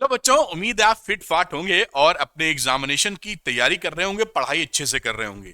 तो बच्चों, उम्मीद है आप फिट फाट होंगे और अपने एग्जामिनेशन की तैयारी कर रहे होंगे, पढ़ाई अच्छे से कर रहे होंगे।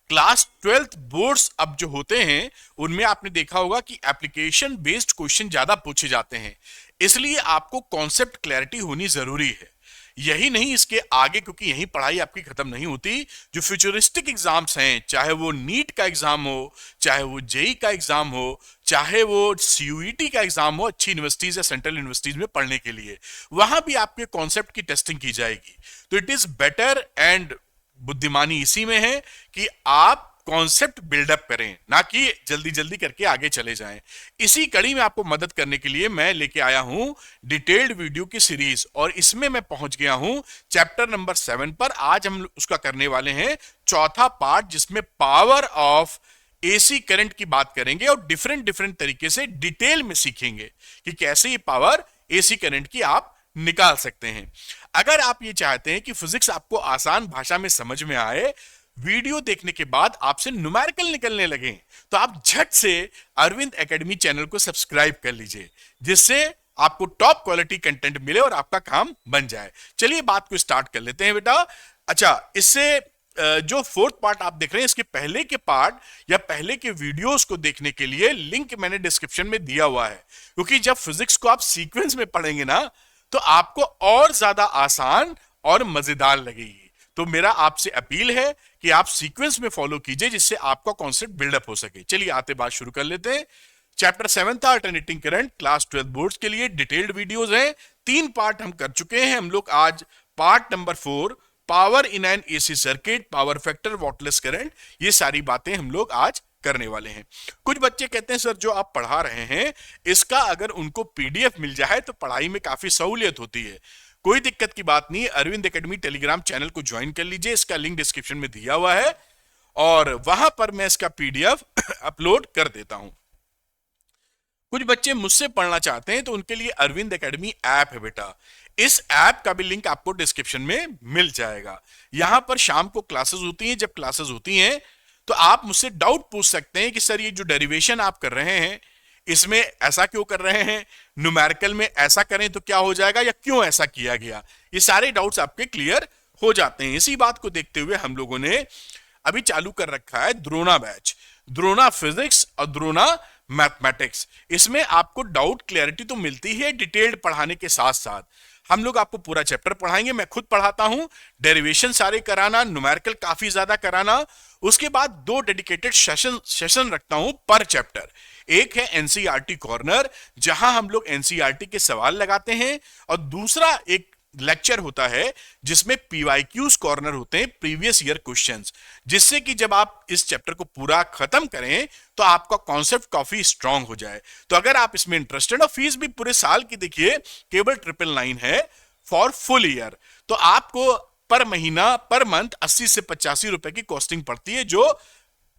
क्लास 12th बोर्ड्स अब जो होते हैं उनमें आपने देखा होगा कि एप्लीकेशन बेस्ड क्वेश्चन ज्यादा पूछे जाते हैं, इसलिए आपको कॉन्सेप्ट क्लैरिटी होनी जरूरी है। यही नहीं, इसके आगे, क्योंकि यही पढ़ाई आपकी खत्म नहीं होती। जो फ्यूचरिस्टिक एग्जाम्स हैं, चाहे वो नीट का एग्जाम हो, चाहे वो जेई का एग्जाम हो, चाहे वो सीयूईटी का एग्जाम हो, अच्छी यूनिवर्सिटीज या सेंट्रल यूनिवर्सिटीज में पढ़ने के लिए, वहां भी आपके कॉन्सेप्ट की टेस्टिंग की जाएगी। तो इट इज बेटर, एंड बुद्धिमानी इसी में है कि आप कॉन्सेप्ट बिल्डअप करें, ना कि जल्दी जल्दी करके आगे चले जाएं। इसी कड़ी में आपको मदद करने के लिए मैं लेके आया हूं डिटेल्ड वीडियो की सीरीज, और इसमें मैं पहुंच गया हूं चैप्टर नंबर 7 पर। आज हम उसका करने वाले हैं चौथा पार्ट, जिसमें पावर ऑफ एसी करंट की बात करेंगे और डिफरेंट डिफरेंट तरीके से डिटेल में सीखेंगे कि कैसे ये पावर एसी करंट की आप निकाल सकते हैं। अगर आप ये चाहते हैं कि फिजिक्स आपको आसान भाषा में समझ में आए, वीडियो देखने के बाद आपसे न्यूमेरिकल निकलने लगे, तो आप झट से अरविंद एकेडमी चैनल को सब्सक्राइब कर लीजिए, जिससे आपको टॉप क्वालिटी कंटेंट मिले और आपका काम बन जाए। चलिए बात को स्टार्ट कर लेते हैं बेटा। अच्छा, इससे जो फोर्थ पार्ट आप देख रहे हैं, इसके पहले के पार्ट या पहले के वीडियोस को देखने के लिए लिंक मैंने डिस्क्रिप्शन में दिया हुआ है, क्योंकि जब फिजिक्स को आप सीक्वेंस में पढ़ेंगे ना, तो आपको और ज्यादा आसान और मजेदार लगेगी। तो मेरा आपसे अपील है कि आप सीक्वेंस में फॉलो कीजिए, जिससे आपका कॉन्सेप्ट बिल्डअप हो सके। चलिए आते बात शुरू कर लेते हैं। चैप्टर 7 था अल्टरनेटिंग करंट, क्लास 12 बोर्ड्स के लिए डिटेल्ड वीडियोस हैं। 3 पार्ट हम कर चुके हैं। हम लोग आज part number 4, power in an AC circuit, power factor, wattless current, ये सारी बातें हम लोग आज करने वाले हैं। कुछ बच्चे कहते हैं सर जो आप पढ़ा रहे हैं इसका अगर उनको पीडीएफ मिल जाए तो पढ़ाई में काफी सहूलियत होती है। कोई दिक्कत की बात नहीं, अरविंद एकेडमी टेलीग्राम चैनल को ज्वाइन कर लीजिए, इसका लिंक डिस्क्रिप्शन में दिया हुआ है और वहां पर मैं इसका पीडीएफ अपलोड कर देता हूं। कुछ बच्चे मुझसे पढ़ना चाहते हैं तो उनके लिए अरविंद एकेडमी ऐप है बेटा। इस ऐप का भी लिंक आपको डिस्क्रिप्शन में मिल जाएगा। यहां पर शाम को क्लासेस होती हैं। जब क्लासेस होती हैं तो आप मुझसे डाउट पूछ सकते हैं कि सर ये जो डेरिवेशन आप कर रहे हैं इसमें ऐसा क्यों कर रहे हैं, न्यूमेरिकल में ऐसा करें तो क्या हो जाएगा, या क्यों ऐसा किया गया। ये सारे डाउट्स आपके क्लियर हो जाते हैं। इसी बात को देखते हुए हम लोगों ने अभी चालू कर रखा है द्रोणा बैच, द्रोणा फिजिक्स और द्रोणा मैथमेटिक्स। इसमें आपको डाउट क्लैरिटी तो मिलती है डिटेल्ड पढ़ाने के साथ साथ। हम लोग आपको पूरा चैप्टर पढ़ाएंगे, मैं खुद पढ़ाता हूं, डेरिवेशन सारे कराना, न्यूमेरिकल काफी ज्यादा कराना। उसके बाद 2 डेडिकेटेड सेशन रखता हूं पर चैप्टर। एक है एनसीईआरटी कॉर्नर, जहां हम लोग एनसीईआरटी के सवाल लगाते हैं, और दूसरा एक लेक्चर होता है जिसमें पीवाईक्यूज कॉर्नर होते हैं, प्रीवियस ईयर क्वेश्चंस, जिससे कि जब आप इस चैप्टर को पूरा खत्म करें तो आपका कॉन्सेप्ट काफी स्ट्रांग हो जाए। तो अगर आप इसमें इंटरेस्टेड, और फीस भी पूरे साल की देखिए केवल 999 है फॉर फुल ईयर। तो आपको पर महीना, पर मंथ 80 से 85 रुपए की कॉस्टिंग पड़ती है, जो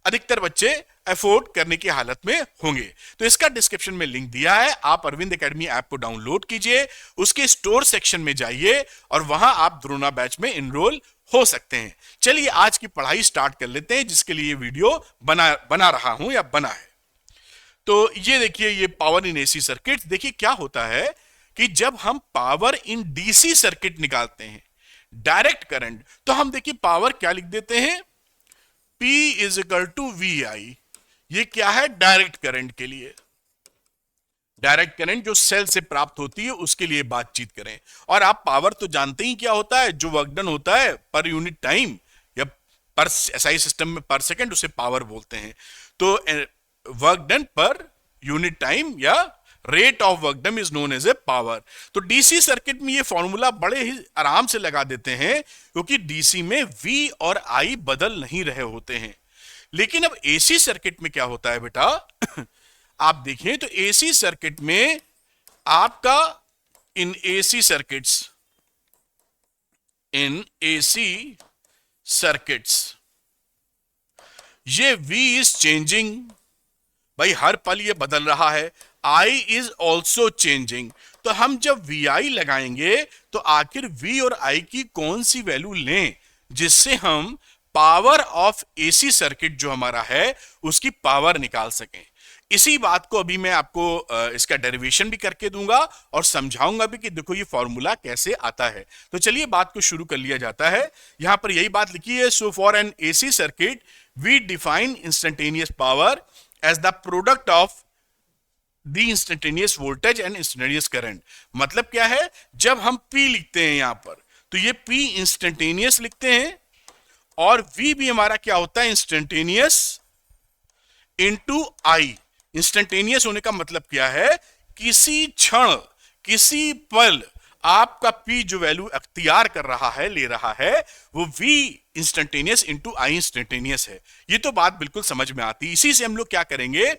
अधिकतर बच्चे अफोर्ड करने की हालत में होंगे। तो इसका डिस्क्रिप्शन में लिंक दिया है, आप अरविंद एकेडमी ऐप को डाउनलोड कीजिए, उसके स्टोर सेक्शन में जाइए और वहां आप द्रोणा बैच में एनरोल हो सकते हैं। चलिए आज की पढ़ाई स्टार्ट कर लेते हैं, जिसके लिए वीडियो बना रहा हूं या बना है। तो ये देखिए, ये पावर इन एसी सर्किट। देखिए क्या होता है कि जब हम पावर इन डीसी सर्किट निकालते हैं, डायरेक्ट करंट, तो हम देखिए पावर क्या लिख देते हैं, P is equal to VI। ये क्या है, डायरेक्ट करंट के लिए। डायरेक्ट करंट जो सेल से प्राप्त होती है उसके लिए बातचीत करें। और आप पावर तो जानते ही क्या होता है, जो वर्क डन होता है पर यूनिट टाइम या पर एसआई सिस्टम में पर सेकंड, उसे पावर बोलते हैं। तो work done per unit time या rate of work done is known as a power. तो डीसी सर्किट में ये फॉर्मूला बड़े ही आराम से लगा देते हैं, क्योंकि डीसी में V और I बदल नहीं रहे होते हैं। लेकिन अब एसी सर्किट में क्या होता है बेटा, आप देखें तो एसी सर्किट में आपका इन एसी सर्किट्स ये V इज चेंजिंग, भाई हर पल ये बदल रहा है। I is also changing. तो हम जब VI लगाएंगे तो आखिर V और I की कौन सी वैल्यू लें जिससे हम पावर ऑफ एसी सर्किट जो हमारा है उसकी पावर निकाल सकें। इसी बात को अभी मैं आपको इसका डेरिवेशन भी करके दूंगा और समझाऊंगा भी कि देखो ये फॉर्मूला कैसे आता है। तो चलिए बात को शुरू कर लिया जाता है। यहां पर यही बात लिखी है, so for an AC circuit we define instantaneous power as the product of the instantaneous voltage and instantaneous current. मतलब क्या है, जब हम P लिखते हैं यहां पर, तो ये P इंस्टेंटेनियस लिखते हैं और V भी हमारा क्या होता है, इंस्टेंटेनियस इनटू I। इंस्टेंटेनियस होने का मतलब क्या है, किसी क्षण किसी पल आपका P जो वैल्यू अख्तियार कर रहा है, ले रहा है, वो V instantaneous into I instantaneous है। ये तो बात बिल्कुल समझ में आती है। इसी से हम लोग क्या करेंगे,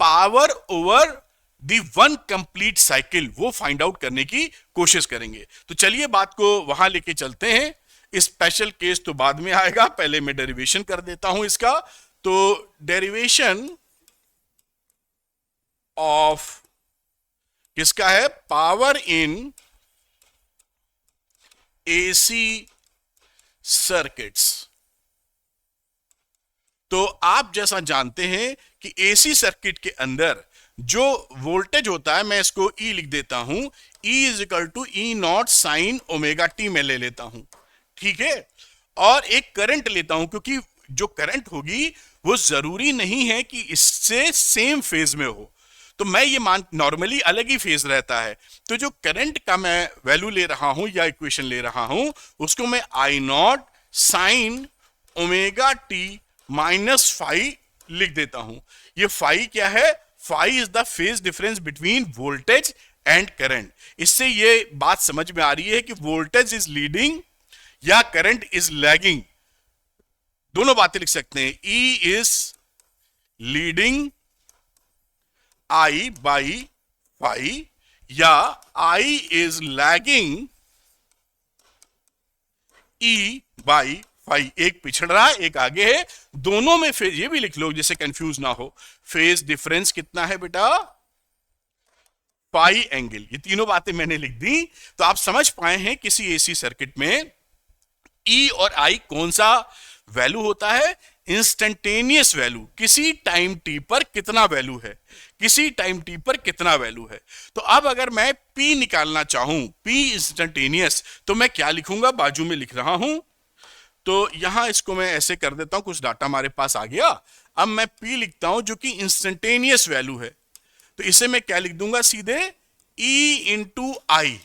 power over the one complete cycle वो फाइंड आउट करने की कोशिश करेंगे। तो चलिए बात को वहां लेके चलते हैं। स्पेशल केस तो बाद में आएगा, पहले मैं डेरिवेशन कर देता हूं इसका। तो डेरिवेशन ऑफ किसका है, पावर इन एसी सर्किट्स। तो आप जैसा जानते हैं कि एसी सर्किट के अंदर जो वोल्टेज होता है, मैं इसको E लिख देता हूं, E is equal to E naught sine omega T में ले लेता हूं, ठीक है। और एक करंट लेता हूं, क्योंकि जो करंट होगी वो जरूरी नहीं है कि इससे सेम फेज में हो। तो मैं ये मान, नॉर्मली अलग ही फेज रहता है, तो जो करंट का मैं वैल्यू ले रहा हूं या इक्वेशन ले रहा हूं, उसको मैं I naught sine omega T minus phi लिख देता हूं। ये फाई क्या है, phi is the phase difference between voltage and current. इससे ये बात समझ में आ रही है कि वोल्टेज इज लीडिंग या करंट इज लैगिंग, दोनों बातें लिख सकते हैं। E is leading I by phi, या I is lagging E by phi. एक पिछड़ रहा है, एक आगे है, दोनों में फेज, ये भी लिख लो जिससे कंफ्यूज ना हो, फेज डिफरेंस कितना है बेटा, पाई एंगल। ये तीनों बातें मैंने लिख दी, तो आप समझ पाए हैं किसी एसी सर्किट में E और I कौन सा वैल्यू होता है, इंस्टेंटेनियस वैल्यू, किसी टाइम टी पर कितना वैल्यू है, किसी टाइम टी पर कितना वैल्यू है। तो अब अगर मैं P निकालना चाहूं, P इंस्टेंटेनियस, तो मैं क्या लिखूंगा, बाजू में लिख रहा हूं। तो यहां इसको मैं ऐसे कर देता हूं, कुछ डाटा हमारे पास आ गया। अब मैं P लिखता हूं जो कि इंस्टेंटेनियस वैल्यू है, तो इसे मैं क्या लिख दूंगा, सीधे E इंटू आई।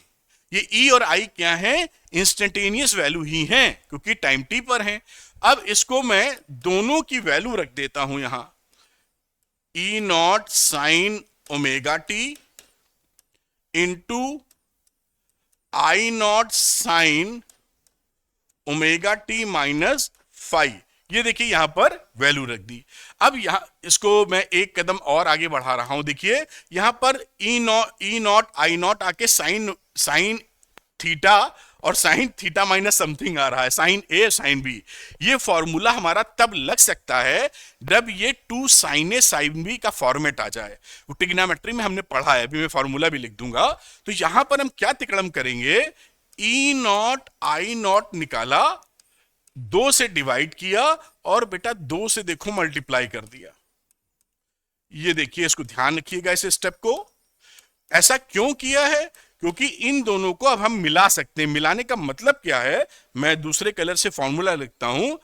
ये E और I क्या है, इंस्टेंटेनियस वैल्यू ही हैं, क्योंकि टाइम टी पर हैं। अब इसको मैं दोनों की वैल्यू रख देता हूं यहां, E not sine omega T into I naught sine omega T minus five. ये देखिए यहां पर वैल्यू रख दी। अब यहां इसको मैं एक कदम और आगे बढ़ा रहा हूं, देखिए यहां पर ई नॉट आई नॉट आके साइन थीटा और साइन थीटा माइनस समथिंग आ रहा है, साइन ए साइन बी। ये फॉर्मूला हमारा तब लग सकता है जब ये 2 साइन ए साइन बी का फॉर्मेट आ जाए। वो ट्रिग्नोमेट्री में हमने पढ़ा है, अभी मैं फॉर्मूला भी लिख दूंगा। तो यहां पर हम क्या तिकड़म करेंगे, ई नॉट आई नॉट निकाला, 2 से डिवाइड किया और बेटा 2 से देखो मल्टीप्लाई कर दिया। ये देखिए, इसको ध्यान रखिएगा इस स्टेप को। ऐसा क्यों किया है, क्योंकि इन दोनों को अब हम मिला सकते हैं। मिलाने का मतलब क्या है, मैं दूसरे कलर से फॉर्मूला लिखता हूं,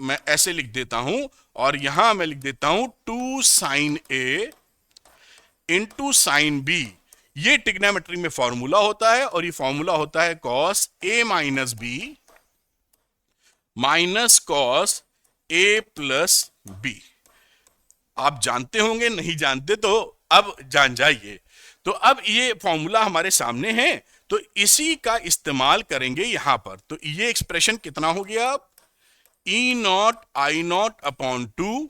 मैं ऐसे लिख देता हूं और यहां मैं लिख देता हूं 2 sign A into sine B. ये ट्रिग्नोमेट्री में फॉर्मूला होता है और ये फॉर्मूला होता है cos A minus B minus cos A plus B. आप जानते होंगे, नहीं जानते तो अब जान जाइए। तो अब ये फॉर्मूला हमारे सामने है, तो इसी का इस्तेमाल करेंगे यहां पर। तो ये एक्सप्रेशन कितना हो गया, E naught I naught upon 2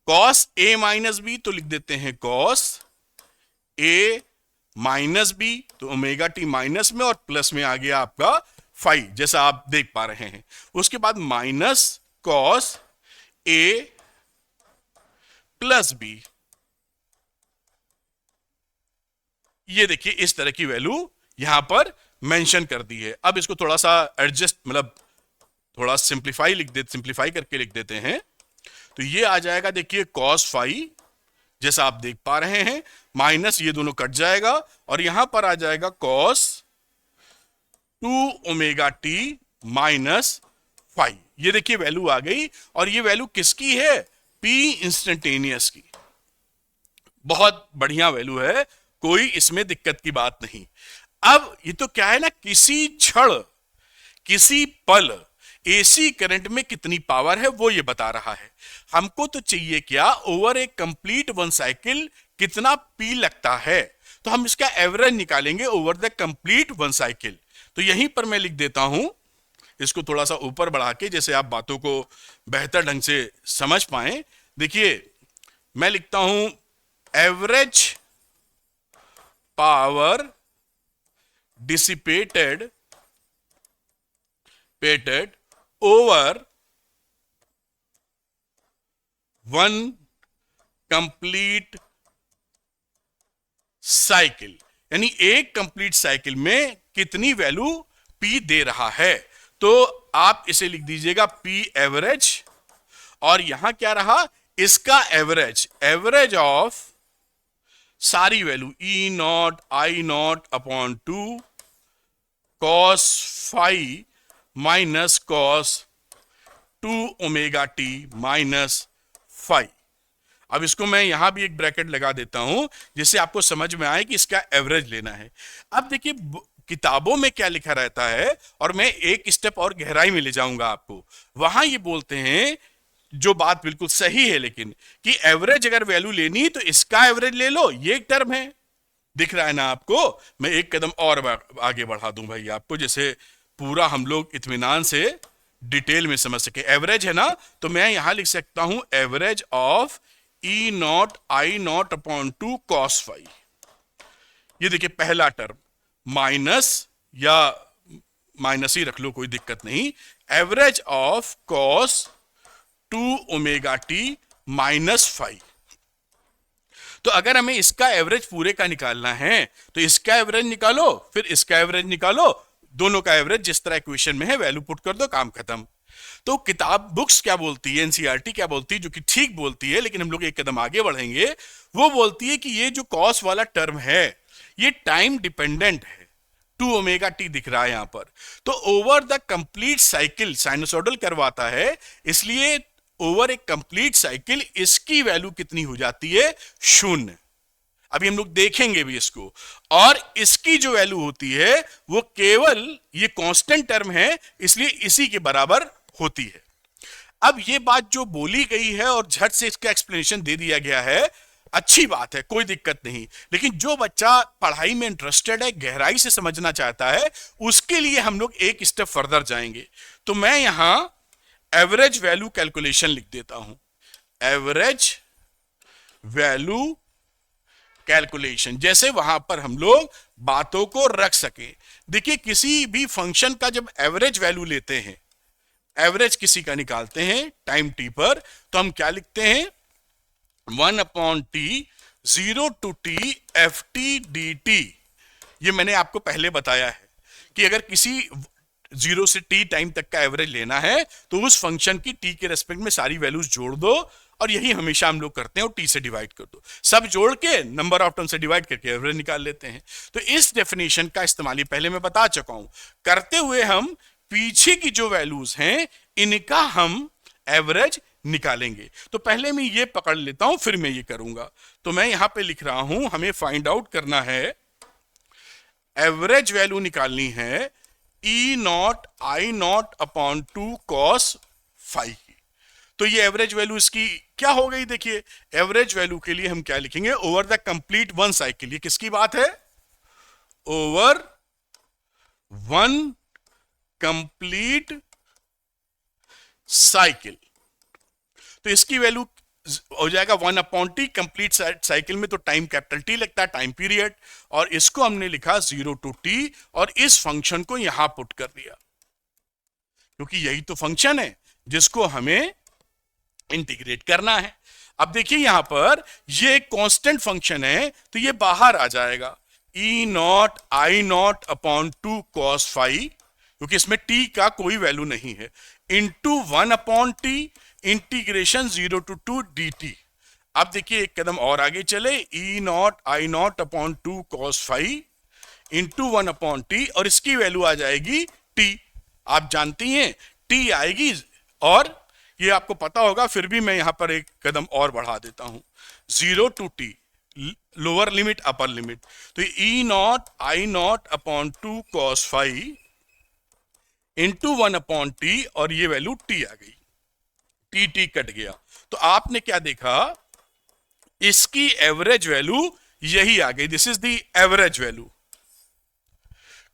cos A minus B, तो लिख देते हैं कॉस ए माइनस बी, तो ओमेगा टी माइनस में और प्लस में आ गया आपका फाइव, जैसा आप देख पा रहे हैं। उसके बाद minus cos A plus B. ये देखिए इस तरह की वैल्यू यहां पर मेंशन कर दी है। अब इसको थोड़ा सा एडजस्ट, मतलब थोड़ा सिंप्लीफाई करके लिख देते हैं। तो ये आ जाएगा देखिए cos फाई, जैसा आप देख पा रहे हैं, माइनस ये दोनों कट जाएगा और यहां पर आ जाएगा cos 2 omega T minus phi. ये देखिए वैल्यू आ गई और ये वैल्यू किसकी है? P इंस्टेंटेनियस की। बहुत बढ़िया वैल्यू है, कोई इसमें दिक्कत की बात नहीं। अब ये तो क्या है ना, किसी क्षण किसी पल एसी करंट में कितनी पावर है वो ये बता रहा है। हमको तो चाहिए क्या, over a complete one cycle कितना पी लगता है, तो हम इसका एवरेज निकालेंगे over the complete one cycle. तो यहीं पर मैं लिख देता हूं, इसको थोड़ा सा ऊपर बढ़ा के, जैसे आप बातों को बेहतर ढंग से समझ पाए। देखिए मैं लिखता हूं average power dissipated over one complete cycle, यानी एक कंप्लीट साइकिल में कितनी वैल्यू पी दे रहा है। तो आप इसे लिख दीजिएगा पी एवरेज, और यहां क्या रहा, इसका एवरेज, एवरेज ऑफ सारी value E naught I naught upon 2 cos phi minus cos 2 omega T minus phi. अब इसको मैं यहां भी एक ब्रैकेट लगा देता हूं जिससे आपको समझ में आए कि इसका एवरेज लेना है। अब देखिए किताबों में क्या लिखा रहता है, और मैं एक स्टेप और गहराई में ले जाऊंगा आपको। वहां ये बोलते हैं, जो बात बिल्कुल सही है, लेकिन कि एवरेज अगर वैल्यू लेनी है तो इसका एवरेज ले लो, ये एक टर्म है, दिख रहा है ना आपको। मैं एक कदम और आगे बढ़ा दूं भाई आपको, जैसे पूरा हम लोग इत्मीनान से डिटेल में समझ सके। एवरेज है ना, तो मैं यहां लिख सकता हूं average of E naught I naught upon 2 cos phi. ये देखिए पहला टर्म, माइनस या माइनस ही रख लो, कोई दिक्कत नहीं। Average of cos 2 omega T minus phi. तो अगर हमें इसका एवरेज पूरे का निकालना है तो इसका एवरेज निकालो, फिर इसका एवरेज निकालो, दोनों का एवरेज जिस तरह इक्वेशन में है वैल्यू पुट कर दो, काम खत्म। तो किताब बुक्स क्या बोलती है, एनसीईआरटी क्या बोलती है, जो कि ठीक बोलती है, लेकिन हम लोग एक कदम आगे बढ़ेंगे, वो बोलती है कि ये जो कॉस वाला टर्म है ये टाइम डिपेंडेंट है। 2 ओमेगा टी दिख रहा है यहां पर, तो over the complete cycle sinusoidal करवाता है, इसलिए ओवर ए कंप्लीट साइकिल इसकी वैल्यू कितनी हो जाती है, 0। अभी हम लोग देखेंगे भी इसको। और इसकी जो वैल्यू होती है वो केवल, ये कांस्टेंट टर्म है इसलिए इसी के बराबर होती है। अब ये बात जो बोली गई है और झट से इसका एक्सप्लेनेशन दे दिया गया है, अच्छी बात है, कोई दिक्कत नहीं। लेकिन जो बच्चा पढ़ाई में इंटरेस्टेड है, गहराई से समझना चाहता है, उसके लिए हम लोग एक स्टेप फर्दर जाएंगे। तो मैं यहां एवरेज वैल्यू कैलकुलेशन लिख देता हूं, एवरेज वैल्यू कैलकुलेशन, जैसे वहां पर हम लोग बातों को रख सके। देखिए किसी भी फंक्शन का जब एवरेज वैल्यू लेते हैं, एवरेज किसी का निकालते हैं टाइम टी पर, तो हम क्या लिखते हैं, 1 upon T 0 to T F T D T. ये मैंने आपको पहले बताया है कि अगर किसी 0 से t टाइम तक का एवरेज लेना है तो उस फंक्शन की t के रेस्पेक्ट में सारी वैल्यूज जोड़ दो, और यही हमेशा हम लोग करते हैं, और t से डिवाइड कर दो, सब जोड़ के नंबर ऑफ टर्म से डिवाइड करके एवरेज निकाल लेते हैं। तो इस डेफिनेशन का इस्तेमाल पहले मैं बता चुका हूं, करते हुए हम पीछे की जो वैल्यूज हैं इनका हम एवरेज निकालेंगे। तो पहले मैं ये पकड़ लेता हूं, फिर मैं ये करूंगा। तो मैं यहां पे लिख रहा हूं, हमें फाइंड आउट करना है, एवरेज वैल्यू निकालनी है E naught I naught upon 2 cos phi की। तो ये एवरेज वैल्यू इसकी क्या हो गई, देखिए एवरेज वैल्यू के लिए हम क्या लिखेंगे, over the complete one cycle. ये किसकी बात है, ओवर वन कंप्लीट साइकिल। तो इसकी वैल्यू हो जाएगा 1 अपॉन टी, कंप्लीट साइकिल में तो टाइम कैपिटल टी लगता है, टाइम पीरियड, और इसको हमने लिखा 0 टू टी, और इस फंक्शन को यहां पुट कर दिया, क्योंकि यही तो फंक्शन है जिसको हमें इंटीग्रेट करना है। अब देखिए यहां पर ये एक कांस्टेंट फंक्शन है, तो ये बाहर आ जाएगा, E naught I naught upon 2 cos phi, क्योंकि इसमें टी का कोई वैल्यू नहीं है, into 1 upon t, integration 0 to 2 dt। अब देखिए एक कदम और आगे चले, E naught I naught upon 2 cos phi into 1 upon t, और इसकी वैल्यू आ जाएगी टी। आप जानती हैं टी आएगी, और ये आपको पता होगा, फिर भी मैं यहां पर एक कदम और बढ़ा देता हूं, 0 to t, lower limit upper limit. तो E naught I naught upon 2 cos phi into 1 upon t, और ये वैल्यू टी आ गई, टी टी कट गया। तो आपने क्या देखा, इसकी एवरेज वैल्यू यही आ गई, this is the average value.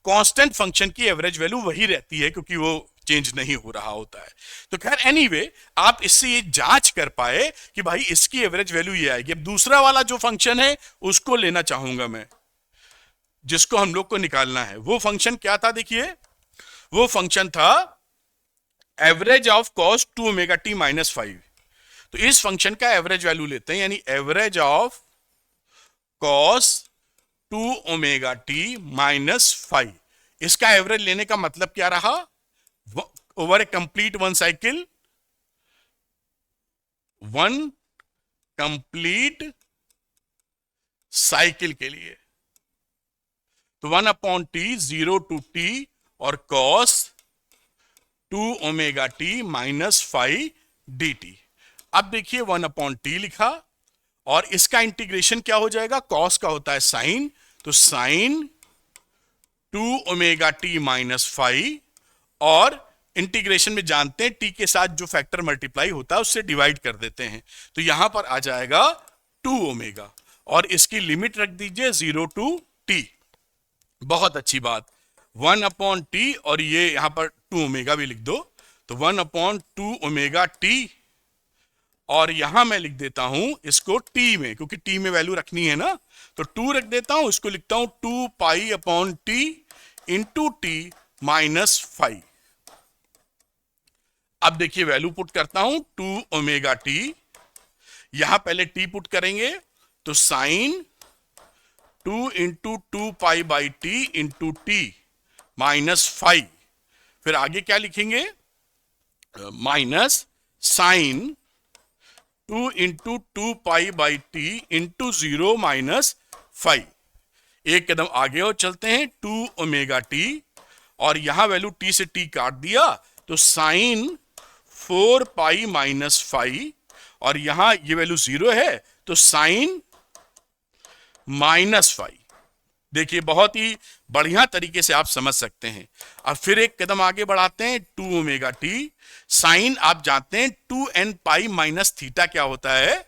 Constant function की एवरेज वैल्यू वही रहती है क्योंकि वो चेंज नहीं हो रहा होता है। तो खैर एनीवे, आप इससे ये जांच कर पाए कि भाई इसकी एवरेज वैल्यू ये आएगी। अब दूसरा वाला जो फंक्शन है उसको लेना चाहूंगा मैं, जिसको हम लोग को निकालना है। वो फंक्शन क्या था, देखिए वो फंक्शन था average of cos 2 omega T minus 5। तो इस फंक्शन का एवरेज वैल्यू लेते हैं, यानी average of cos 2 omega T minus 5। इसका एवरेज लेने का मतलब क्या रहा, over a complete one cycle, one complete cycle के लिए। तो 1 अपॉन टी 0 टू टी और cos 2 omega T minus 5 d t. अब देखिए 1 अपॉन टी लिखा, और इसका इंटीग्रेशन क्या हो जाएगा, कॉस का होता है साइन, तो साइन 2 ओमेगा टी माइनस 5, और इंटीग्रेशन में जानते हैं टी के साथ जो फैक्टर मल्टीप्लाई होता है उससे डिवाइड कर देते हैं, तो यहां पर आ जाएगा 2 ओमेगा, और इसकी लिमिट रख दीजिए 0 टू टी। बहुत अच्छी बात, 1 अपॉन टी, और ये यहां पर 2 ओमेगा भी लिख दो, तो 1 अपॉन 2 ओमेगा टी, और यहां मैं लिख देता हूं इसको टी में, क्योंकि टी में वैल्यू रखनी है ना, तो 2 रख देता हूं, इसको लिखता हूं 2 pi upon T into T minus 5। अब देखिए वैल्यू पुट करता हूं 2 ओमेगा टी, यहां पहले टी पुट करेंगे, तो sine 2 into 2 pi by T into T minus 5। फिर आगे क्या लिखेंगे, minus sine 2 into 2 pi by T into 0 minus 5। एक कदम आगे और चलते हैं, 2 ओमेगा टी, और यहां वैल्यू टी से टी काट दिया, तो साइन 4 पाई माइनस 5, और यहां ये वैल्यू 0 है, तो साइन माइनस 5। देखिए बहुत ही बढ़िया तरीके से आप समझ सकते हैं। अब फिर एक कदम आगे बढ़ाते हैं, 2 ओमेगा टी, साइन आप जानते हैं 2 एन पाई माइनस थीटा क्या होता है,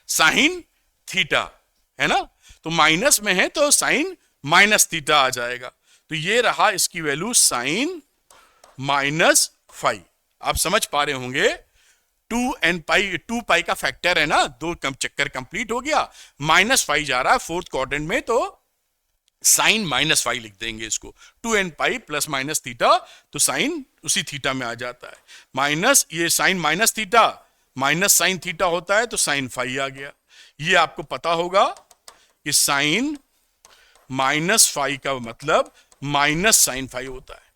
साइन थीटा, है ना, तो माइनस में है तो साइन माइनस थीटा आ जाएगा। तो ये रहा इसकी वैल्यू साइन माइनस 5। आप समझ पा रहे होंगे, 2 एन पाई, 2 पाई का फैक्टर है ना, दो चक्कर कंप्लीट हो गया, माइनस 5 जा रहा है फोर्थ क्वाड्रेंट में, तो साइन माइनस 5 लिख देंगे इसको, 2 N pi plus minus theta, तो साइन उसी थीटा में आ जाता है, माइनस ये sine minus theta minus sine theta होता है, तो साइन 5 आ गया। ये आपको पता होगा कि साइन माइनस 5 का मतलब माइनस साइन 5 होता है।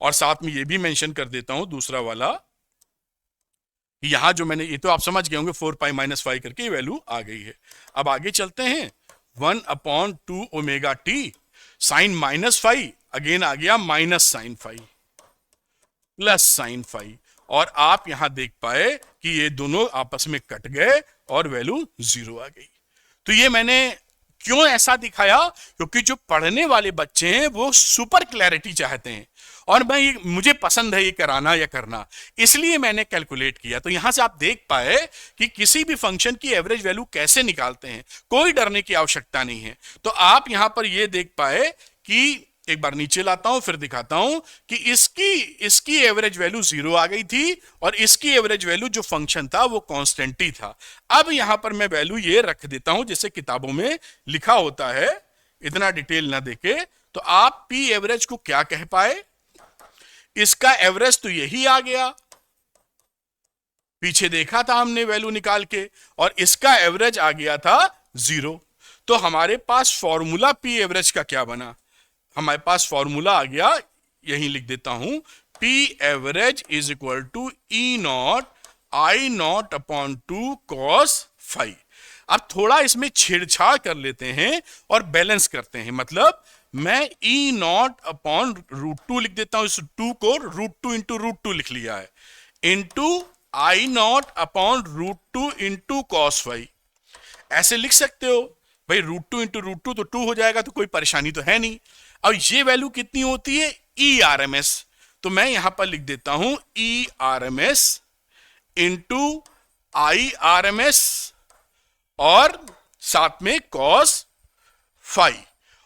और साथ में ये भी मेंशन कर देता हूं दूसरा वाला, यहां जो मैंने, ये तो आप समझ गए होंगे, 4 पाई माइनस 5 करके वैल्यू आ गई है। अब आगे चलते हैं, 1 upon 2 omega t, sine minus 5, again आ गया माइनस साइन 5 प्लस साइन 5, और आप यहां देख पाए कि ये दोनों आपस में कट गए और वैल्यू 0 आ गई। तो ये मैंने क्यों ऐसा दिखाया, क्योंकि जो पढ़ने वाले बच्चे हैं वो सुपर क्लैरिटी चाहते हैं, और मुझे पसंद है ये कराना या करना, इसलिए मैंने कैलकुलेट किया। तो यहां से आप देख पाए कि किसी भी फंक्शन की एवरेज वैल्यू कैसे निकालते हैं, कोई डरने की आवश्यकता नहीं है। तो आप यहां पर ये देख पाए कि, एक बार नीचे लाता हूं फिर दिखाता हूं, कि इसकी एवरेज वैल्यू 0 आ गई थी, और इसकी एवरेज वैल्यू जो फंक्शन था वो कांस्टेंट ही था। अब यहां पर मैं वैल्यू ये रख देता हूं जैसे किताबों में लिखा होता है, इतना डिटेल ना देके। तो आप पी एवरेज को क्या कह पाए, इसका एवरेज तो यही आ गया, पीछे देखा था हमने वैल्यू निकाल के, और इसका एवरेज आ गया था 0। तो हमारे पास फॉर्मूला पी एवरेज का क्या बना, हमारे पास फॉर्मूला आ गया, यहीं लिख देता हूं, P average is equal to E naught I naught upon 2 cos five. अब थोड़ा इसमें छेड़छाड़ कर लेते हैं और बैलेंस करते हैं। मतलब मैं ई नॉट अपॉन √2 लिख देता हूं, इस 2 को √2 इंटू √2 लिख लिया है, into I naught upon √2 into cos five. ऐसे लिख सकते हो भाई, √2 इंटू √2 तो 2 हो जाएगा, तो कोई परेशानी तो है नहीं। अब ये वैल्यू कितनी होती है, ई आर एम एस। तो मैं यहां पर लिख देता हूं E R M S into I R M S और साथ में कॉस फाइव।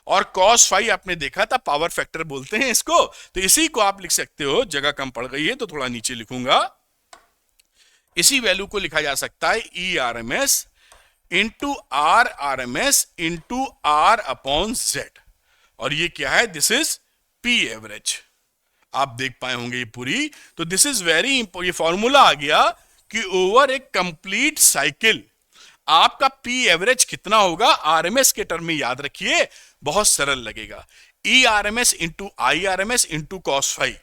और कॉस फाइव आपने देखा था पावर फैक्टर बोलते हैं इसको, तो इसी को आप लिख सकते हो। जगह कम पड़ गई है तो थोड़ा नीचे लिखूंगा। इसी वैल्यू को लिखा जा सकता है E R M S into R M S into R upon Z. और ये क्या है, दिस इज पी एवरेज। आप देख पाए होंगे ये पूरी। तो दिस इज वेरी इंपॉर्टेंट, ये फॉर्मूला आ गया कि ओवर ए कंप्लीट साइकिल आपका पी एवरेज कितना होगा। आरएमएस के टर्म में याद रखिए, बहुत सरल लगेगा। E R M S into I R M S into cos five,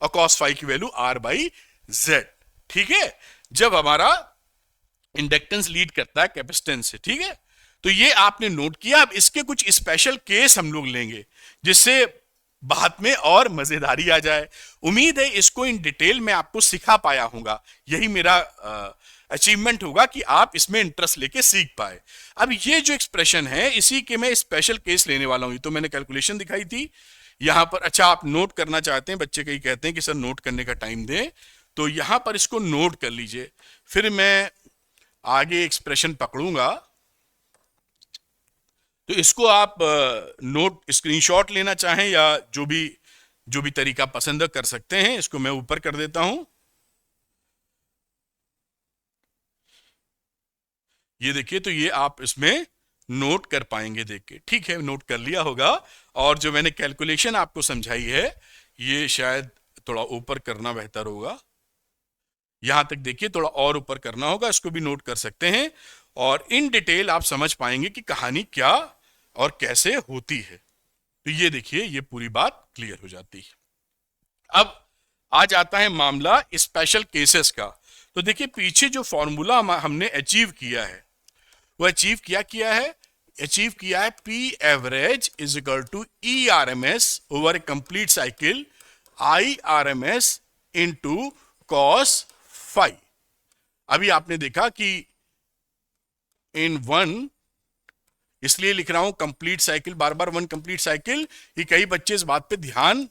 और कॉस फाइव की वैल्यू आर बाई जेड। ठीक है, जब हमारा इंडक्टेंस लीड करता है कैपेसिटेंस से। ठीक है, तो ये आपने नोट किया। अब इसके कुछ स्पेशल केस हम लोग लेंगे जिससे बात में और मजेदारी आ जाए। उम्मीद है इसको इन डिटेल में आपको सिखा पाया होगा। यही मेरा अचीवमेंट होगा कि आप इसमें इंटरेस्ट लेके सीख पाए। अब ये जो एक्सप्रेशन है इसी के मैं स्पेशल केस लेने वाला हूं। तो मैंने कैलकुलेशन दिखाई थी यहां पर। अच्छा, आप नोट करना चाहते हैं, बच्चे कई कहते हैं कि सर नोट करने का टाइम दें, तो यहां पर इसको नोट कर लीजिए, फिर मैं आगे एक्सप्रेशन पकड़ूंगा। तो इसको आप नोट स्क्रीनशॉट लेना चाहें या जो भी तरीका पसंद कर सकते हैं। इसको मैं ऊपर कर देता हूं। ये देखिए, तो ये आप इसमें नोट कर पाएंगे देख के। ठीक है, नोट कर लिया होगा। और जो मैंने कैलकुलेशन आपको समझाई है ये शायद थोड़ा ऊपर करना बेहतर होगा। यहां तक देखिए, थोड़ा और ऊपर करना होगा, इसको भी नोट कर सकते हैं। और इन डिटेल आप समझ पाएंगे कि कहानी क्या और कैसे होती है। तो ये देखिए, ये पूरी बात क्लियर हो जाती है। अब आ जाता है मामला स्पेशल केसेस का। तो देखिए, पीछे जो फॉर्मूला हमने अचीव किया है वो अचीव किया है P average is equal to E R M S over a complete cycle I R M S into cos five. अभी आपने देखा कि इन वन, इसलिए लिख रहा हूं कंप्लीट साइकिल, बार बार वन कंप्लीट साइकिल, कि कई बच्चे इस बात पे ध्यान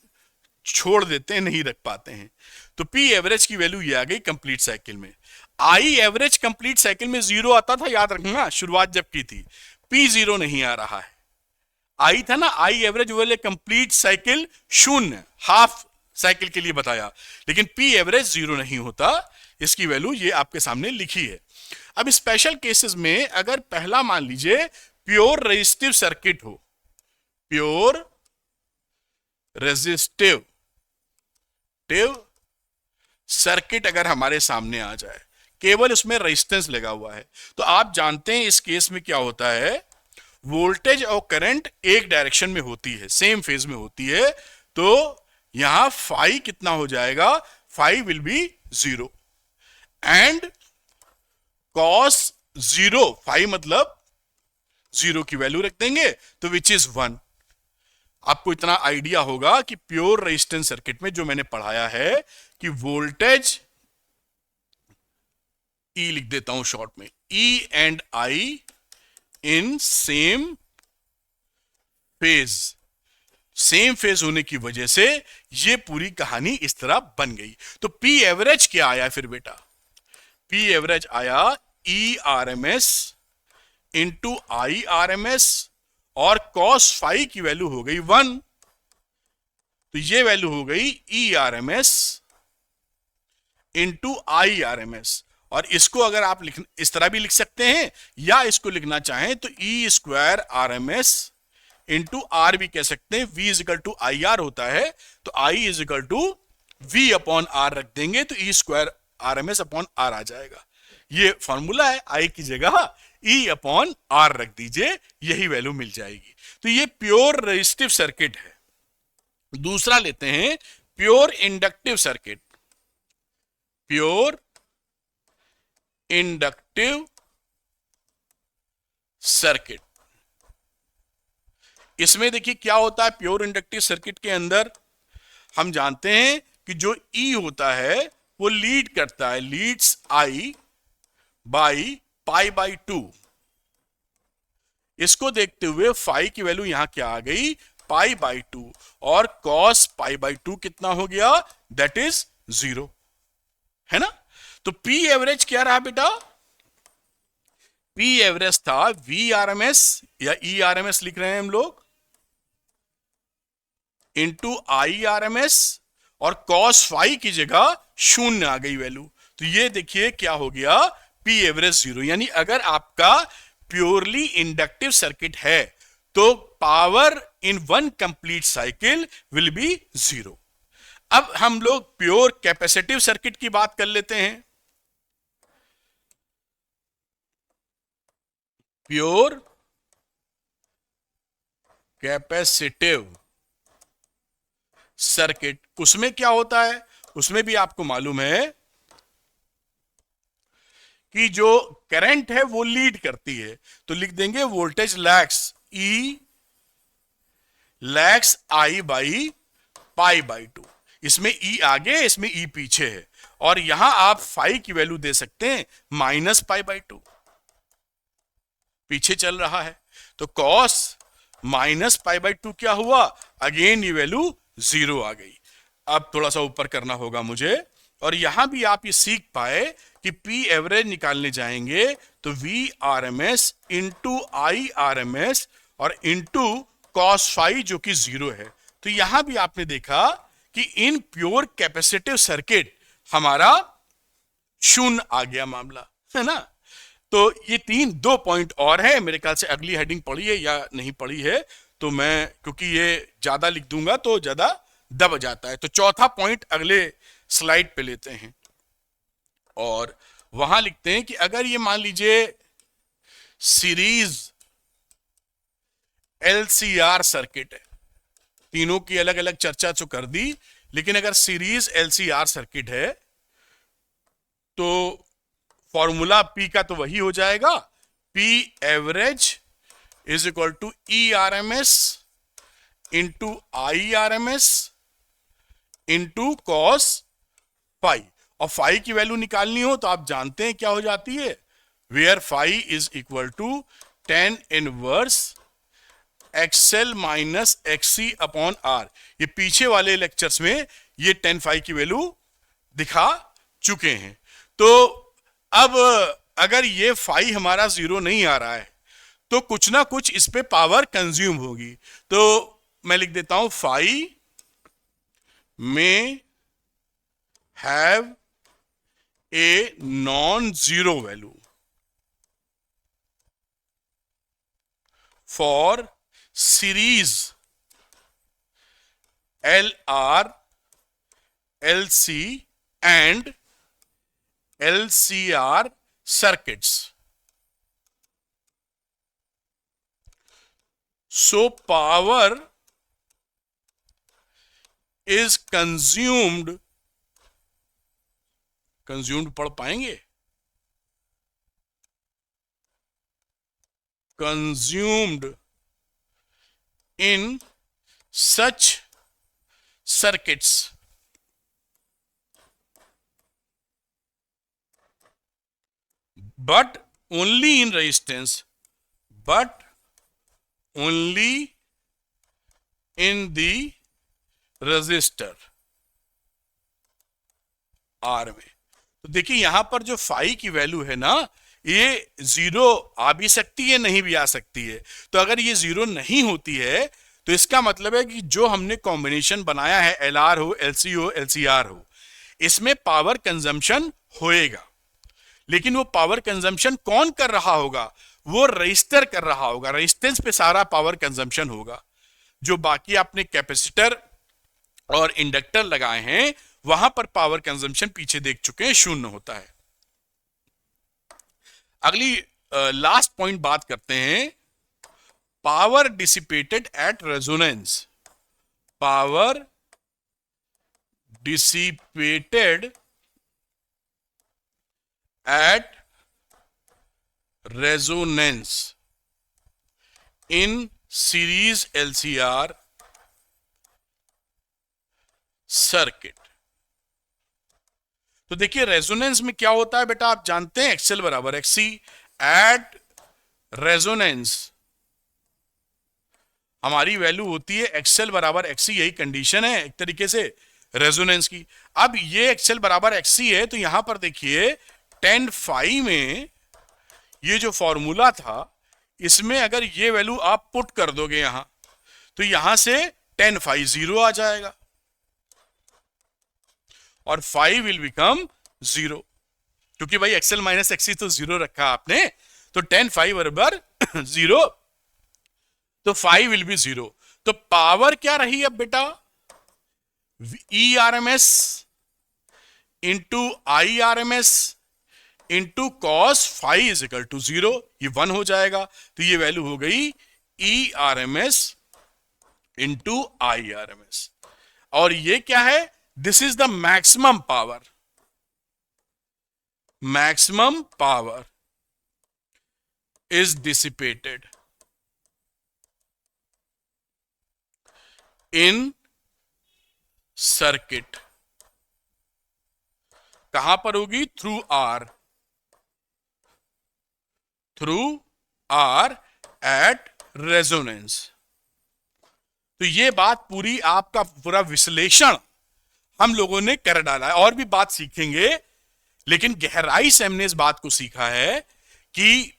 छोड़ देते हैं, नहीं रख पाते हैं। तो पी एवरेज की वैल्यू ये आ गई कंप्लीट साइकिल में। आई एवरेज कंप्लीट साइकिल में 0 आता था, याद रखना, शुरुआत जब की थी। पी 0 नहीं आ रहा है। आई था ना, आई एवरेज वाले कंप्लीट साइकिल 0, हाफ साइकिल के लिए बताया, लेकिन पी एवरेज 0 नहीं होता। इसकी वैल्यू ये आपके सामने लिखी है। अब स्पेशल केसेस में अगर पहला मान लीजिए प्योर रेजिस्टिव सर्किट हो, प्योर रेजिस्टिव सर्किट अगर हमारे सामने आ जाए, केवल उसमें रेजिस्टेंस लगा हुआ है, तो आप जानते हैं इस केस में क्या होता है, वोल्टेज और करंट एक डायरेक्शन में होती है, सेम फेज में होती है। तो यहां फाई कितना हो जाएगा, phi will be 0 and cos 0, phi मतलब 0 की वैल्यू रख देंगे तो विच इज 1। आपको इतना आइडिया होगा कि प्योर रेजिस्टेंस सर्किट में जो मैंने पढ़ाया है कि वोल्टेज E लिख देता हूं शॉर्ट में, E and I in same phase, same phase होने की वजह से ये पूरी कहानी इस तरह बन गई। तो P एवरेज क्या आया फिर बेटा, P एवरेज आया E R M S into I R M S, और कॉस फाई की वैल्यू हो गई 1, तो ये वैल्यू हो गई E R M S into I R M S. और इसको अगर आप इस तरह भी लिख सकते हैं, या इसको लिखना चाहें तो E square R M S into R भी कह सकते हैं। V is equal to I R होता है, तो I is equal to V upon R रख देंगे तो E square R M S upon R आ जाएगा। ये फॉर्मूला है, I की जगह E अपॉन आर रख दीजिए, यही वैल्यू मिल जाएगी। तो ये प्योर रेजिस्टिव सर्किट है। दूसरा लेते हैं pure inductive circuit, pure inductive circuit. इसमें देखिए क्या होता है, प्योर इंडक्टिव सर्किट के अंदर हम जानते हैं कि जो ई होता है वो लीड करता है, leads I by pi by 2। इसको देखते हुए फाई की वैल्यू यहां क्या आ गई, पाई बाई 2, और कॉस पाई बाई 2 कितना हो गया, दैट इज 0, है ना। तो पी एवरेज क्या रहा बेटा, पी एवरेज था वी आर एम एस या ई आर एम एस लिख रहे हैं हम लोग, into I R M S, और कॉस फाई की जगह शून्य आ गई वैल्यू। तो ये देखिए क्या हो गया, पी एवरेज 0। यानी अगर आपका प्योरली इंडक्टिव सर्किट है तो power in one complete cycle will be 0। अब हम लोग प्योर कैपेसिटिव सर्किट की बात कर लेते हैं। प्योर कैपेसिटिव सर्किट, उसमें क्या होता है, उसमें भी आपको मालूम है कि जो करंट है वो लीड करती है, तो लिख देंगे voltage lakhs E lakhs I by pi by 2। इसमें ई आगे, इसमें ई पीछे है, और यहां आप फाई की वैल्यू दे सकते हैं माइनस पाई बाई 2, पीछे चल रहा है। तो कॉस माइनस पाई बाई 2 क्या हुआ, अगेन ये वैल्यू 0 आ गई। अब थोड़ा सा ऊपर करना होगा मुझे, और यहां भी आप ये सीख पाए कि पी एवरेज निकालने जाएंगे तो V R M S into I R M S और इंटू कॉस फाई जो कि 0 है। तो यहां भी आपने देखा कि इन प्योर कैपेसिटिव सर्किट हमारा शून्य आ गया मामला, है ना। तो ये दो पॉइंट और है, मेरे ख्याल से अगली हेडिंग पढ़ी है या नहीं पढ़ी है, तो मैं क्योंकि ये ज्यादा लिख दूंगा तो ज्यादा दब जाता है। तो चौथा पॉइंट अगले स्लाइड पे लेते हैं, और वहां लिखते हैं कि अगर ये मान लीजिए सीरीज एलसीआर सर्किट है, तीनों की अलग अलग चर्चा तो कर दी, लेकिन अगर सीरीज एलसीआर सर्किट है तो फॉर्मूला पी का तो वही हो जाएगा, P average is equal to E R M S into I R M S into cos phi. और फाई की वैल्यू निकालनी हो तो आप जानते हैं क्या हो जाती है, where phi is equal to tan inverse XL minus XC upon R. ये पीछे वाले लेक्चर्स में ये टेन फाई की वैल्यू दिखा चुके हैं। तो अब अगर ये फाई हमारा 0 नहीं आ रहा है तो कुछ ना कुछ इस पे पावर कंज्यूम होगी। तो मैं लिख देता हूं फाई में have a non zero value for series L R L C and LCR circuits. So power is consumed पढ़ पाएंगे, consumed in such circuits but only in resistance, but only in the resistor R में। तो देखिए यहां पर जो phi की value है ना, ये 0 आ भी सकती है, नहीं भी आ सकती है। तो अगर ये 0 नहीं होती है तो इसका मतलब है कि जो हमने कॉम्बिनेशन बनाया है, LR हो, LC हो, LCR हो, इसमें पावर कंजम्पशन होएगा। लेकिन वो पावर कंजम्पशन कौन कर रहा होगा, वो रजिस्टर कर रहा होगा, रेजिस्टेंस पे सारा पावर कंजम्पशन होगा। जो बाकी आपने कैपेसिटर और इंडक्टर लगाए हैं वहां पर पावर कंजम्पशन पीछे देख चुके हैं, शून्य होता है। अगली लास्ट पॉइंट बात करते हैं, power dissipated at resonance. Power dissipated at resonance in series LCR circuit. तो देखिए रेजोनेंस में क्या होता है बेटा, आप जानते हैं एक्सएल बराबर एक्ससी। एट रेजोनेंस हमारी वैल्यू होती है एक्सएल बराबर एक्ससी, यही कंडीशन है एक तरीके से रेजोनेंस की। अब ये एक्सएल बराबर एक्ससी है, तो यहां पर देखिए 10 फाई में ये जो फॉर्मूला था इसमें अगर ये वैल्यू आप पुट कर दोगे यहां, तो यहां से 10 फाई 0 आ जाएगा और 5 विल बिकम 0, क्योंकि भाई एक्सएल माइनस एक्ससी तो 0 रखा आपने, तो 10 फाई बराबर 0, तो 5 विल बी 0। तो पावर क्या रही अब बेटा, E R M S into I R M S into cos phi is equal to 0, ये 1 हो जाएगा। तो ये वैल्यू हो गई E R M S into I R M S, और ये क्या है, this is the maximum power. Maximum power is dissipated in circuit. कहां पर होगी, through R, through R at resonance. तो ये बात पूरी, आपका पूरा विश्लेषण हम लोगों ने कर डाला है। और भी बात सीखेंगे, लेकिन गहराई से हमने इस बात को सीखा है कि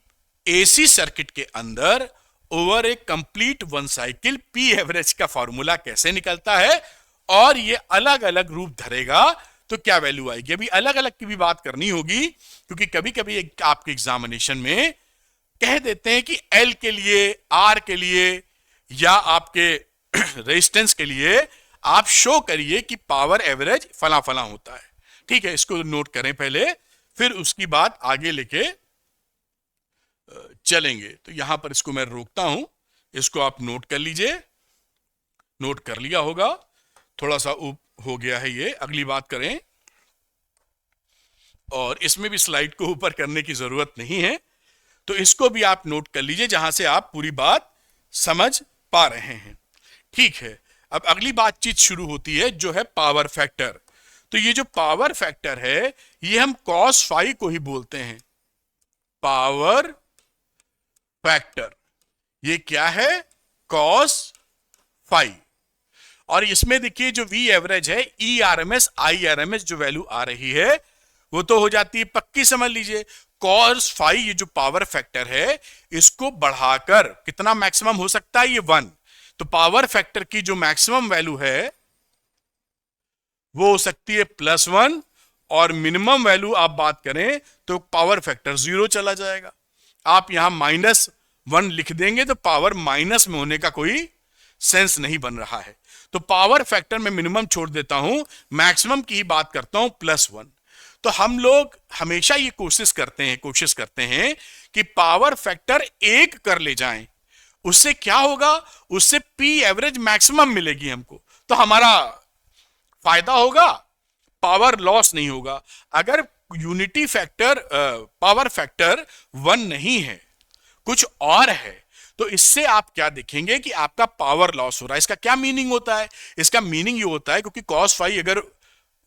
एसी सर्किट के अंदर over a complete one cycle P average का फॉर्मूला कैसे निकलता है, और ये अलग अलग रूप धरेगा तो क्या वैल्यू आएगी। अभी अलग अलग की भी बात करनी होगी, क्योंकि कभी कभी आपके एग्जामिनेशन में कह देते हैं कि एल के लिए, आर के लिए, या आपके रेजिस्टेंस के लिए आप शो करिए कि पावर एवरेज फला फला होता है। ठीक है, इसको नोट करें पहले, फिर उसकी बात आगे लेके चलेंगे। तो यहां पर इसको मैं रोकता हूं, इसको आप नोट कर लीजिए। नोट कर लिया होगा, थोड़ा सा हो गया है ये, अगली बात करें। और इसमें भी स्लाइड को ऊपर करने की जरूरत नहीं है, तो इसको भी आप नोट कर लीजिए, जहां से आप पूरी बात समझ पा रहे हैं। ठीक है, अब अगली बातचीत शुरू होती है जो है पावर फैक्टर। तो ये जो पावर फैक्टर है, ये हम कॉस फाई को ही बोलते हैं पावर फैक्टर। ये क्या है, कॉस फाई। और इसमें देखिए जो वी एवरेज है, E R M S, I R M S जो वैल्यू आ रही है वो तो हो जाती है पक्की, समझ लीजिए। कॉस फाई ये जो पावर फैक्टर है, इसको बढ़ाकर कितना मैक्सिमम हो सकता है, ये 1। तो पावर फैक्टर की जो मैक्सिमम वैल्यू है वो हो सकती है +1, और मिनिमम वैल्यू आप बात करें तो पावर फैक्टर 0 चला जाएगा। आप यहां -1 लिख देंगे तो पावर माइनस में होने का कोई सेंस नहीं बन रहा है। तो पावर फैक्टर में मिनिमम छोड़ देता हूं, मैक्सिमम की ही बात करता हूं +1। तो हम लोग हमेशा ये कोशिश करते हैं कि पावर फैक्टर 1 कर ले जाएं। उससे क्या होगा, उससे पी एवरेज मैक्सिमम मिलेगी हमको, तो हमारा फायदा होगा, पावर लॉस नहीं होगा। अगर यूनिटी फैक्टर पावर फैक्टर 1 नहीं है, कुछ और है, तो इससे आप क्या देखेंगे कि आपका पावर लॉस हो रहा है। इसका क्या मीनिंग होता है, इसका मीनिंग ये होता है, क्योंकि कॉस फाई अगर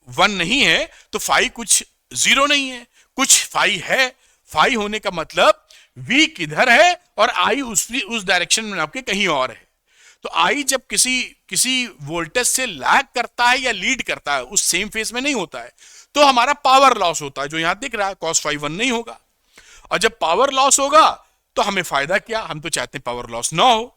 1 नहीं है तो फाई कुछ 0 नहीं है, कुछ फाई है। फाई होने का मतलब वी किधर है और आई उस डायरेक्शन में आपके कहीं और है। तो आई जब किसी वोल्टेज से लैग करता है या लीड करता है, उस सेम फेज में नहीं होता है, तो हमारा पावर लॉस होता है, जो यहां दिख रहा है कॉस फाई 1 नहीं होगा। और जब पावर लॉस होगा तो हमें फायदा क्या, हम तो चाहते हैं पावर लॉस ना हो।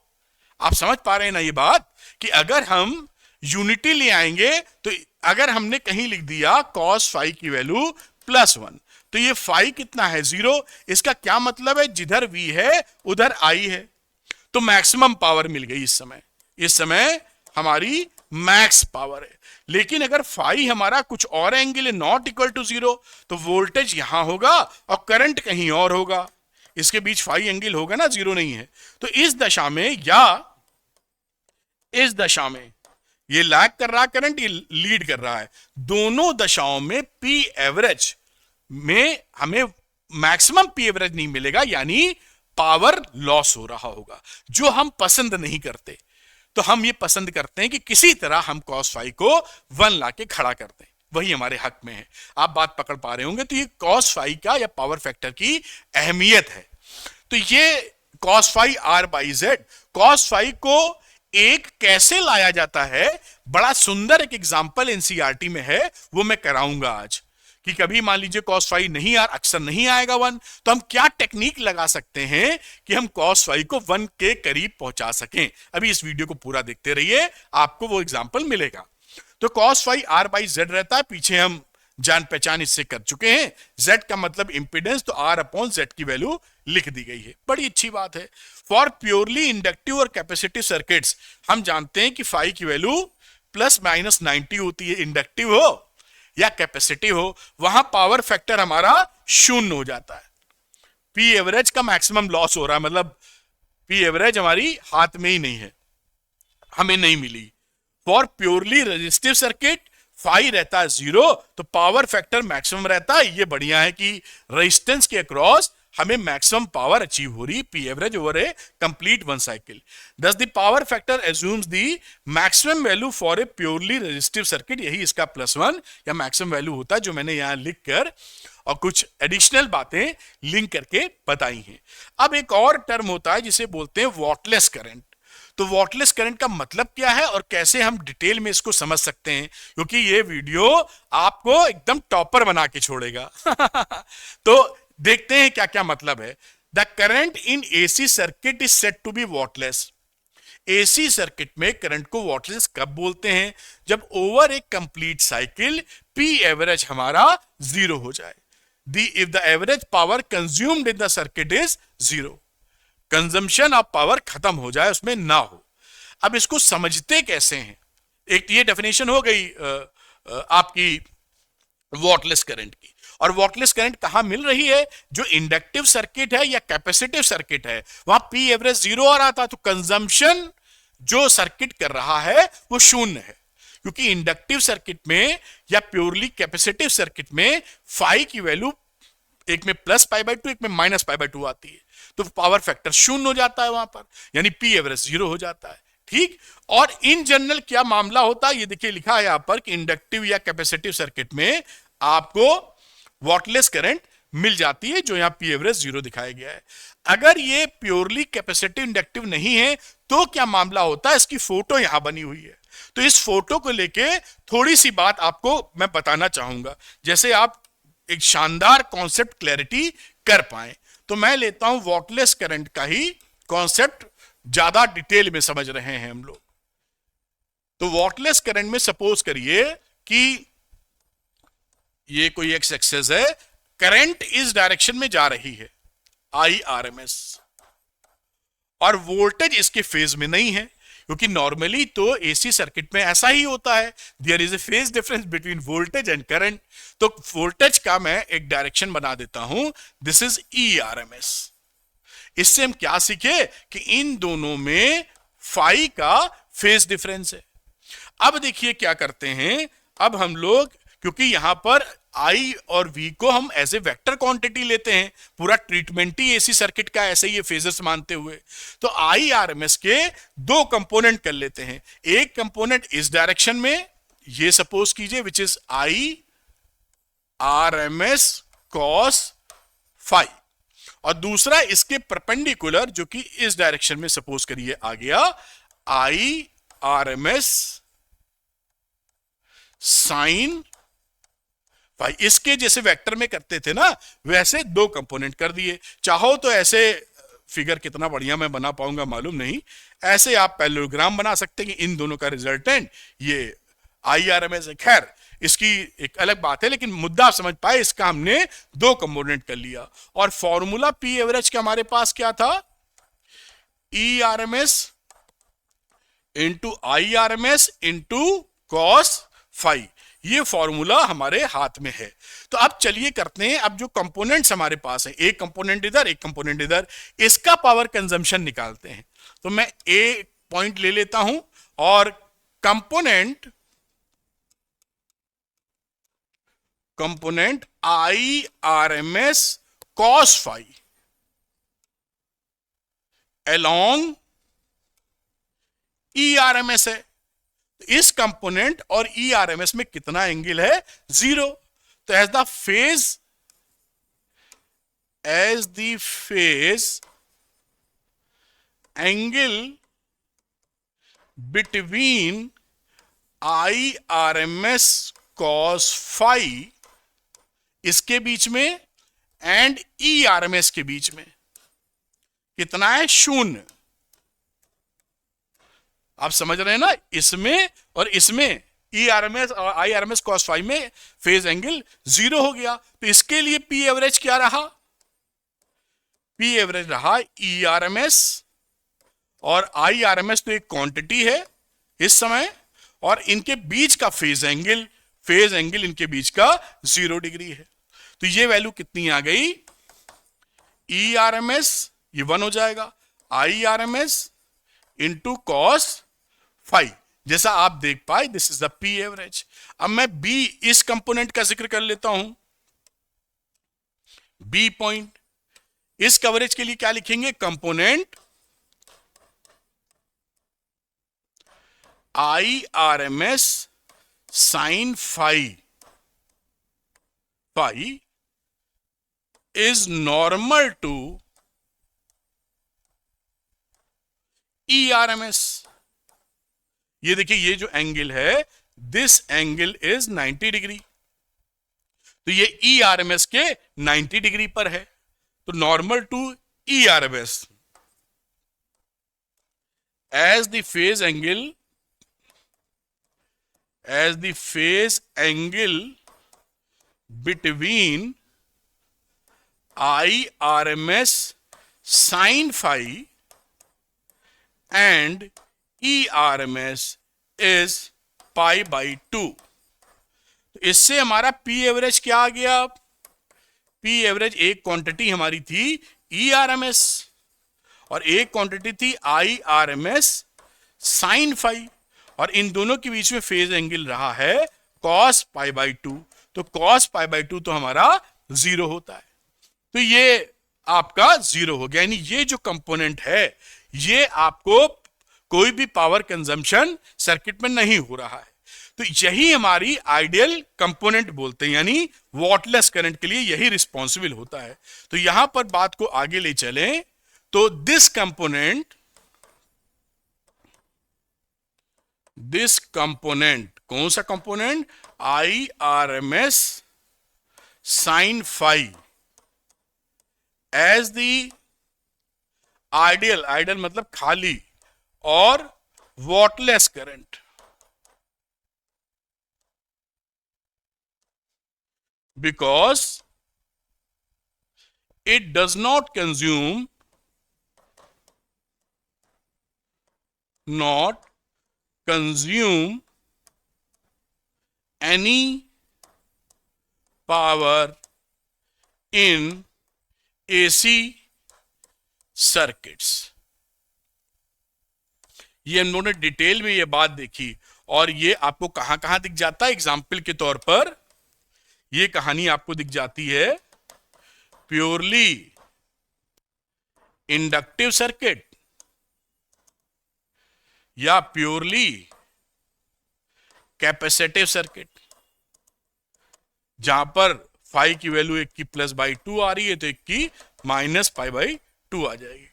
आप समझ पा रहे हैं ना ये बात, कि अगर हम यूनिटी ले आएंगे, तो अगर हमने कहीं लिख दिया कॉस फाई की वैल्यू +1, तो ये फाई कितना है, 0। इसका क्या मतलब है, जिधर वी है उधर आई है, तो मैक्सिमम पावर मिल गई। इस समय हमारी मैक्स पावर है। लेकिन अगर फाई हमारा कुछ और एंगल है, नॉट इक्वल टू 0, तो वोल्टेज यहां होगा और करंट कहीं और होगा, इसके बीच फाई एंगल होगा ना, 0 नहीं है। तो इस दशा में या इस दशा में ये लैग कर रहा है करंट, ये लीड कर रहा है, दोनों दशाओं में पी एवरेज में हमें मैक्सिमम पी एवरेज नहीं मिलेगा, यानी पावर लॉस हो रहा होगा, जो हम पसंद नहीं करते। तो हम ये पसंद करते हैं कि किसी तरह हम cos फाई को 1 ला के खड़ा कर दें, वही हमारे हक में है। आप बात पकड़ पा रहे होंगे। तो ये cos फाई का या पावर फैक्टर की अहमियत है। तो ये cos phi R by Z, cos phi को एक कैसे लाया जाता है, बड़ा सुंदर एक एग्जाम्पल एनसीईआरटी में है, वो मैं कराऊंगा आज। कि कभी मान लीजिए cos फाई नहीं अक्सर नहीं आएगा 1, तो हम क्या टेक्निक लगा सकते हैं कि हम cos फाई को 1 के करीब पहुंचा सकें। अभी इस वीडियो को पूरा देखते रहिए, आपको वो एग्जाम्पल मिलेगा। तो cos phi R by Z रहता है, पीछे हम जान पहचान इससे कर चुके हैं। z का मतलब इंपीडेंस, तो r अपॉन z की वैल्यू लिख दी गई है, बड़ी अच्छी बात है। फॉर प्योरली इंडक्टिव और कैपेसिटिव सर्किट्स हम जानते हैं कि फाई की वैल्यू प्लस माइनस 90 होती है, इंडक्टिव हो या कैपेसिटिव हो, वहां पावर फैक्टर हमारा 0 हो जाता है। पी एवरेज का मैक्सिमम लॉस हो रहा है, मतलब पी एवरेज हमारी हाथ में ही नहीं है, हमें नहीं मिली। For purely resistive circuit phi रहता है 0, तो पावर फैक्टर मैक्सिमम रहता है। ये बढ़िया है कि रेजिस्टेंस के अक्रॉस हमें मैक्सिमम पावर अचीव हो रही, P average over a complete 1 cycle. दस the power factor assumes the maximum value for a purely resistive circuit, यही इसका +1 या मैक्सिमम वैल्यू होता है, जो मैंने यहां लिख कर और कुछ एडिशनल बातें लिंक करके बताई हैं। अब एक और टर्म होता है जिसे बोलते हैं वॉटलेस करंट। तो वॉटलेस करंट का मतलब क्या है और कैसे हम डिटेल में इसको समझ सकते हैं, क्योंकि ये वीडियो आपको एकदम टॉपर बना के छोड़ेगा। तो देखते हैं क्या क्या मतलब है। The current in AC circuit is said to be wattless. AC circuit में करंट को वॉटलेस कब बोलते हैं? जब over a complete cycle P average हमारा 0 हो जाए। If the average power consumed in the circuit is 0, consumption of power खत्म हो जाए, उसमें ना हो। अब इसको समझते कैसे हैं? एक ये डेफिनेशन हो गई आपकी वॉटलेस करंट की। और वॉटलेस करंट कहां मिल रही है? जो इंडक्टिव सर्किट है या कैपेसिटिव सर्किट है, वहां पी एवरेज 0 आ रहा था, तो कंजम्पशन जो सर्किट कर रहा है वो 0 है। क्योंकि इंडक्टिव सर्किट में या प्योरली कैपेसिटिव सर्किट में फाई की वैल्यू एक में +π/2 एक में -π/2 आती है, तो पावर फैक्टर 0 हो जाता है वहां पर, यानी पी एवरेज 0 हो जाता है। ठीक। और इन जनरल क्या मामला होता है, ये देखिए लिखा है यहां पर कि इंडक्टिव या कैपेसिटिव सर्किट में आपको वॉटलेस करंट मिल जाती है, जो यहां पी एवरेज 0 दिखाया गया है। अगर ये प्योरली कैपेसिटिव इंडक्टिव नहीं है तो क्या मामला होता है, इसकी फोटो यहां बनी हुई है। तो इस फोटो को लेके थोड़ी सी बात आपको मैं बताना चाहूंगा, जैसे आप एक शानदार कॉन्सेप्ट क्लैरिटी कर पाए। तो मैं लेता हूं वॉटलेस करंट का ही कॉन्सेप्ट, ज्यादा डिटेल में समझ रहे हैं हम लोग। तो वॉटलेस करंट में सपोज करिए कि ये कोई एक्स एक्सेस है, करंट इस डायरेक्शन में जा रही है IRMS, और वोल्टेज इसके फेज में नहीं है, क्योंकि नॉर्मली तो एसी सर्किट में ऐसा ही होता है, there is a phase difference between voltage and current. तो वोल्टेज का मैं एक डायरेक्शन बना देता हूं, दिस इज ERMS। इससे हम क्या सीखे कि इन दोनों में फाई का फेज डिफरेंस है। अब देखिए क्या करते हैं, अब हम लोग क्योंकि यहां पर I और V को हम एज ए वेक्टर क्वांटिटी लेते हैं, पूरा ट्रीटमेंट ही एसी सर्किट का ऐसे ही फेजर्स मानते हुए, तो IRMS के 2 कंपोनेंट कर लेते हैं। एक कंपोनेंट इस डायरेक्शन में, ये सपोज कीजिए, which is IRMS cos phi, और दूसरा इसके परपेंडिकुलर जो कि इस डायरेक्शन में सपोज करिए आ गया IRMS साइन फाई। इसके जैसे वेक्टर में करते थे ना, वैसे 2 कंपोनेंट कर दिए। चाहो तो ऐसे फिगर कितना बढ़िया मैं बना पाऊंगा मालूम नहीं, ऐसे आप पैरेललोग्राम बना सकते हैं कि इन दोनों का रिजल्टेंट ये IRMS है। खैर इसकी एक अलग बात है, लेकिन मुद्दा आप समझ पाए, इसका हमने 2 कंपोनेंट कर लिया। और फॉर्मूला पी एवरेज का हमारे पास क्या था? ERMS into IRMS into cos phi. ये फॉर्मूला हमारे हाथ में है। तो अब चलिए करते हैं, अब जो कंपोनेंट्स हमारे पास है, एक कंपोनेंट इधर एक कंपोनेंट इधर, इसका पावर कंजम्पशन निकालते हैं। तो मैं एक पॉइंट ले लेता हूं और component IRMS cos phi along ERMS है। इस कंपोनेंट और ERMS में कितना एंगल है? 0। तो as the phase angle between IRMS cos phi इसके बीच में एंड ERMS के बीच में कितना है? 0। आप समझ रहे हैं ना? इसमें और इसमें ERMS और IRMS cos फाई में फेज एंगल 0 हो गया। तो इसके लिए P एवरेज क्या रहा? P एवरेज रहा ERMS और IRMS तो एक क्वांटिटी है इस समय, और इनके बीच का फेज एंगल इनके बीच का 0 डिग्री है। तो ये वैल्यू कितनी आ गई? ERMS ये 1 हो जाएगा, IRMS इंटू कॉस फाई, जैसा आप देख पाए। This is the P average. अब मैं B इस कंपोनेंट का जिक्र कर लेता हूं। B पॉइंट, इस कवरेज के लिए क्या लिखेंगे? Component IRMS sine phi is normal to ERMS। ये देखिए, ये जो एंगल है, दिस एंगल इज 90 डिग्री। तो ये ERMS के 90 डिग्री पर है। तो normal to ERMS as the phase angle between IRMS sin phi and ERMS is pi by 2। तो इससे हमारा P एवरेज क्या आ गया? P एवरेज एक क्वांटिटी हमारी थी ERMS और एक क्वांटिटी थी IRMS साइन फाई, और इन दोनों के बीच में फेज एंगल रहा है cos पाई बाई 2। तो cos पाई बाई 2 तो हमारा 0 होता है। तो ये आपका 0 हो गया, यानी ये जो कंपोनेंट है ये आपको कोई भी पावर कंजम्पशन सर्किट में नहीं हो रहा है। तो यही हमारी आइडियल कंपोनेंट बोलते हैं, यानी वॉटलेस करंट के लिए यही रिस्पॉन्सिबल होता है। तो यहां पर बात को आगे ले चलें तो दिस कंपोनेंट कौन सा component? IRMS sine phi as the ideal मतलब खाली और wattless current, because it does not consume any power in AC circuits. ये हम लोगों ने डिटेल में ये बात देखी, और ये आपको कहां कहां दिख जाता है? एग्जाम्पल के तौर पर ये कहानी आपको दिख जाती है प्योरली इंडक्टिव सर्किट या प्योरली कैपेसिटिव सर्किट, जहां पर फाई की वैल्यू 1 की प्लस बाई 2 आ रही है तो 1 की माइनस पाई बाई 2 आ जाएगी,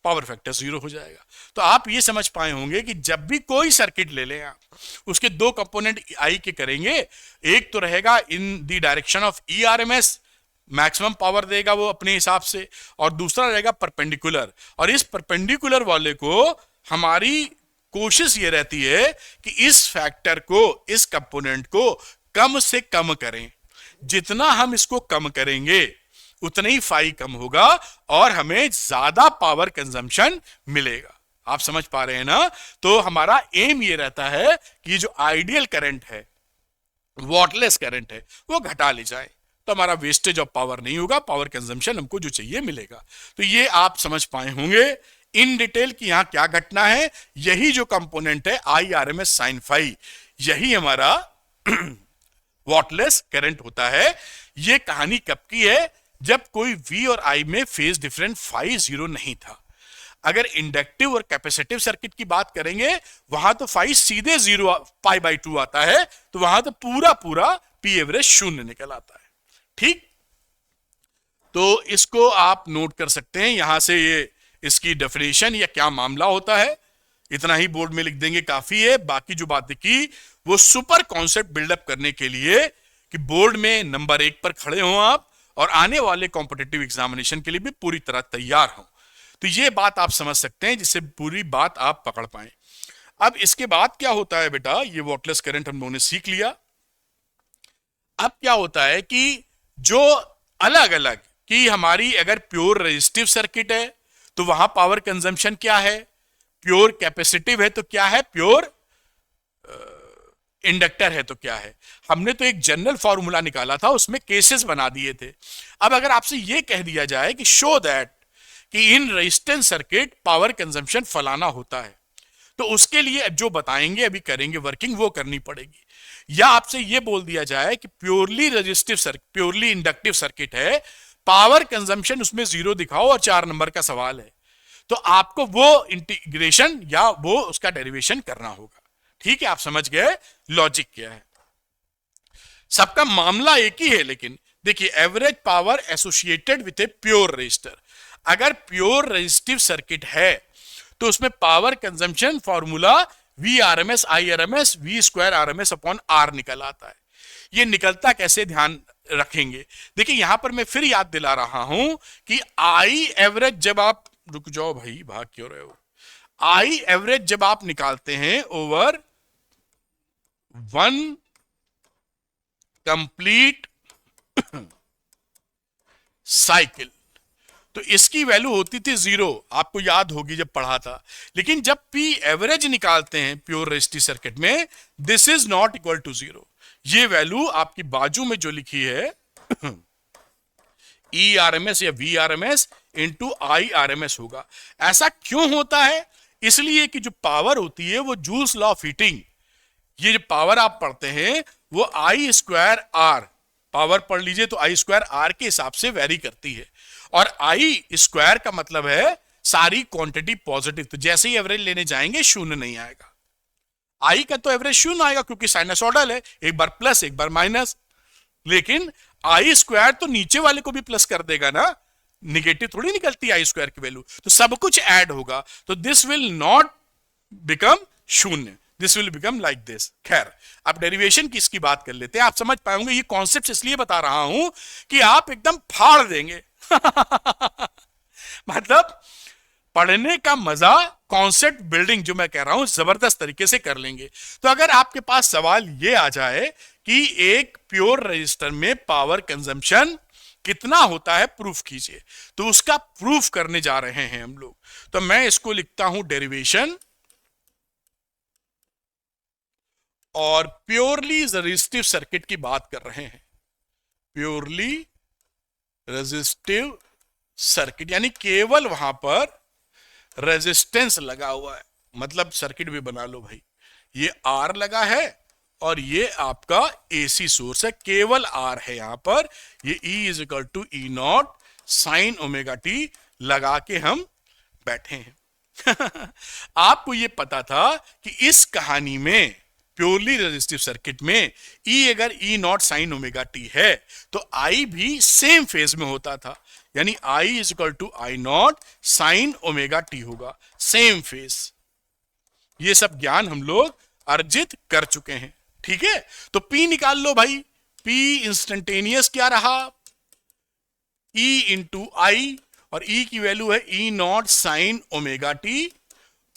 पावर फैक्टर 0 हो जाएगा। तो आप ये समझ पाए होंगे कि जब भी कोई सर्किट ले लें आप, उसके दो कंपोनेंट आई के करेंगे। एक तो रहेगा in the direction of ERMS, maximum power देगा वो अपने हिसाब से, और दूसरा रहेगा परपेंडिकुलर। और इस परपेंडिकुलर वाले को हमारी कोशिश ये रहती है कि इस फैक्टर को, इस कंपोनेंट को कम से कम करें। जितना हम इसको कम करेंगे उतना ही फाई कम होगा और हमें ज्यादा पावर कंजम्पशन मिलेगा। आप समझ पा रहे हैं ना? तो हमारा एम ये रहता है कि जो आइडियल करंट है, वॉटलेस करंट है, वो घटा ले जाए, तो हमारा वेस्टेज ऑफ पावर नहीं होगा, पावर कंजम्पशन हमको जो चाहिए मिलेगा। तो ये आप समझ पाए होंगे इन डिटेल कि यहां क्या घटना है। यही जो कंपोनेंट है IRMS साइन फाई, यही हमारा वॉटलेस करंट होता है। ये कहानी कब की है? जब कोई V और I में फेज डिफरेंस फाई 0 नहीं था। अगर इंडक्टिव और कैपेसिटिव सर्किट की बात करेंगे वहां तो फाई सीधे 0 पाई बाई 2 आता है, तो वहां तो पूरा पूरा पी एवरेज शून्य निकल आता है। ठीक, तो इसको आप नोट कर सकते हैं यहां से, ये इसकी डेफिनेशन या क्या मामला होता है, इतना ही बोर्ड में लिख देंगे काफी है। बाकी जो बातें की वो सुपर कॉन्सेप्ट बिल्डअप करने के लिए कि बोर्ड में नंबर 1 पर खड़े हो आप और आने वाले कॉम्पिटिटिव एग्जामिनेशन के लिए भी पूरी तरह तैयार हो। तो ये बात आप समझ सकते हैं जिससे पूरी बात आप पकड़ पाए। अब इसके बाद क्या होता है बेटा, ये वॉटलेस करंट हम लोगों ने सीख लिया। अब क्या होता है कि जो अलग अलग कि हमारी अगर प्योर रेजिस्टिव सर्किट है तो वहां पावर कंजम्पशन क्या है, प्योर कैपेसिटिव है तो क्या है, प्योर इंडक्टर है तो क्या है। हमने तो एक जनरल फॉर्मूला निकाला था, उसमें केसेस बना दिए थे। अब अगर आपसे यह कह दिया जाए कि शो दैट कि in resistance circuit power consumption फलाना होता है, तो उसके लिए जो बताएंगे अभी करेंगे वर्किंग वो करनी पड़ेगी। या आपसे यह बोल दिया जाए कि purely resistive circuit, purely inductive circuit है, पावर कंजम्पशन उसमें 0 दिखाओ और 4 नंबर का सवाल है, तो आपको वो इंटीग्रेशन या वो उसका डेरिवेशन करना होगा। ठीक है, आप समझ गए लॉजिक क्या है। सबका मामला एक ही है, लेकिन देखिए average power associated with a pure resistor. अगर प्योर रेजिस्टिव सर्किट है तो उसमें power consumption formula V R M S I R M S V square R M S upon R निकल आता है। ये निकलता कैसे, ध्यान रखेंगे। देखिए यहां पर मैं फिर याद दिला रहा हूं कि आई एवरेज जब आप, रुक जाओ भाई भाग क्यों रहे हो, आई एवरेज जब आप निकालते हैं ओवर वन कंप्लीट साइकिल, तो इसकी वैल्यू होती थी 0, आपको याद होगी जब पढ़ा था। लेकिन जब पी एवरेज निकालते हैं प्योर रेजिस्टिव सर्किट में, this is not equal to 0। ये वैल्यू आपकी बाजू में जो लिखी है ई आर एम एस या V R M S into I R M S होगा। ऐसा क्यों होता है, इसलिए कि जो पावर होती है वो जूल्स लॉ ऑफ हीटिंग, ये जो पावर आप पढ़ते हैं वो आई स्क्वायर आर, पावर पढ़ लीजिए तो आई स्क्वायर आर के हिसाब से वेरी करती है। और आई स्क्वायर का मतलब है सारी क्वांटिटी पॉजिटिव, तो जैसे ही एवरेज लेने जाएंगे शून्य नहीं आएगा। आई का तो एवरेज शून्य आएगा क्योंकि साइनसॉइडल है, एक बार प्लस एक बार माइनस। लेकिन आई स्क्वायर तो नीचे वाले को भी प्लस कर देगा ना, निगेटिव थोड़ी निकलती आई स्क्वायर की वैल्यू, तो सब कुछ ऐड होगा, तो दिस विल नॉट बिकम शून्य, this will become like this. खैर अब डेरिवेशन की इसकी बात कर लेते हैं, आप समझ पाएंगे। ये कॉन्सेप्ट इसलिए बता रहा हूं कि आप एकदम फाड़ देंगे मतलब पढ़ने का मजा, कॉन्सेप्ट बिल्डिंग जो मैं कह रहा हूं जबरदस्त तरीके से कर लेंगे। तो अगर आपके पास सवाल ये आ जाए कि एक प्योर रजिस्टर में पावर कंजम्पशन कितना होता है प्रूफ कीजिए, तो उसका प्रूफ करने जा रहे हैं हम लोग। तो मैं इसको लिखता हूं डेरिवेशन, और प्योरली रेजिस्टिव सर्किट की बात कर रहे हैं। प्योरली रेजिस्टिव सर्किट यानी केवल वहां पर रेजिस्टेंस लगा हुआ है, मतलब सर्किट भी बना लो भाई, ये आर लगा है और ये आपका एसी सोर्स है, केवल आर है यहां पर। ये E is equal to E naught sine omega t लगा के हम बैठे हैं आपको ये पता था कि इस कहानी में प्योरली रेजिस्टिव सर्किट में E अगर E not sine omega T है तो I भी सेम फेज में होता था, यानी I is equal to I naught sine omega t होगा, सेम फेज। ये सब ज्ञान हम लोग अर्जित कर चुके हैं, ठीक है। तो P निकाल लो भाई, P इंस्टेंटेनियस क्या रहा, E इंटू आई, और E की वैल्यू है E not sine omega T,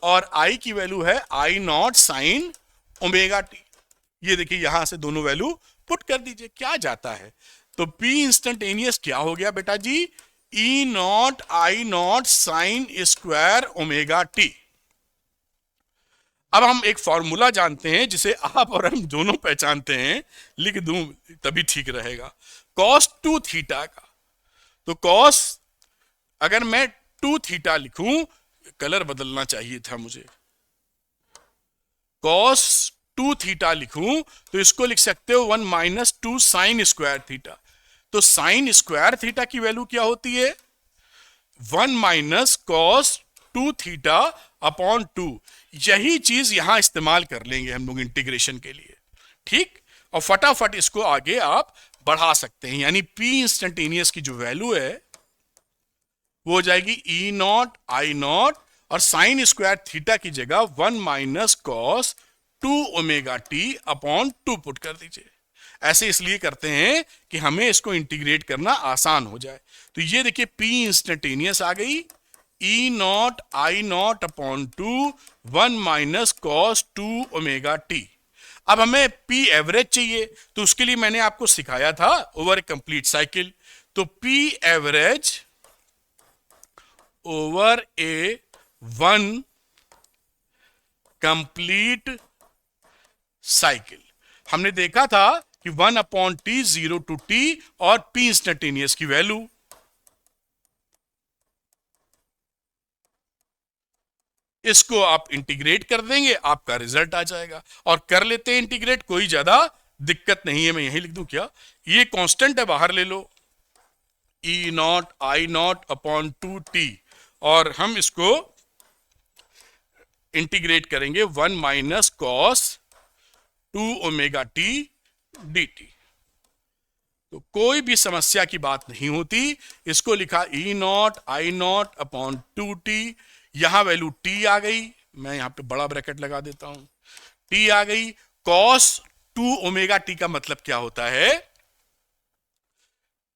और I की वैल्यू है I not sine omega T. ये देखिए यहां से दोनों वैल्यू पुट कर दीजिए, क्या जाता है। तो P इंस्टेंटेनियस क्या हो गया बेटा जी, E naught I naught sine square omega t. अब हम एक फॉर्मूला जानते हैं जिसे आप और हम दोनों पहचानते हैं, लिख दूं तभी ठीक रहेगा, कॉस 2 थीटा का। तो कॉस अगर मैं 2 थीटा लिखूं, कलर बदलना चाहिए था मुझे, कॉस 2 थीटा लिखूं तो इसको लिख सकते हो 1 माइनस 2 साइन स्क्वायर थीटा। तो साइन स्क्वायर थीटा की वैल्यू क्या होती है? 1 माइनस कॉस 2 थीटा अपॉन 2। यही चीज यहां इस्तेमाल कर लेंगे हम लोग इंटीग्रेशन के लिए, ठीक। और फटाफट इसको आगे आप बढ़ा सकते हैं, यानी P इंस्टेंटेनियस की जो वैल्यू है वो हो जाएगी ई नॉट आई नॉट, और साइन स्क्वायर थीटा की जगह 1 minus cos 2 omega t upon 2 put कर दीजिए। ऐसे इसलिए करते हैं कि हमें इसको इंटीग्रेट करना आसान हो जाए। तो ये देखिए P इंस्टेंटेनियस आ गई, E naught I naught upon 2 1 minus cos 2 omega t. अब हमें P एवरेज चाहिए, तो उसके लिए मैंने आपको सिखाया था ओवर ए कंप्लीट साइकिल। तो P एवरेज ओवर ए 1 कंप्लीट साइकिल, हमने देखा था कि 1 अपॉन टी 0 टू टी और P इंस्टेंटेनियस की वैल्यू। इसको आप इंटीग्रेट कर देंगे, आपका रिजल्ट आ जाएगा। और कर लेते हैं इंटीग्रेट, कोई ज्यादा दिक्कत नहीं है। मैं यही लिख दूं क्या? ये कांस्टेंट है, बाहर ले लो, E naught I naught upon 2 t, और हम इसको इंटीग्रेट करेंगे 1 minus cos 2 omega t D t. तो कोई भी समस्या की बात नहीं होती। इसको लिखा E naught I naught upon 2 t, यहां वैल्यू टी आ गई, मैं यहां पे बड़ा ब्रैकेट लगा देता हूं, टी आ गई। कॉस 2 ओमेगा टी का मतलब क्या होता है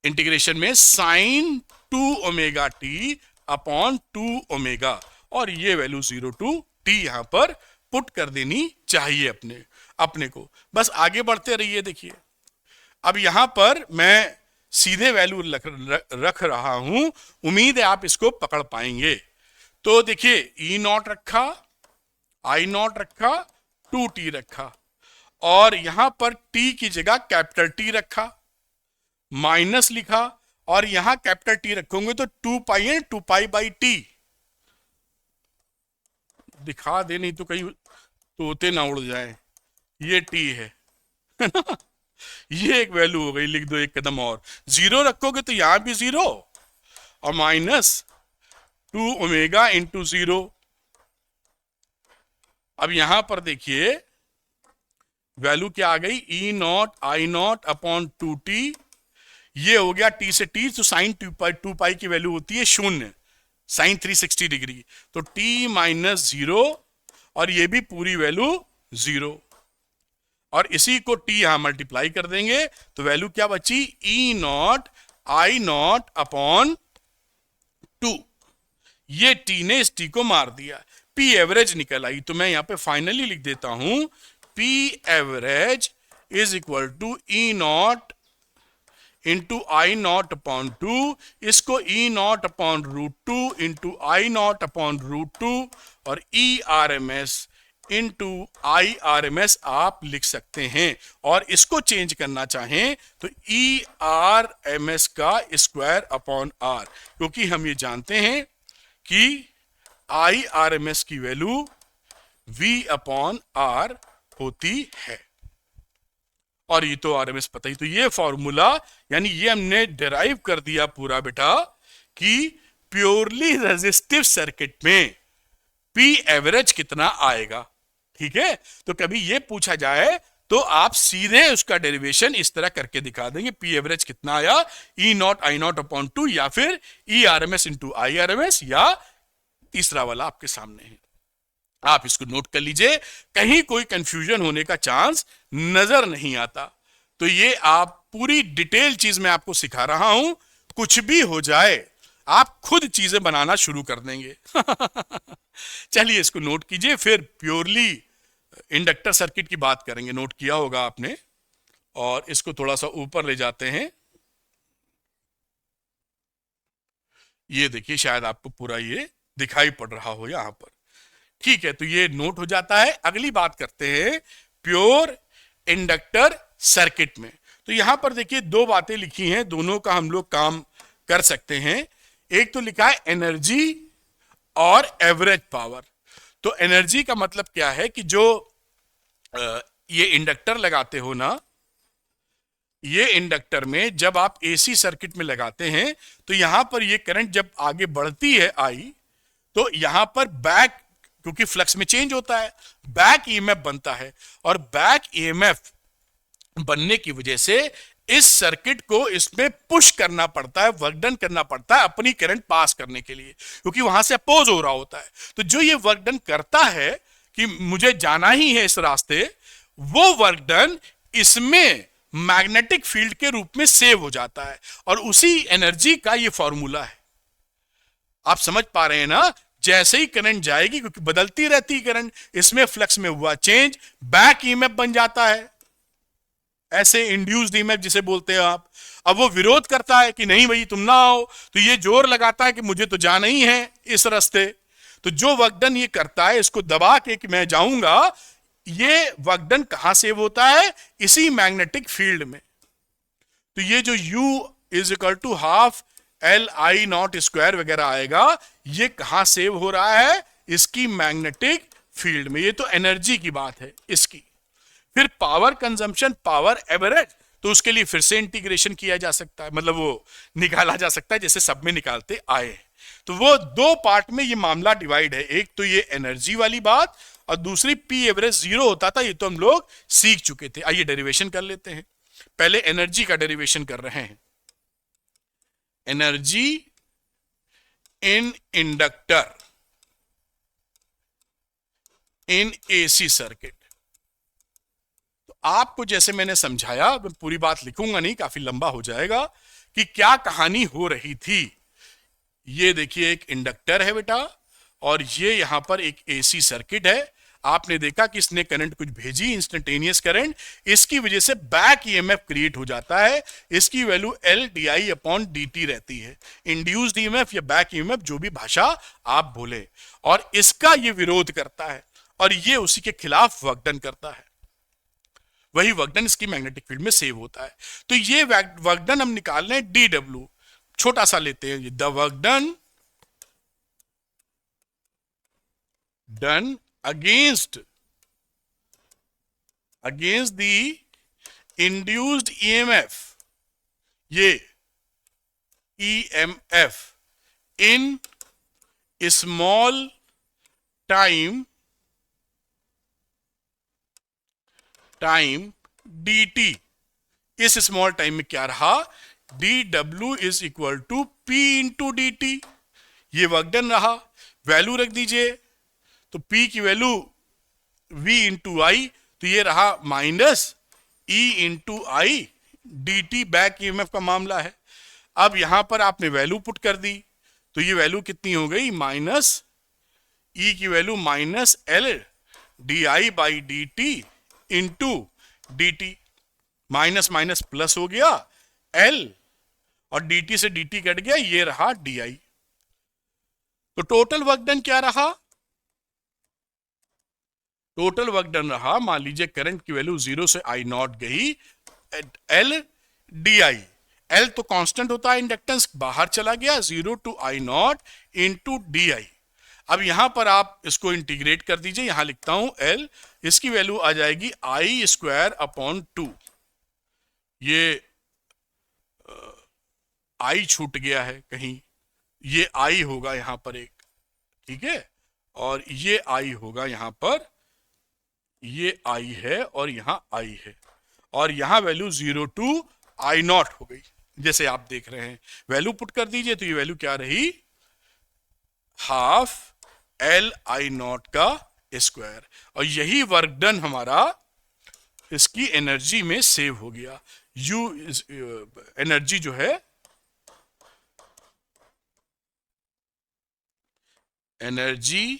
इंटीग्रेशन में? Sine 2 omega t upon 2 omega, और ये वैल्यू 0 टू टी यहां पर पुट कर देनी चाहिए अपने को। बस आगे बढ़ते रहिए। देखिए अब यहां पर मैं सीधे वैल्यू रख रहा हूं, उम्मीद है आप इसको पकड़ पाएंगे। तो देखिए ई नॉट रखा, आई नॉट रखा, 2 टी रखा, और यहां पर टी की जगह कैपिटल टी रखा, माइनस लिखा, और यहां कैपिटल टी रखोगे तो 2 पाई है, 2 पाई बाई टी। दिखा दे, नहीं तो कहीं तोते ना उड़ जाए। ये टी है ना? ये एक वैल्यू हो गई, लिख दो एक कदम और। 0 रखोगे तो यहां भी 0, और माइनस 2 ओमेगा इंटू 0। अब यहां पर देखिए वैल्यू क्या आ गई? E naught I naught upon 2 t, ये हो गया टी से टी, तो साइन 2 पाई की वैल्यू होती है 0, साइन 360 डिग्री, तो टी माइनस 0, और ये भी पूरी वैल्यू 0, और इसी को टी यहां मल्टीप्लाई कर देंगे तो वैल्यू क्या बची? ई नॉट आई नॉट अपॉन 2। ये टी ने इस टी को मार दिया, पी एवरेज निकल आई। तो मैं यहां पे फाइनली लिख देता हूं P average is equal to E naught into I naught upon 2, इसको E naught upon root 2 into I naught upon root 2, और E R M S into I R M S आप लिख सकते हैं। और इसको चेंज करना चाहें तो ई आर एम एस का स्क्वायर अपॉन आर, क्योंकि हम ये जानते हैं कि आई आर एम एस की वैल्यू वी अपॉन आर होती है, और ये तो आर एम एस पता ही। तो ये फॉर्मूला, यानी ये हमने डिराइव कर दिया पूरा बेटा कि प्योरली रेजिस्टिव सर्किट में पी एवरेज कितना आएगा। ठीक है, तो कभी ये पूछा जाए तो आप सीधे उसका डेरिवेशन इस तरह करके दिखा देंगे, पी एवरेज कितना आया, E naught I naught upon 2, या फिर E R M S into I R M S, या तीसरा वाला आपके सामने है। आप इसको नोट कर लीजिए, कहीं कोई कंफ्यूजन होने का चांस नजर नहीं आता। तो ये आप पूरी डिटेल चीज मैं आपको सिखा रहा हूं, कुछ भी हो जाए आप खुद चीजें बनाना शुरू कर देंगे। चलिए इसको नोट कीजिए, फिर प्योरली इंडक्टर सर्किट की बात करेंगे। नोट किया होगा आपने, और इसको थोड़ा सा ऊपर ले जाते हैं। ये देखिए, शायद आपको पूरा ये दिखाई पड़ रहा हो यहां पर। ठीक है, तो ये नोट हो जाता है। अगली बात करते हैं प्योर इंडक्टर सर्किट में। तो यहां पर देखिए दो बातें लिखी हैं, दोनों का हम लोग काम कर सकते हैं। एक तो लिखा है एनर्जी और एवरेज पावर। तो एनर्जी का मतलब क्या है कि जो ये इंडक्टर लगाते हो ना, ये इंडक्टर में जब आप एसी सर्किट में लगाते हैं तो यहां पर ये करंट जब आगे बढ़ती है आई, तो यहां पर बैक, क्योंकि फ्लक्स में चेंज होता है, बैक ईएमएफ बनता है, और बैक ईएमएफ बनने की वजह से इस सर्किट को इसमें पुश करना पड़ता है, वर्क डन करना पड़ता है अपनी करंट पास करने के लिए, क्योंकि वहां से अपोज हो रहा होता है। तो जो ये वर्क डन करता है कि मुझे जाना ही है इस रास्ते, वो वर्क डन इसमें मैग्नेटिक फील्ड के रूप में सेव हो जाता है, और उसी एनर्जी का ये फॉर्मूला है। आप समझ पा रहे हैं ना? जैसे ही करंट जाएगी, क्योंकि बदलती रहती करंट, इसमें फ्लक्स में हुआ चेंज बैक ईएमएफ बन जाता है, ऐसे इंड्यूस्ड ईएमएफ जिसे बोलते हैं आप। अब वो विरोध करता है कि नहीं भाई तुम ना आओ, तो ये जोर लगाता है कि मुझे तो जाना ही है इस रास्ते। तो जो वर्क डन ये करता है, इसको दबा के कि मैं जाऊंगा, ये वर्क डन कहां सेव होता है? इसी मैग्नेटिक फील्ड में। तो ये जो U is equal to half LI0² वगैरह आएगा, ये कहां सेव हो रहा है? इसकी मैग्नेटिक फील्ड में। ये तो एनर्जी की बात है इसकी। फिर पावर कंजम्पशन, पावर एवरेज, तो उसके लिए फिर से इंटीग्रेशन किया जा सकता है, मतलब वो निकाला जा सकता है जैसे सब में निकालते आए। तो वो दो पार्ट में ये मामला डिवाइड है, एक तो ये एनर्जी वाली बात, और दूसरी पी एवरेज 0 होता था, ये तो हम लोग सीख चुके थे। आइए डेरिवेशन कर लेते हैं। पहले एनर्जी का डेरिवेशन कर रहे हैं। Energy in inductor in AC circuit. तो आपको जैसे मैंने समझाया, मैं पूरी बात लिखूंगा नहीं, काफी लंबा हो जाएगा, कि क्या कहानी हो रही थी। ये देखिए एक इंडक्टर है बेटा, और ये यहां पर एक एसी सर्किट है। आपने देखा कि इसने करंट कुछ भेजी, इंस्टेंटेनियस करंट, इसकी वजह से बैक ईएमएफ क्रिएट हो जाता है। इसकी वैल्यू LdI/dt रहती है, इंड्यूस्ड ईएमएफ या बैक ईएमएफ, जो भी भाषा आप बोले। और इसका ये विरोध करता है, और ये उसी के खिलाफ वर्क डन करता है। वही वर्क डन इसकी मैग्नेटिक फील्ड में सेव होता है। तो ये वर्क डन हम निकाल रहे हैं DW, छोटा सा लेते हैं, the work done against the induced EMF, ये EMF in small time dt। इस स्मॉल टाइम में क्या रहा? dW is equal to P into dt। ये वर्क डन रहा, वैल्यू रख दीजिए, तो P की वैल्यू V इंटू आई, तो ये रहा माइनस E इंटू आई dt। बैक ईएमएफ का मामला है। अब यहां पर आपने वैल्यू पुट कर दी, तो ये वैल्यू कितनी हो गई? माइनस E की value minus LdI/dt into dt। Minus minus plus हो गया L, और dt से dt कट गया, ये रहा di। तो टोटल वर्क डन क्या रहा? टोटल वर्क डन रहा, मान लीजिए करंट की वैल्यू 0 से I0 गई, LdI। L तो कांस्टेंट होता है, इंडक्टेंस बाहर चला गया, 0 टू I0 इंटू di। अब यहां पर आप इसको इंटीग्रेट कर दीजिए, यहां लिखता हूं L, इसकी वैल्यू आ जाएगी I²/2। ये I छूट गया है कहीं, ये I होगा यहां पर एक, ठीक है, और ये I होगा यहां पर, ये I है और यहां I है, और यहां वैल्यू 0 टू I0 हो गई, जैसे आप देख रहे हैं। वैल्यू पुट कर दीजिए, तो ये वैल्यू क्या रही? हाफ LI0 का स्क्वायर। और यही वर्क डन हमारा इसकी एनर्जी में सेव हो गया। U एनर्जी जो है, energy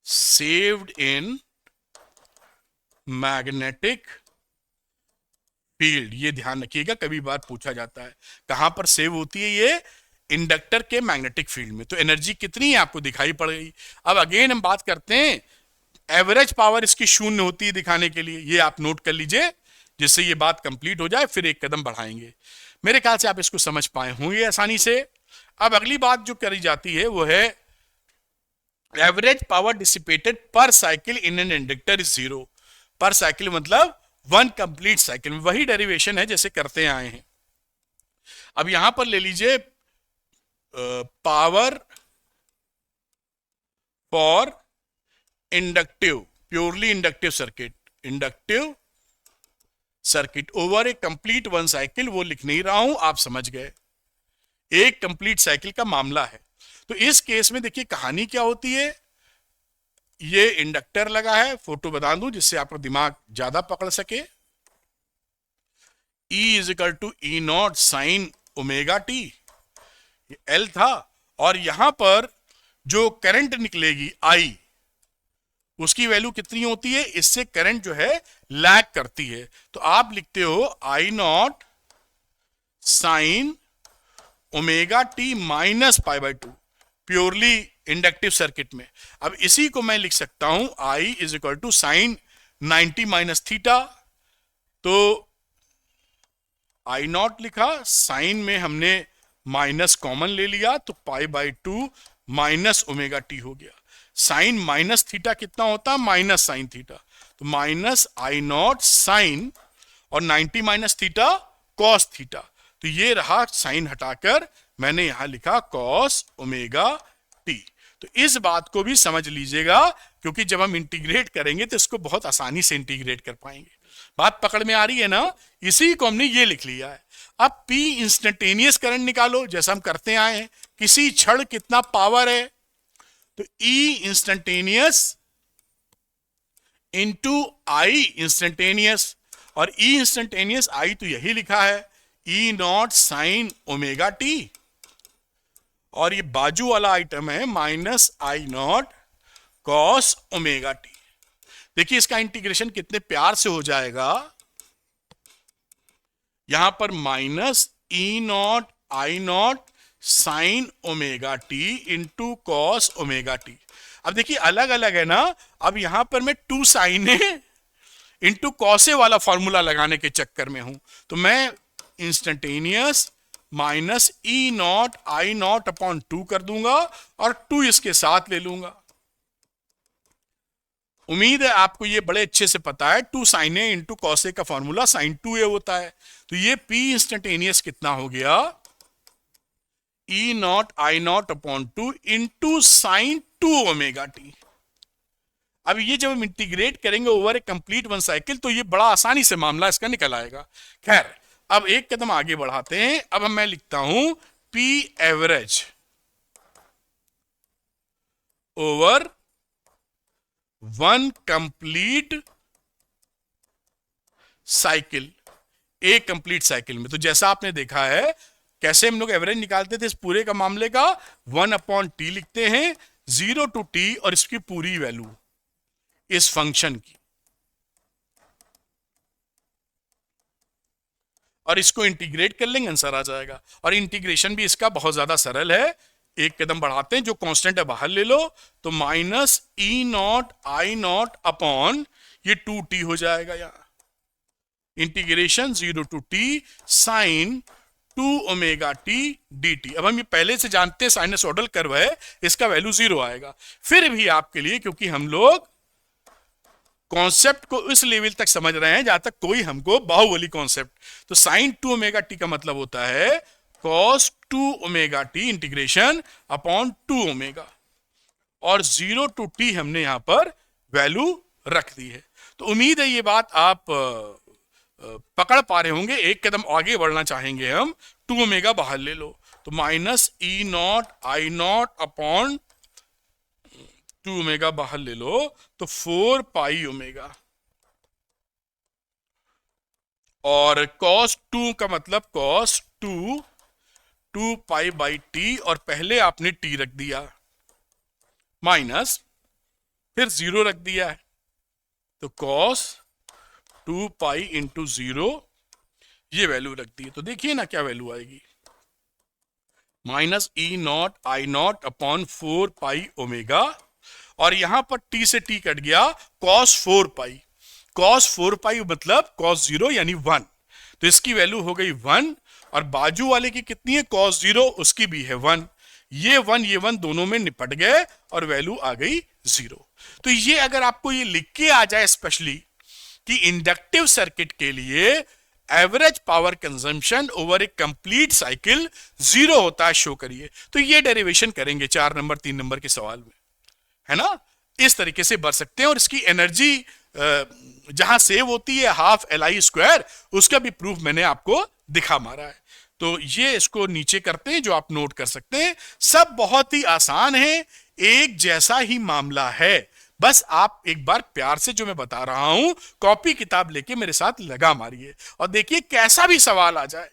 saved in magnetic field, ये ध्यान रखिएगा, कभी बार पूछा जाता है कहां पर सेव होती है, ये इंडक्टर के मैग्नेटिक फील्ड में। तो एनर्जी कितनी है आपको दिखाई पड़ गई। अब अगेन हम बात करते हैं, एवरेज पावर इसकी शून्य होती है दिखाने के लिए, ये आप नोट कर लीजिए, जिससे ये बात कंप्लीट हो जाए, फिर एक कदम बढ़ाएंगे। मेरे ख्याल से आप इसको समझ पाए होंगे आसानी से। अब अगली बात जो करी जाती है वो है एवरेज पावर डिसिपेटेड पर cycle in an inductor is 0। पर साइकिल मतलब वन कंप्लीट साइकिल में। वही डेरिवेशन है जैसे करते आए हैं। अब यहां पर ले लीजिए power for inductive, purely inductive circuit over a complete one cycle. वो लिख नहीं रहा हूं, आप समझ गए, एक कंप्लीट साइकिल का मामला है। तो इस केस में देखिए कहानी क्या होती है। ये इंडक्टर लगा है, फोटो बता दूं जिससे आपका दिमाग ज्यादा पकड़ सके। E is equal to E naught sine omega t, L था, और यहां पर जो करंट निकलेगी आई, उसकी वैल्यू कितनी होती है, इससे करंट जो है लैग करती है। तो आप लिखते हो I naught sine omega T minus pi by two, purely inductive circuit में। अब इसी को मैं लिख सकता हूं I is equal to sine 90 minus theta. तो आई नॉट लिखा, साइन में हमने माइनस कॉमन ले लिया, तो पाई by to minus omega T हो गया। साइन माइनस थीटा कितना होता है, माइनस साइन थीटा, तो माइनस आई नॉट साइन, और 90 माइनस थीटा कॉस थीटा। तो ये रहा, साइन हटाकर मैंने यहां लिखा कॉस ओमेगा टी। तो इस बात को भी समझ लीजिएगा, क्योंकि जब हम इंटीग्रेट करेंगे तो इसको बहुत आसानी से इंटीग्रेट कर पाएंगे। बात पकड़ में आ रही है ना। इसी को हमने ये लिख लिया है। अब P इंस्टेंटेनियस करंट निकालो, जैसा हम करते आए हैं। किसी क्षण कितना पावर है, तो E इंस्टेंटेनियस इंटू आई इंस्टेंटेनियस, और E इंस्टेंटेनियस आई तो यही लिखा है, E not sine omega T, और ये बाजू वाला आइटम है माइनस आई नॉट कॉस ओमेगा टी। देखिए इसका इंटीग्रेशन कितने प्यार से हो जाएगा। यहां पर minus E naught I naught sine omega T into cos omega t. अब देखिए अलग अलग है ना। अब यहां पर मैं टू साइन इंटू कॉसे वाला फॉर्मूला लगाने के चक्कर में हूं, तो मैं instantaneous minus E naught I naught upon to कर दूंगा, और टू इसके साथ ले लूंगा। उम्मीद है आपको ये बड़े अच्छे से पता है, two sine A into cos का फॉर्मूला साइन टू ए होता है। तो ये P इंस्टेंटेनियस कितना हो गया, E naught I naught upon two into sine two omega t. अब ये जब हम इंटीग्रेट करेंगे over a complete one cycle, तो ये बड़ा आसानी से मामला इसका निकल आएगा। खैर अब एक कदम आगे बढ़ाते हैं। अब मैं लिखता हूं P average over one complete cycle, एक कंप्लीट साइकिल में। तो जैसा आपने देखा है कैसे हम लोग एवरेज निकालते थे इस पूरे का मामले का, 1/t लिखते हैं, 0 to t, और इसकी पूरी वैल्यू इस फंक्शन की, और इसको इंटीग्रेट कर लेंगे, आंसर आ जाएगा। और इंटीग्रेशन भी इसका बहुत ज्यादा सरल है। एक कदम बढ़ाते हैं, जो कांस्टेंट है बाहर ले लो, तो minus E naught I naught upon ये 2t हो जाएगा। यहाँ integration 0 to t sine 2 omega t D t. अब हम ये पहले से जानते हैं साइनसोइडल कर्व है, इसका वैल्यू 0 आएगा। फिर भी आपके लिए, क्योंकि हम लोग कॉन्सेप्ट को इस लेवल तक समझ रहे हैं जहां तक कोई हमको बाहुबली कॉन्सेप्ट, तो साइन 2 ओमेगा टी का मतलब होता है cos 2 omega T integration upon 2 omega, और 0 to t हमने यहां पर वैल्यू रख दी है। तो उम्मीद है ये बात आप पकड़ पा रहे होंगे। एक कदम आगे बढ़ना चाहेंगे हम, 2 ओमेगा बाहर ले लो, तो minus E naught I naught upon 2 omega बाहर ले लो, तो 4 पाई ओमेगा, और cos 2 का मतलब cos 2 पाई बाई टी, और पहले आपने t रख दिया माइनस, फिर 0 रख दिया है, तो cos 2 पाई इंटू 0 ये वैल्यू रख दी है। तो देखिए ना क्या वैल्यू आएगी, minus E naught I naught upon 4 pi omega, और यहां पर t से t कट गया, cos 4 पाई, cos 4 पाई मतलब cos 0 यानी 1, तो इसकी वैल्यू हो गई 1, और बाजू वाले की कितनी है cos 0, उसकी भी है 1, ये 1 दोनों में निपट गए और वैल्यू आ गई 0। तो ये अगर आपको ये लिख के आ जाए स्पेशली कि इंडक्टिव सर्किट के लिए average power consumption over a complete cycle 0 होता है, शो करिए। तो ये डेरिवेशन करेंगे 4 नंबर 3 नंबर के सवाल में, है ना। इस तरीके से बढ़ सकते हैं। और इसकी एनर्जी जहां सेव होती है ½ Li², उसका भी प्रूफ मैंने आपको दिखा मारा है। तो ये इसको नीचे करते हैं, जो आप नोट कर सकते हैं। सब बहुत ही आसान है, एक जैसा ही मामला है। बस आप एक बार प्यार से जो मैं बता रहा हूं, कॉपी किताब लेके मेरे साथ लगा मारिए और देखिए कैसा भी सवाल आ जाए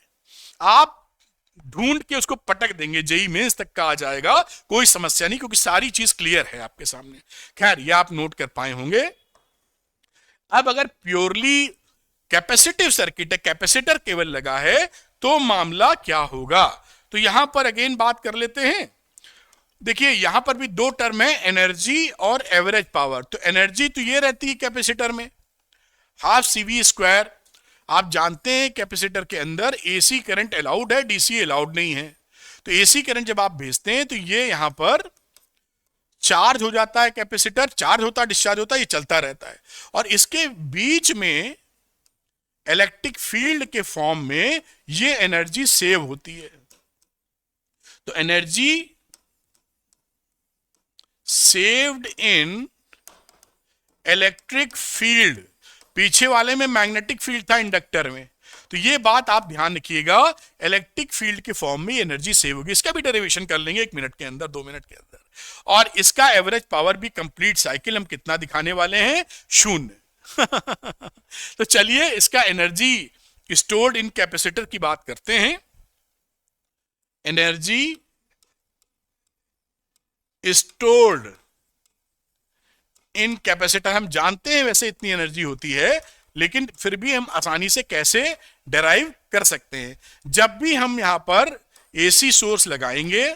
आप ढूंढ के उसको पटक देंगे। जेईई मेंस तक का आ जाएगा, कोई समस्या नहीं, क्योंकि सारी चीज क्लियर है आपके सामने। खैर, ये आप नोट कर पाए होंगे। अब अगर प्योरली कैपेसिटिव सर्किट है, कैपेसिटर केवल लगा है, तो मामला क्या होगा। तो यहां पर अगेन बात कर लेते हैं। देखिए यहां पर भी दो टर्म है, एनर्जी और एवरेज पावर। तो एनर्जी तो ये रहती है कैपेसिटर में ½ CV²। आप जानते हैं कैपेसिटर के अंदर एसी करंट अलाउड है, डीसी अलाउड नहीं है। तो एसी करंट जब आप भेजते हैं तो ये यहां पर चार्ज हो जाता है, कैपेसिटर चार्ज होता है, डिस्चार्ज होता है, ये चलता रहता है। और इसके बीच में इलेक्ट्रिक फील्ड के फॉर्म में ये एनर्जी सेव होती है। तो energy saved in electric field, पीछे वाले में मैग्नेटिक फील्ड था इंडक्टर में। तो ये बात आप ध्यान रखिएगा, इलेक्ट्रिक फील्ड के फॉर्म में एनर्जी सेव होगी। इसका भी डेरिवेशन कर लेंगे 1 मिनट के अंदर, 2 मिनट के अंदर। और इसका एवरेज पावर भी कंप्लीट साइकिल हम कितना दिखाने वाले हैं, 0। तो चलिए इसका एनर्जी स्टोर्ड इन कैपेसिटर की बात करते हैं। एनर्जी स्टोर्ड इन कैपेसिटर, हम जानते हैं वैसे इतनी एनर्जी होती है, लेकिन फिर भी हम आसानी से कैसे डेराइव कर सकते हैं। जब भी हम यहां पर एसी सोर्स लगाएंगे,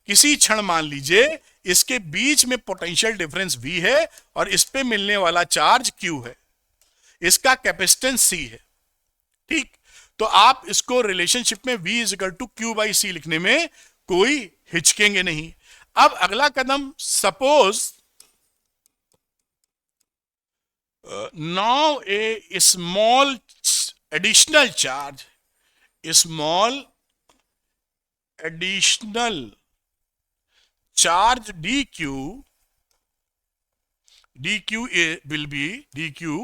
किसी क्षण मान लीजिए इसके बीच में पोटेंशियल डिफरेंस V है और इस पे मिलने वाला चार्ज Q है, इसका कैपेसिटेंस C है, ठीक। तो आप इसको रिलेशनशिप में V = Q/C लिखने में कोई हिचकेंगे नहीं। अब अगला कदम, suppose now a small additional charge, small additional charge dq will be dq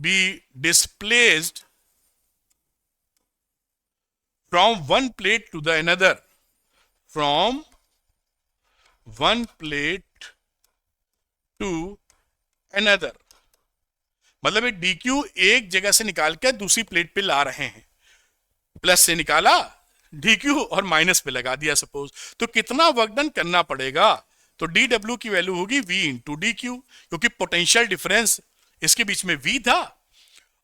be displaced from one plate to the another, from one plate to another। मतलब ये dq एक जगह से निकाल कर दूसरी प्लेट पे ला रहे हैं, प्लस से निकाला dq और माइनस पे लगा दिया सपोज। तो कितना वर्क डन करना पड़ेगा, तो dw की वैल्यू होगी v × dq, क्योंकि पोटेंशियल डिफरेंस इसके बीच में v था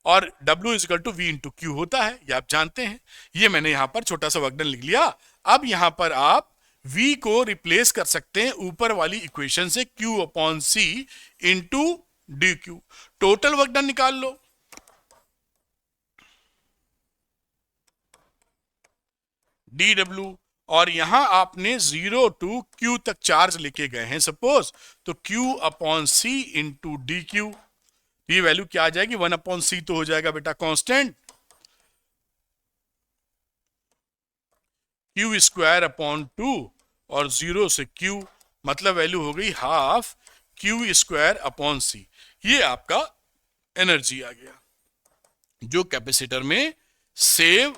और w = v × q होता है, ये आप जानते हैं। ये मैंने यहां पर छोटा सा वर्क डन लिख लिया। अब यहां पर आप v को रिप्लेस कर सकते हैं ऊपर वाली इक्वेशन से, Q/C × dq। Total work done निकाल लो। dw, और यहां आपने 0 to q तक चार्ज लेके गए हैं सपोज, तो Q/C × dq, ये वैल्यू क्या आ जाएगी, 1/C तो हो जाएगा बेटा कांस्टेंट, Q² और 0 से Q, मतलब वैल्यू हो गई ½ Q²/C। ये आपका एनर्जी आ गया जो कैपेसिटर में सेव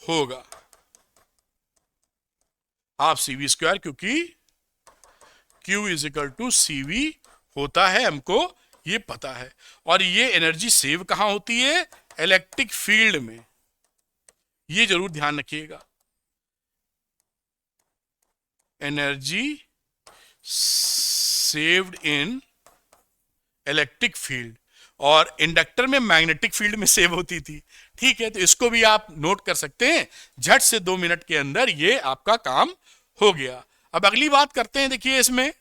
होगा, ½ CV², क्योंकि Q = CV होता है, हमको ये पता है। और ये एनर्जी सेव कहां होती है, इलेक्ट्रिक फील्ड में, ये जरूर ध्यान रखिएगा। Energy saved in electric field, और इंडक्टर में मैग्नेटिक फील्ड में सेव होती थी, ठीक है। तो इसको भी आप नोट कर सकते हैं, झट से 2 मिनट के अंदर ये आपका काम हो गया। अब अगली बात करते हैं। देखिए इसमें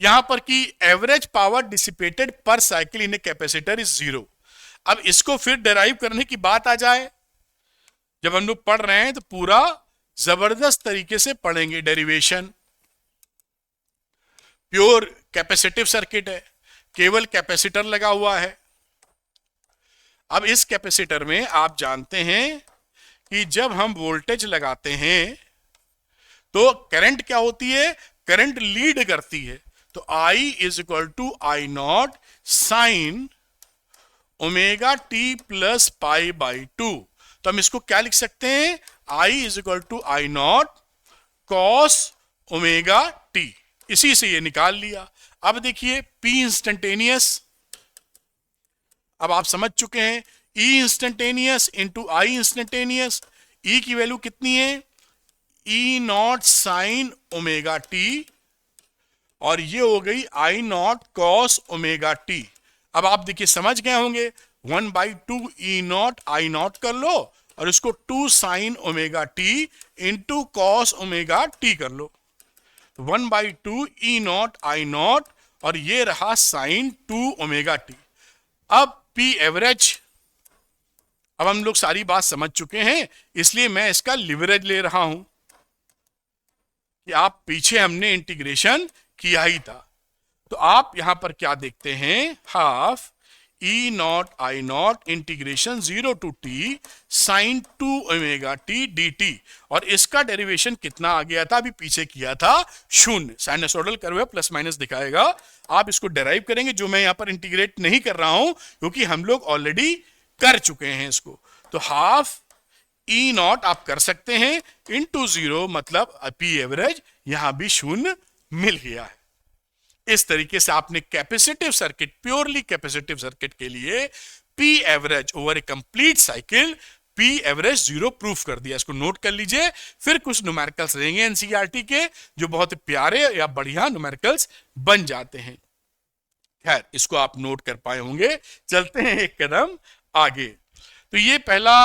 यहां पर कि एवरेज पावर डिसिपेटेड पर cycle in a capacitor is 0। अब इसको फिर डेराइव करने की बात आ जाए, जब हम लोग पढ़ रहे हैं तो पूरा जबरदस्त तरीके से पढ़ेंगे डेरिवेशन। प्योर कैपेसिटिव सर्किट है, केवल कैपेसिटर लगा हुआ है। अब इस कैपेसिटर में आप जानते हैं कि जब हम वोल्टेज लगाते हैं तो करंट क्या होती है, करंट लीड करती है। तो I is equal to I naught sine omega t plus pi by 2। तो हम इसको क्या लिख सकते हैं, I is equal to I naught cos omega t. इसी से ये निकाल लिया। अब देखिए P इंस्टेंटेनियस, अब आप समझ चुके हैं, E instantaneous into I instantaneous. E की वैल्यू कितनी है, E not sine omega T, और ये हो गई I not cos omega t. अब आप देखिए समझ गए होंगे, 1/2 E नॉट आई नॉट कर लो और इसको 2 sign omega T into cos omega T कर लो। 1/2 E नॉट आई नॉट और ये रहा साइन 2 ओमेगा टी। अब P एवरेज, अब हम लोग सारी बात समझ चुके हैं, इसलिए मैं इसका लिवरेज ले रहा हूं कि आप पीछे हमने इंटीग्रेशन किया ही था। तो आप यहां पर क्या देखते हैं, half E naught I naught integration 0 to t sine 2 omega t D t, और इसका डेरिवेशन कितना आ गया था, अभी पीछे किया था, 0। साइनसोइडल कर्व है, प्लस माइनस दिखाएगा, आप इसको डेराइव करेंगे, जो मैं यहां पर इंटीग्रेट नहीं कर रहा हूं क्योंकि हम लोग ऑलरेडी कर चुके हैं इसको। तो हाफ E नॉट आप कर सकते हैं इंटू 0, मतलब P एवरेज यहां भी 0 मिल गया है। इस तरीके से आपने capacitive circuit, purely capacitive circuit के लिए P average over a complete cycle, P average 0 proof कर दिया। इसको नोट कर लीजिए। फिर कुछ न्यूमेरिकल्स रहेंगे एनसीईआरटी के जो बहुत प्यारे या बढ़िया न्यूमेरिकल्स बन जाते हैं। खैर, इसको आप नोट कर पाए होंगे। चलते हैं एक कदम आगे। तो ये पहला,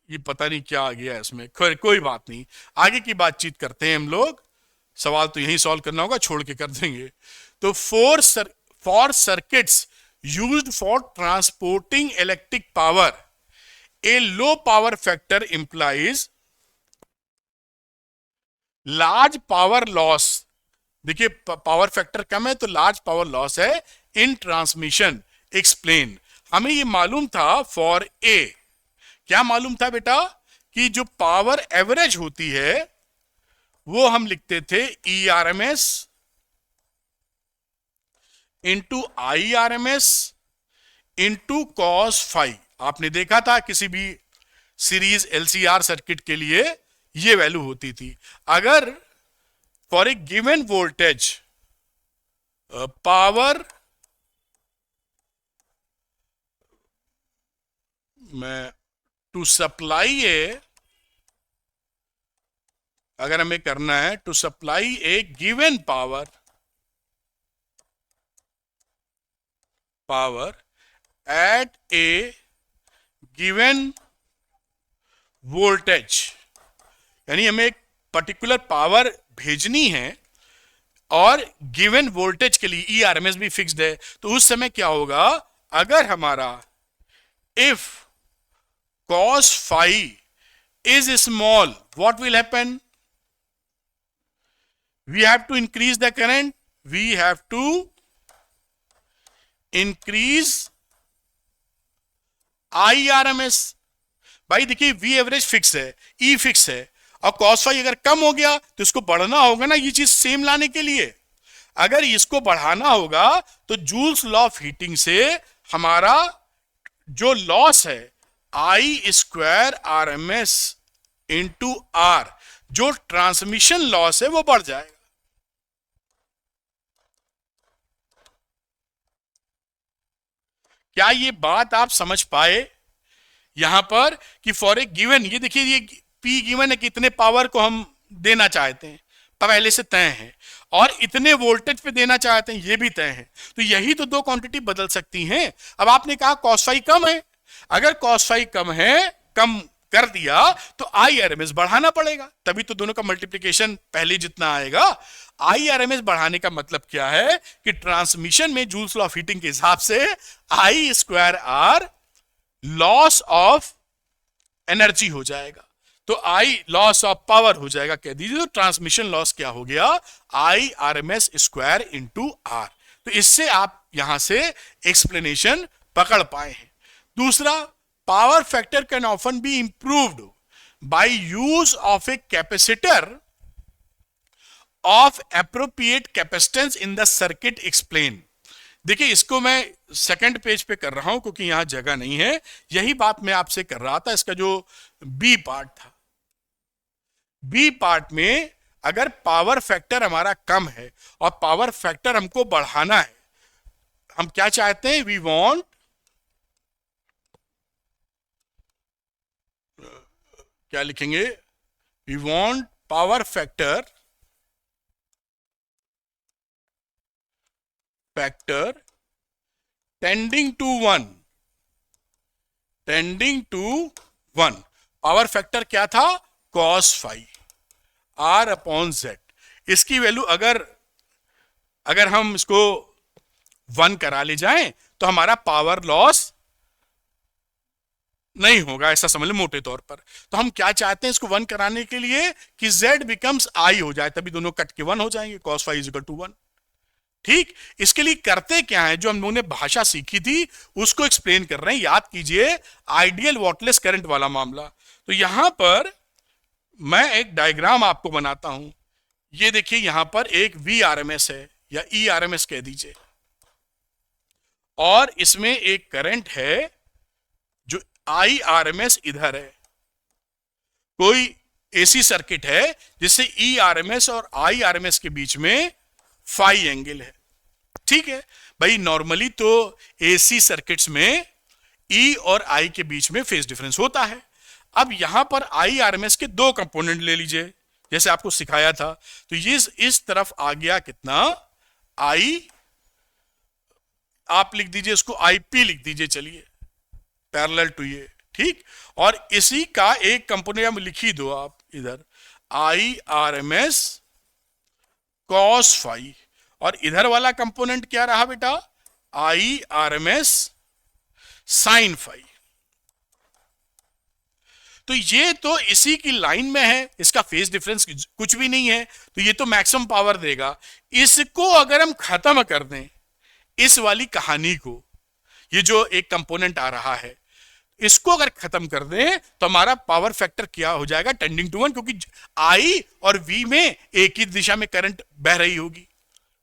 ये पता नहीं क्या आ गया इसमें, कोई बात नहीं, आगे की बातचीत करते हैं हम लोग। सवाल तो यही सॉल्व करना होगा, छोड़ के कर देंगे। तो for circuits used for transporting electric power, A low power factor implies large power loss. देखिए पावर फैक्टर कम है तो लार्ज पावर लॉस है इन ट्रांसमिशन। एक्सप्लेन। हमें ये मालूम था फॉर ए, क्या मालूम था बेटा, कि जो पावर एवरेज होती है वो हम लिखते थे ERMS into IRMS into cos phi. आपने देखा था किसी भी सीरीज LCR सर्किट के लिए ये वैल्यू होती थी। अगर for a given voltage power, मैं टू सप्लाई ए, अगर हमें करना है to supply a given power at a given voltage, यानी हमें एक पर्टिकुलर पावर भेजनी है और गिवन वोल्टेज के लिए ERMS भी फिक्स्ड है, तो उस समय क्या होगा, अगर हमारा if cos phi is small, what will happen? We have to increase the current, we have to increase IRMS। भाई देखिए V एवरेज फिक्स है, E फिक्स है, और cos phi अगर कम हो गया तो इसको बढ़ना होगा ना, ये चीज सेम लाने के लिए। अगर इसको बढ़ाना होगा तो जूल्स लॉ ऑफ हीटिंग से हमारा जो लॉस है I² RMS इंटू R, जो ट्रांसमिशन लॉस है वो बढ़ जाएगा। क्या ये बात आप समझ पाए यहां पर कि फॉर ए गिवन, ये देखिए ये P गिवन है, कितने पावर को हम देना चाहते हैं पहले से तय है, और इतने वोल्टेज पे देना चाहते हैं ये भी तय है। तो यही तो दो क्वांटिटी बदल सकती हैं। अब आपने कहा cos phi कम है, अगर cos phi कम है, कम कर दिया तो IRMS बढ़ाना पड़ेगा, तभी तो दोनों का मल्टीप्लिकेशन पहले जितना आएगा। IRMS बढ़ाने का मतलब क्या है कि ट्रांसमिशन में जूल्स लॉ ऑफ हीटिंग के हिसाब से I² R loss of energy हो जाएगा, तो I लॉस ऑफ पावर हो जाएगा कह दीजिए। तो ट्रांसमिशन लॉस क्या हो गया, IRMS² इंटू R। तो इससे आप यहां से एक्सप्लेनेशन पकड़ पाए हैं। दूसरा, power factor can often be improved by use of a capacitor of appropriate capacitance in the circuit explain. देखिए, इसको मैं सेकंड पेज पे कर रहा हूं क्योंकि यहां जगह नहीं है। यही बात मैं आपसे कर रहा था, इसका जो बी पार्ट था। बी पार्ट में अगर पावर फैक्टर हमारा कम है और पावर फैक्टर हमको बढ़ाना है, हम क्या चाहते हैं? वी वांट, क्या लिखेंगे? We want power factor tending to one, tending to one. Power factor क्या था? cos phi R upon Z। इसकी वैल्यू अगर हम इसको 1 करा ले जाएं तो हमारा पावर लॉस नहीं होगा, ऐसा समझ लो मोटे तौर पर। तो हम क्या चाहते हैं इसको 1 कराने के लिए कि Z बिकम्स I हो जाए, तभी दोनों कट के 1 हो जाएंगे, cos phi is equal to 1। ठीक, इसके लिए करते क्या है? जो हम लोगों ने भाषा सीखी थी उसको एक्सप्लेन कर रहे हैं। याद कीजिए, आइडियल वॉटलेस करंट वाला मामला। तो यहां पर मैं एक डायग्राम आपको बनाता हूं। ये देखिए, यहां पर एक VRMS है या ERMS कह दीजिए, और इसमें एक करंट है जो IRMS इधर है। कोई AC सर्किट है जिससे ERMS और IRMS के बीच में फाई एंगल है। ठीक है भाई, नॉर्मली तो AC सर्किट्स में E और I के बीच में फेज डिफरेंस होता है। अब यहां पर IRMS के दो कंपोनेंट ले लीजिए, जैसे आपको सिखाया था। तो ये इस तरफ आ गया कितना? I, आप लिख दीजिए इसको IP लिख दीजिए, चलिए, पैरेलल टू ये। ठीक, और इसी का एक कंपोनेंट लिख ही दो आप इधर, IRMS cos फाई, और इधर वाला कंपोनेंट क्या रहा बेटा? IRMS sin phi. तो ये तो इसी की लाइन में है, इसका फेज डिफरेंस कुछ भी नहीं है, तो ये तो मैक्सिमम पावर देगा। इसको अगर हम खत्म कर दें, इस वाली कहानी को, ये जो एक कंपोनेंट आ रहा है, इसको अगर खत्म कर दें तो हमारा पावर फैक्टर क्या हो जाएगा? टेंडिंग टू 1, क्योंकि I और V में एक ही दिशा में करंट बह रही होगी।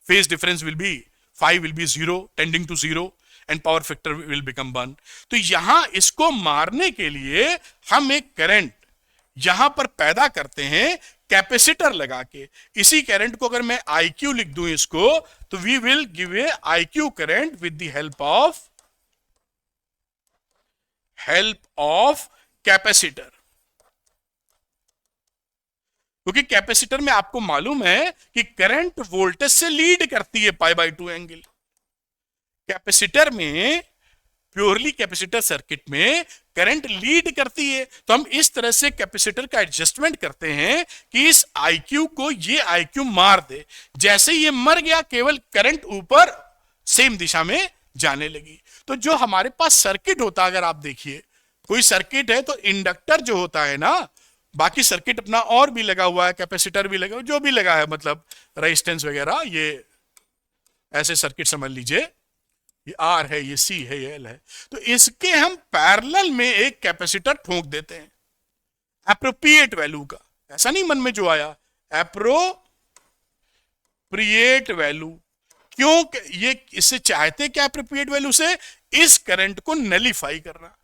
Phase difference will be, phi will be 0, tending to 0, and power factor will become 1। तो यहां इसको मारने के लिए हम एक करंट यहां पर पैदा करते हैं कैपेसिटर लगा के। इसी करंट को अगर मैं IQ लिख दूं इसको, तो we will give a IQ current with the help of capacitor. क्योंकि कैपेसिटर में आपको मालूम है कि करंट वोल्टेज से लीड करती है π/2 एंगल। कैपेसिटर में, प्योरली कैपेसिटर सर्किट में करंट लीड करती है। तो हम इस तरह से कैपेसिटर का एडजस्टमेंट करते हैं कि इस IQ को ये IQ मार दे। जैसे ये मर गया, केवल करंट ऊपर सेम दिशा में जाने लगी। तो जो हमारे पास सर्किट होता है, अगर आप देखिए कोई सर्किट है तो इंडक्टर जो होता है ना, बाकी सर्किट अपना और भी लगा हुआ है, कैपेसिटर भी लगा हुआ, जो भी लगा है, मतलब रेजिस्टेंस वगैरह, ये ऐसे सर्किट समझ लीजिए, ये R है, ये C है, ये L है। तो इसके हम पैरेलल में एक कैपेसिटर ठोक देते हैं एप्रोप्रिएट वैल्यू का। ऐसा नहीं मन में जो आया, एप्रोप्रिएट वैल्यू। क्यों ये इससे चाहते क्या? एप्रोप्रिएट वैल्यू से इस करंट को नलीफाई करना।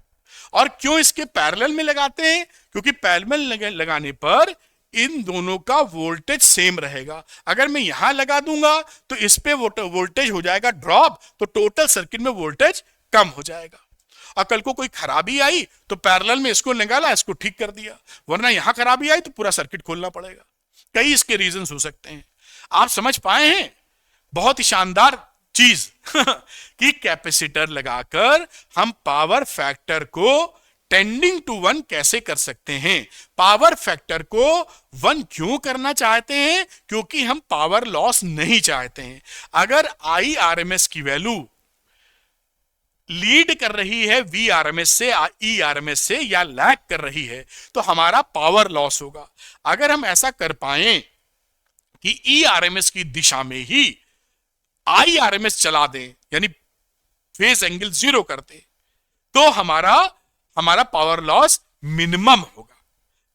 और क्यों इसके पैरेलल में लगाते हैं? क्योंकि पैरेलल लगाने पर इन दोनों का वोल्टेज सेम रहेगा। अगर मैं यहां लगा दूंगा तो इस पे वोल्टेज हो जाएगा ड्रॉप, तो टोटल सर्किट में वोल्टेज कम हो जाएगा। और कल को कोई खराबी आई तो पैरेलल में इसको निकाला, इसको ठीक कर दिया, वरना यहां खराबी आई तो पूरा सर्किट खोलना पड़ेगा। कई इसके रीजंस हो सकते हैं। आप समझ पाए हैं? बहुत ही शानदार चीज कि कैपेसिटर लगाकर हम पावर फैक्टर को टेंडिंग टू 1 कैसे कर सकते हैं। पावर फैक्टर को 1 क्यों करना चाहते हैं? क्योंकि हम पावर लॉस नहीं चाहते हैं। अगर IRMS की वैल्यू लीड कर रही है VRMS से, ERMS से, या लैग कर रही है, तो हमारा पावर लॉस होगा। अगर हम ऐसा कर पाए कि ERMS की दिशा में ही IRMS चला दें, यानी फेज एंगल 0 कर दें, तो हमारा हमारा पावर लॉस मिनिमम होगा।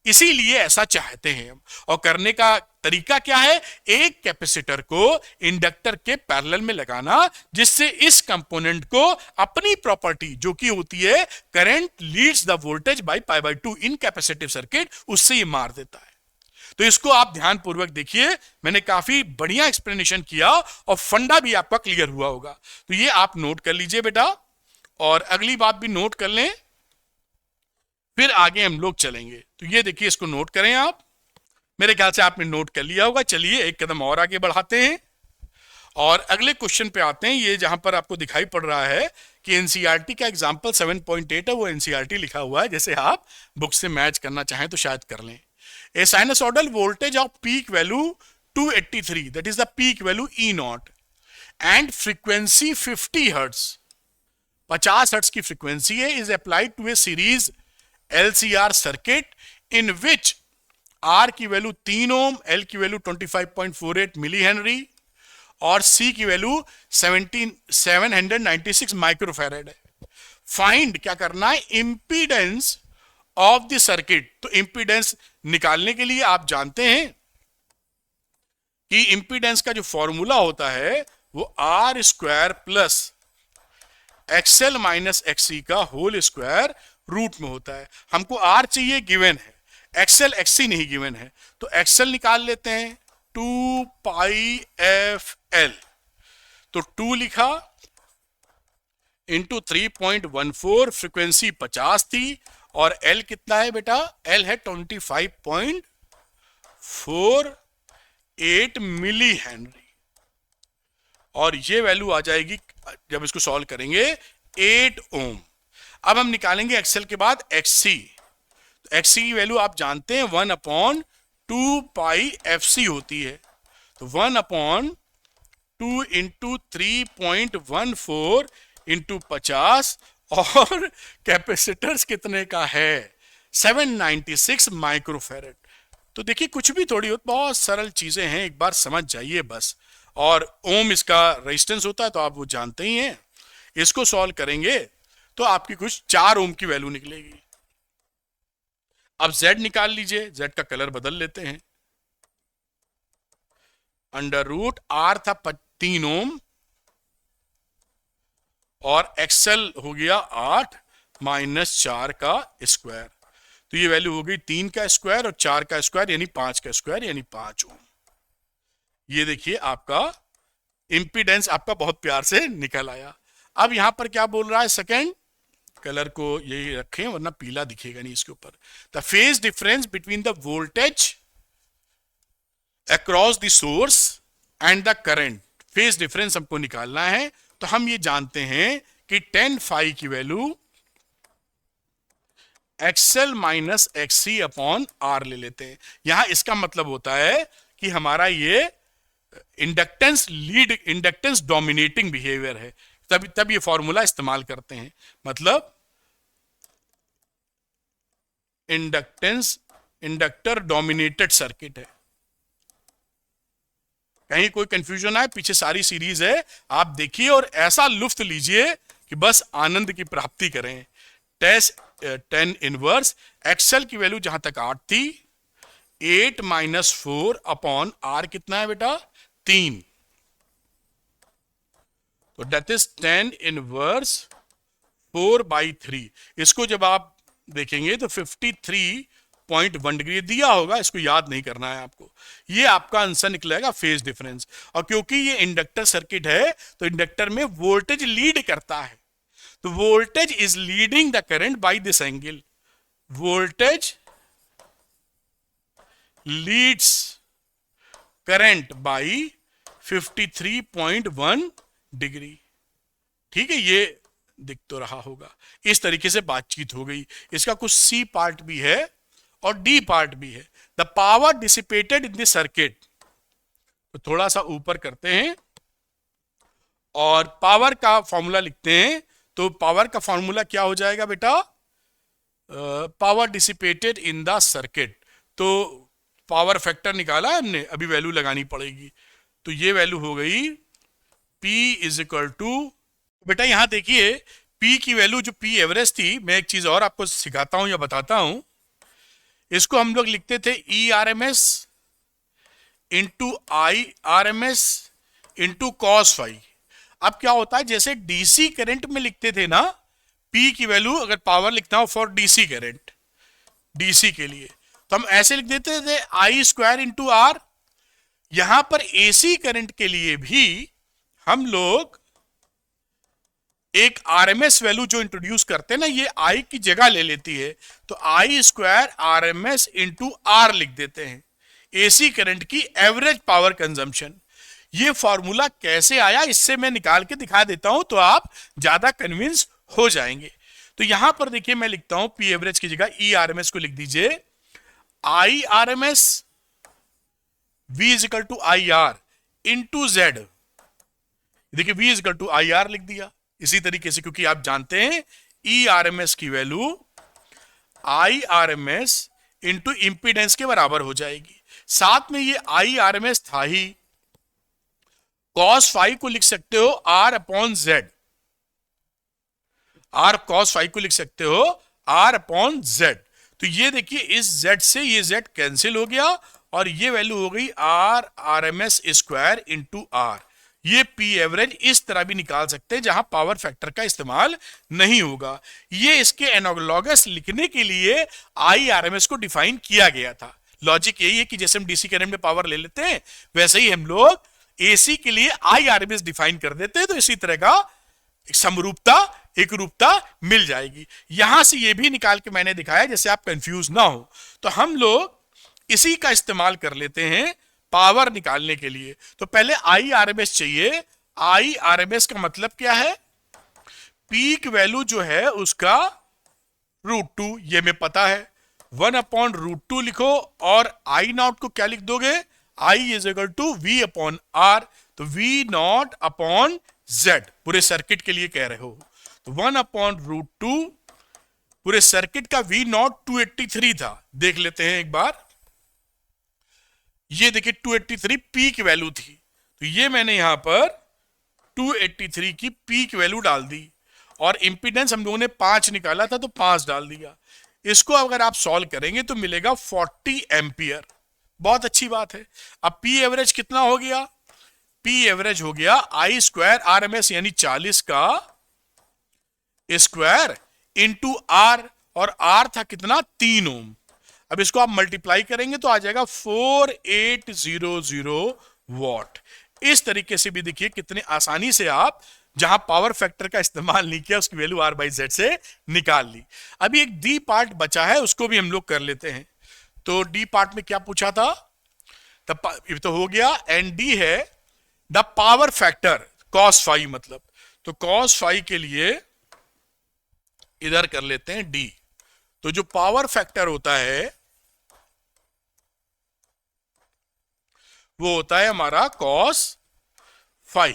इसीलिए ऐसा चाहते हैं हम। और करने का तरीका क्या है, एक कैपेसिटर को इंडक्टर के पैरेलल में लगाना, जिससे इस कंपोनेंट को अपनी प्रॉपर्टी जो कि होती है current leads the voltage by pi by 2 in capacitive circuit, उससे ये मार देता है। तो इसको आप ध्यानपूर्वक देखिए, मैंने काफी बढ़िया एक्सप्लेनेशन किया और फंडा भी आपका क्लियर हुआ होगा। तो ये आप नोट कर लीजिए बेटा, और अगली बात भी नोट कर लें, फिर आगे हम लोग चलेंगे। तो ये देखिए, इसको नोट करें आप, मेरे ख्याल से आपने नोट कर लिया होगा। चलिए एक कदम और आगे बढ़ाते हैं और अगले क्वेश्चन पे आते हैं। ये जहां पर आपको दिखाई पड़ रहा है कि एनसीईआरटी का एग्जांपल 7.8 है, वो एनसीईआरटी लिखा हुआ है, जैसे आप बुक से मैच करना चाहें तो शायद कर लें। A sinusoidal voltage of peak value 283, that is the peak value E naught, and frequency 50 hertz, 50 hertz की फ्रीक्वेंसी है, is applied to a series LCR circuit in which R की वैल्यू 3 ओम, L की value 25.48 milli henry और C की value 796 microfarad है। Find क्या करना है, इंपीडेंस ऑफ द सर्किट। तो इंपीडेंस निकालने के लिए आप जानते हैं कि इंपीडेंस का जो फॉर्मूला होता है वो R square plus XL minus XC का होल स्क्वायर रूट में होता है। हमको R चाहिए, गिवन है, XL XC नहीं गिवन है, तो XL निकाल लेते हैं, 2 पाई FL, तो 2 लिखा इंटू 3.14, फ्रीक्वेंसी 50 थी, और L कितना है बेटा, L है 25.48 मिली हेनरी, और ये वैल्यू आ जाएगी जब इसको सॉल्व करेंगे 8 ओम। अब हम निकालेंगे एक्सएल के बाद XC। तो XC की वैल्यू आप जानते हैं 1/2 पाई FC होती है, तो 1/2 इंटू 3.14 इंटू 50, और कैपेसिटर्स कितने का है, 796 माइक्रोफैरेड। तो देखिए कुछ भी थोड़ी बहुत सरल चीजें हैं, एक बार समझ जाइए बस। और ओम इसका रेजिस्टेंस होता है, तो आप वो जानते ही हैं। इसको सॉल्व करेंगे तो आपकी कुछ 4 ओम की वैल्यू निकलेगी। अब Z निकाल लीजिए, Z का कलर बदल लेते हैं। अंडर रूट R था 3 ओम और XL हो गया 8 माइनस 4 का स्क्वायर, तो ये वैल्यू हो गई 3 का स्क्वायर और 4 का स्क्वायर यानी 5 का स्क्वायर यानी 5 ओम। ये देखिए आपका इंपीडेंस आपका बहुत प्यार से निकल आया। अब यहां पर क्या बोल रहा है, सेकंड कलर को यही रखें वरना पीला दिखेगा नहीं इसके ऊपर। The phase difference between the voltage across the source and the current, phase difference हमको निकालना है। तो हम ये जानते हैं कि 10 फाई की value XL minus XC upon R ले लेते हैं। यहां इसका मतलब होता है कि हमारा ये inductance lead, inductance dominating behaviour है, तब ये फॉर्मूला इस्तेमाल करते हैं। मतलब इंडक्टेंस, इंडक्टर डोमिनेटेड सर्किट है। कहीं कोई कंफ्यूजन आए, पीछे सारी सीरीज है, आप देखिए और ऐसा लुफ्त लीजिए कि बस आनंद की प्राप्ति करें। टेस्ट 10 इनवर्स, एक्सएल की वैल्यू जहां तक 8 थी, 8 माइनस 4 अपॉन R कितना है बेटा, 3, तो दैट इज 10 इनवर्स 4/3। इसको जब आप देखेंगे तो 53.1 डिग्री दिया होगा, इसको याद नहीं करना है आपको। ये आपका आंसर निकलेगा फेज डिफरेंस। और क्योंकि ये इंडक्टर सर्किट है तो इंडक्टर में वोल्टेज लीड करता है, तो voltage is leading the current by this angle, voltage leads current by 53.1 degree. ठीक है, ये दिख तो रहा होगा। इस तरीके से बातचीत हो गई। इसका कुछ सी पार्ट भी है और डी पार्ट भी है। The power dissipated in the circuit, तो थोड़ा सा ऊपर करते हैं और पावर का फॉर्मूला लिखते हैं। तो पावर का फॉर्मूला क्या हो जाएगा बेटा, power dissipated in the circuit. तो पावर फैक्टर निकाला हमने, अभी वैल्यू लगानी पड़ेगी। तो ये वैल्यू हो गई P इज इक्वल टू, बेटा यहां देखिए P की वैल्यू जो P एवरेज थी, मैं एक चीज और आपको सिखाता हूं या बताता हूं, इसको हम लोग लिखते थे ERMS into IRMS into cos phi. अब क्या होता है, जैसे डीसी करंट में लिखते थे ना, P की वैल्यू अगर पावर लिखना हो फॉर डीसी करंट, डीसी के लिए, तो हम ऐसे लिख देते थे आई स्क्वायर इंटू आर। यहां पर एसी करंट के लिए भी हम लोग एक आरएमएस वैल्यू जो इंट्रोड्यूस करते हैं ना, ये आई की जगह ले लेती है, तो आई स्क्वायर आरएमएस इंटू आर लिख देते हैं, एसी करंट की एवरेज पावर कंजम्पशन। ये फॉर्मूला कैसे आया इससे मैं निकाल के दिखा देता हूं, तो आप ज्यादा कन्विंस हो जाएंगे। तो यहां पर देखिए मैं लिखता हूं पी एवरेज की जगह ई आरएमएस को लिख दीजिए I RMS V is equal to I R into Z. देखिए V is equal to I R लिख दिया इसी तरीके से, क्योंकि आप जानते हैं ई आरएमएस की value I RMS into impedance के बराबर हो जाएगी। साथ में ये आई आरएमएस था ही, कॉस फाई को लिख सकते हो R upon Z, R cos phi को लिख सकते हो आर अपॉन जेड। तो ये देखिए इस जेड से ये जेड कैंसिल हो गया और ये वैल्यू हो गई R RMS square into R. ये पी एवरेज इस तरह भी निकाल सकते हैं जहां पावर फैक्टर का इस्तेमाल नहीं होगा। ये इसके एनालॉगस लिखने के लिए आई आरएमएस को डिफाइन किया गया था। लॉजिक यही है कि जैसे हम डीसी करंट में पावर ले लेते हैं, वैसे ही हम लोग एसी के लिए आई आरएमएस डिफाइन कर देते हैं, तो इसी तरह का समरूपता एक रूपता मिल जाएगी। यहां से ये भी निकाल के मैंने दिखाया जैसे आप कंफ्यूज ना हो। तो हम लोग इसी का इस्तेमाल कर लेते हैं पावर निकालने के लिए। तो पहले आई आरएमएस चाहिए। आई आरएमएस का मतलब क्या है, पीक वैल्यू जो है उसका √2, ये मैं पता है, 1/√2 लिखो और आई नॉट को क्या लिख दोगे, I is equal to V upon R, तो वी नॉट अपॉन जेड, पूरे सर्किट के लिए कह रहे हो। तो 1/√2 पूरे सर्किट का वी नॉट 283 था, देख लेते हैं एक बार। ये देखिए 283 पीक वैल्यू थी, तो ये मैंने यहां पर 283 की पीक वैल्यू डाल दी और इंपीडेंस हम लोगों ने 5 निकाला था तो 5 डाल दिया। इसको अगर आप सॉल्व करेंगे तो मिलेगा 40 एम्पियर। बहुत अच्छी बात है। अब पी एवरेज कितना हो गया, पी एवरेज हो गया आई स्क्वायर आरएमएस यानी 40 का स्क्वायर इंटू आर, और आर था कितना 3 ओम। अब इसको आप मल्टीप्लाई करेंगे तो आ जाएगा 4800 वॉट। इस तरीके से भी देखिए कितने आसानी से आप जहां पावर फैक्टर का इस्तेमाल नहीं किया उसकी वैल्यू आर बाई जेड से निकाल ली। अभी एक डी पार्ट बचा है, उसको भी हम लोग कर लेते हैं। तो डी पार्ट में क्या पूछा था, तब तो हो गया एंड डी है the power factor cos phi, मतलब तो कॉस फाई के लिए इधर कर लेते हैं डी। तो जो पावर फैक्टर होता है वो होता है हमारा कॉस फाई।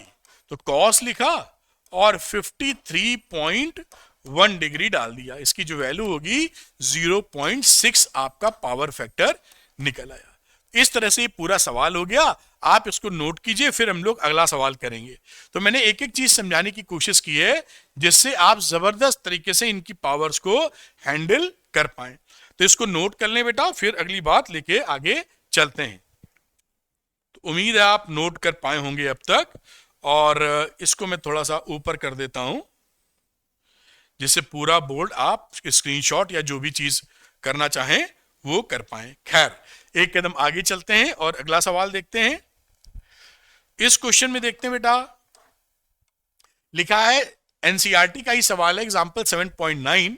तो कॉस लिखा और 53.1 डिग्री डाल दिया, इसकी जो वैल्यू होगी 0.6 आपका पावर फैक्टर निकल आया। इस तरह से ये पूरा सवाल हो गया। आप इसको नोट कीजिए, फिर हम लोग अगला सवाल करेंगे। तो मैंने एक एक चीज समझाने की कोशिश की है जिससे आप जबरदस्त तरीके से इनकी पावर्स को हैंडल कर पाए। तो इसको नोट कर लें बेटा, फिर अगली बात लेके आगे चलते हैं। तो उम्मीद है आप नोट कर पाए होंगे अब तक, और इसको मैं थोड़ा सा ऊपर कर देता हूं जिससे पूरा बोर्ड आप स्क्रीनशॉट या जो भी चीज करना चाहें वो कर पाए। खैर एक कदम आगे चलते हैं और अगला सवाल देखते हैं। इस क्वेश्चन में देखते हैं बेटा, लिखा है एनसीईआरटी का ही सवाल है, example 7.9,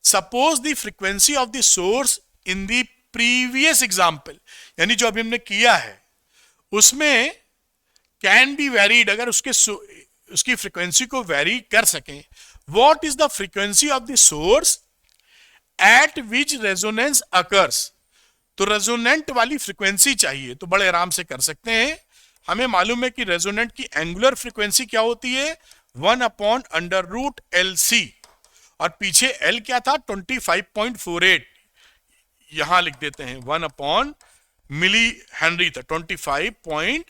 suppose the frequency of the source in the previous example, यानी जो अभी हमने किया है उसमें कैन बी वेरीड, अगर उसकी फ्रीक्वेंसी को वेरी कर सकें। What is the frequency of the source eight which resonance occurs, तो रेजोनेंट वाली फ्रीक्वेंसी चाहिए तो बड़े आराम से कर सकते हैं। हमें मालूम है कि रेजोनेंट की एंगुलर फ्रीक्वेंसी क्या होती है, 1/√LC, और पीछे L क्या था 25.48, यहां लिख देते हैं 1/मिली हेनरी था 25.48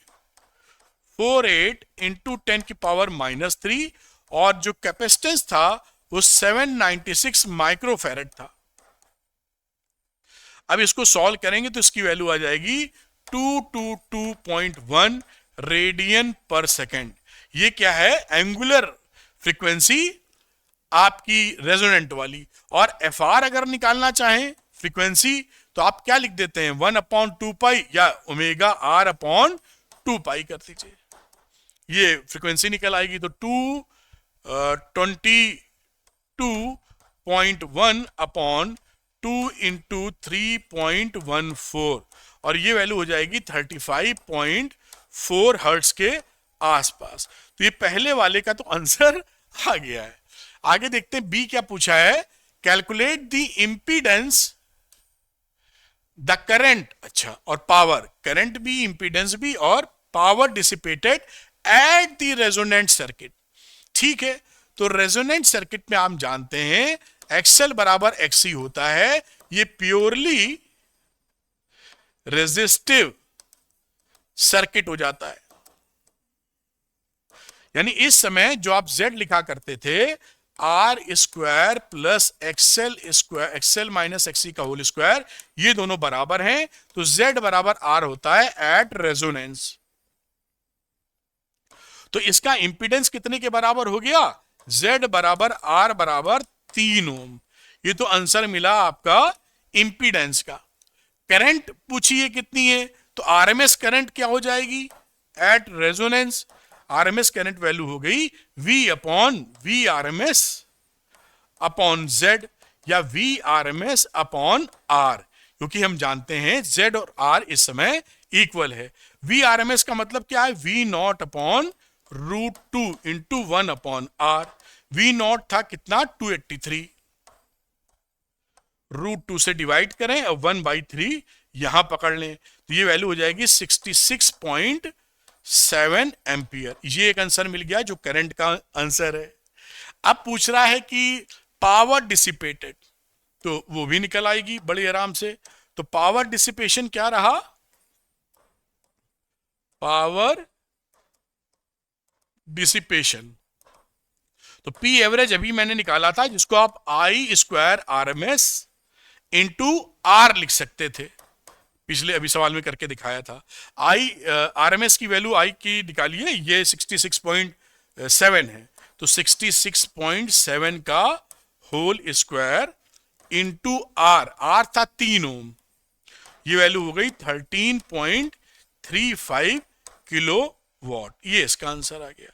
48 इंटू 10⁻³ और जो कैपेसिटेंस था वो 796 माइक्रोफैरेड था। अब इसको सॉल्व करेंगे तो इसकी वैल्यू आ जाएगी 222.1 रेडियन पर सेकेंड। ये क्या है? एंगुलर फ्रीक्वेंसी आपकी रेजोनेंट वाली। और एफ आर अगर निकालना चाहें फ्रीक्वेंसी तो आप क्या लिख देते हैं? 1/2 या ओमेगा आर अपॉन 2 कर दीजिए, ये फ्रीक्वेंसी निकल आएगी। तो 222.1 अपॉन 2 इंटू 3.14 और ये वैल्यू हो जाएगी 35.4 हर्ट्ज के आसपास। तो ये पहले वाले का तो आंसर आ गया है। आगे देखते हैं बी क्या पूछा है। Calculate the impedance the current, अच्छा, और पावर, करंट भी, इंपीडेंस भी और power dissipated at the resonant circuit. ठीक है, तो रेजोनेंट सर्किट में आप जानते हैं एक्सएल बराबर एक्सी होता है। ये प्योरली रेजिस्टिव सर्किट हो जाता है। यानी इस समय जो आप Z लिखा करते थे R square plus XL square, XL minus XC का होल स्क्वायर, ये दोनों बराबर हैं, तो Z बराबर आर होता है एट रेजोनेंस। तो इसका इंपीडेंस कितने के बराबर हो गया? Z बराबर आर बराबर 3 ओम। ये तो आंसर मिला आपका इंपीडेंस का। करंट पूछिए कितनी है, तो आरएमएस करंट क्या हो जाएगी at resonance? RMS current value हो गई V upon V RMS upon Z या V आरएमएस अपॉन R, क्योंकि हम जानते हैं Z और R इस समय इक्वल है। V आरएमएस का मतलब क्या है? V not upon √2 into 1 upon R। V not था कितना? 283, √2 से डिवाइड करें और 1/3 यहां पकड़ लें, तो ये वैल्यू हो जाएगी 66.7 एम्पियर। ये एक आंसर मिल गया जो करंट का आंसर है। अब पूछ रहा है कि पावर डिसिपेटेड, तो वो भी निकल आएगी बड़े आराम से। तो पावर डिसिपेशन क्या रहा? पावर डिसिपेशन, तो पी एवरेज अभी मैंने निकाला था, जिसको आप आई स्क्वायर आरएमएस इंटू आर लिख सकते थे, पिछले अभी सवाल में करके दिखाया था। आई आरएमएस की वैल्यू आई की निकालिए, ये 66.7 है, तो 66.7 का whole square into R, R था 3 ओम, ये वैल्यू हो गई 13.35 किलो वॉट। ये इसका आंसर आ गया।